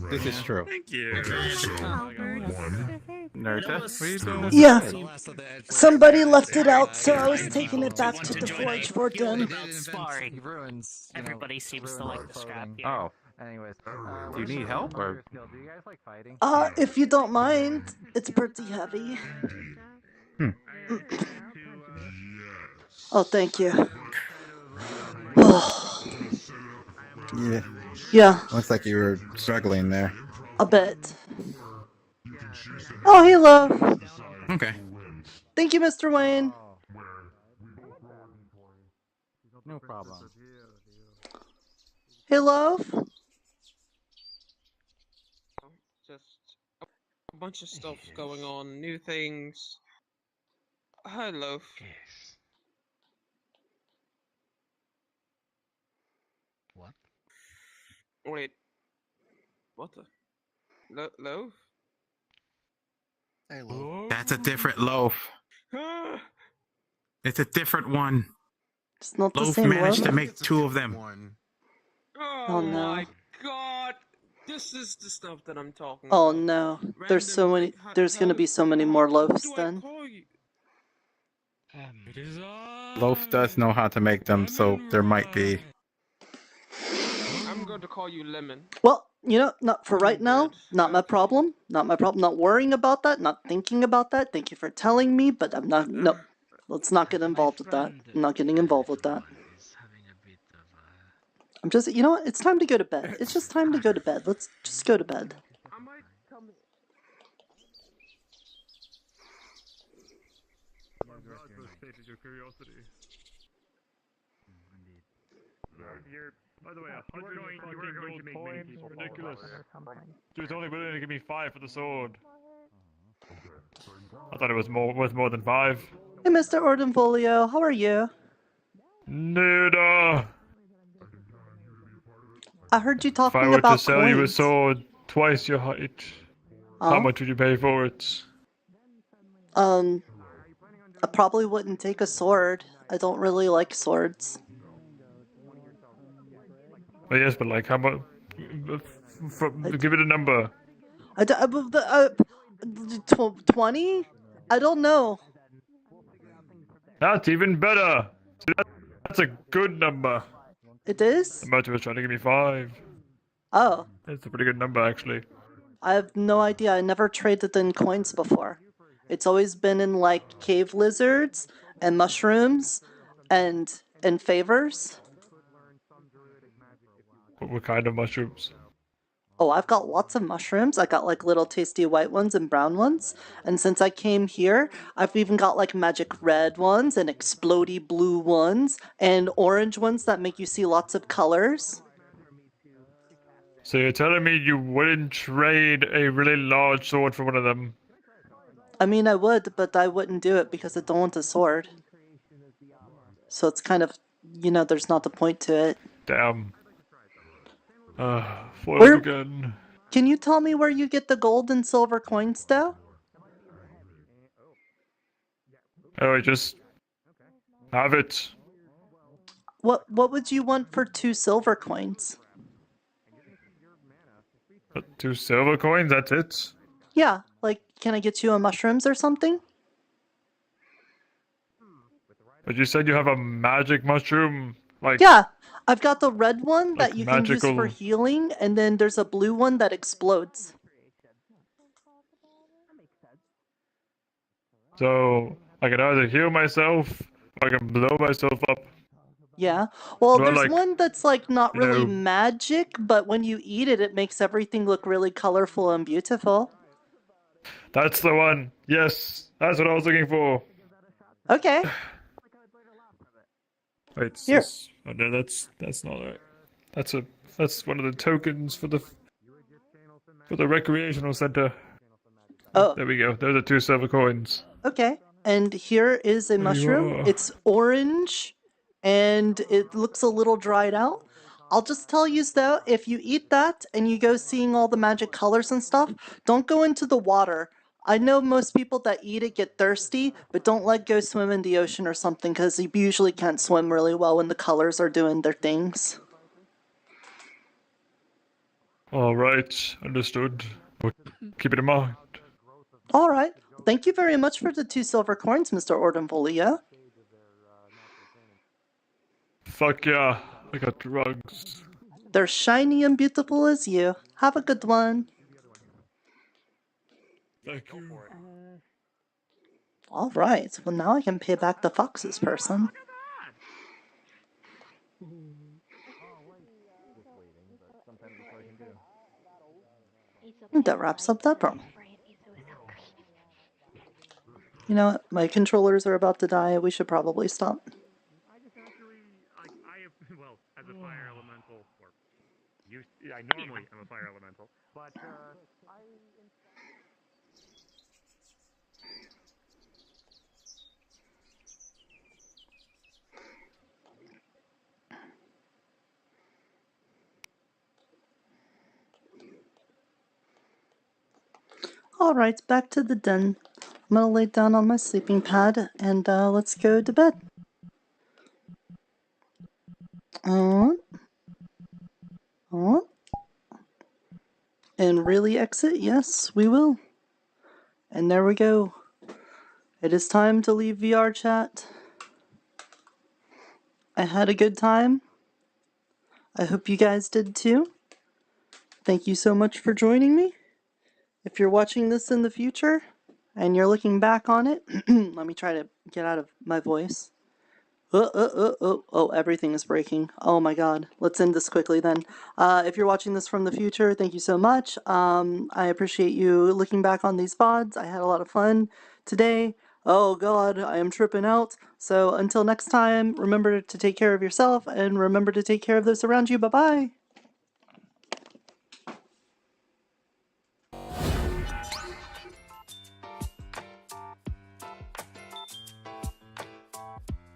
This is true. Thank you. Nirta, what are you doing? Yeah. Somebody left it out, so I was taking it back to the forge for them. Sparring. ruins. Everybody seems to like the scrap here. Oh. Anyways, Do you need help or? do you guys like fighting? If you don't mind, it's pretty heavy. Oh, thank you. Yeah. Yeah, Looks like you were struggling there. a bit. Oh, hello. Okay. Thank you, Mr. Wayne. No problem. Hello. Just a bunch of stuff going on, new things. Hi, Loaf. What? Wait. What the? Loaf? Hey, Loaf. That's a different loaf. It's a different one. It's not the Loaf same managed loaf? to make two of them. Oh, no. My God! This is the stuff that I'm talking Oh about. no, there's so many. There's gonna be so many more loaves then. Loaf does know how to make them, so there might be. I'm going to call you Lemon. Well, you know, not for right now. Not my problem. Not my problem. Not worrying about that. Not thinking about that. Thank you for telling me, but I'm not. No, let's not get involved with that. I'm not getting involved with that. I'm just. You know what? It's time to go to bed. It's just time to go to bed. Let's just go to bed. Your curiosity. By the way, you were going to make many people ridiculous. She was only willing to give me 5 for the sword. I thought it was worth more than 5. Hey, Mr. Ordenfolio, how are you? Nirta! I heard you If I talking were about to sell you a coins. sword twice your height, how much would you pay for it? I probably wouldn't take a sword. I don't really like swords. Well, yes, but like, how much? Give it a number. 20? I don't know. That's even better. See, that's a good number. It is? The merchant was trying to give me 5. Oh. That's a pretty good number, actually. I have no idea. I never traded in coins before. It's always been in like cave lizards and mushrooms and favors. What kind of mushrooms? Oh, I've got lots of mushrooms. I got like little tasty white ones and brown ones. And since I came here, I've even got like magic red ones and explodey blue ones and orange ones that make you see lots of colors. So you're telling me you wouldn't trade a really large sword for one of them? I mean, I would, but I wouldn't do it because I don't want a sword. So it's kind of, you know, there's not the point to it. Damn. Foiled again. Can you tell me where you get the gold and silver coins, though? Oh, I just have it. What would you want for 2 silver coins? 2 silver coins, that's it? Yeah, like, can I get you a mushrooms or something? But you said you have a magic mushroom, like... Yeah, I've got the red one that like you can use for healing, and then there's a blue one that explodes. So, I can either heal myself, or I can blow myself up. Yeah, well, Do I, there's like, one that's like not you really know- magic, but when you eat it, it makes everything look really colorful and beautiful. That's the one. Yes, that's what I was looking for. Okay. Wait, Here. Oh, no, that's not right. That's one of the tokens for the recreational center. Oh. There we go. Those are 2 silver coins. Okay, and here is a mushroom. are. It's orange, and it looks a little dried out. I'll just tell you though, if you eat that and you go seeing all the magic colors and stuff, don't go into the water. I know most people that eat it get thirsty, but don't go swim in the ocean or something, because you usually can't swim really well when the colors are doing their things. All right, understood. We'll keep it in mind. All right. Thank you very much for the 2 silver coins, Mr. Ordenfolio. Fuck yeah, I got drugs. They're shiny and beautiful as you. Have a good one. Thank you. All right. Well, now I can pay back the foxes person. That wraps up that promo. You know what? My controllers are about to die. We should probably stop. Well, as a fire elemental, I normally am a fire elemental, but Alright, back to the den. I'm gonna lay down on my sleeping pad and let's go to bed. And really exit? Yes, we will. And there we go. It is time to leave VRChat. I had a good time. I hope you guys did too. Thank you so much for joining me. If you're watching this in the future and you're looking back on it, let me try to get out of my voice. Oh, everything is breaking. Oh my god. Let's end this quickly then. If you're watching this from the future, thank you so much. I appreciate you looking back on these VODs. I had a lot of fun today. Oh god, I am tripping out. So until next time, remember to take care of yourself and remember to take care of those around you. Bye-bye.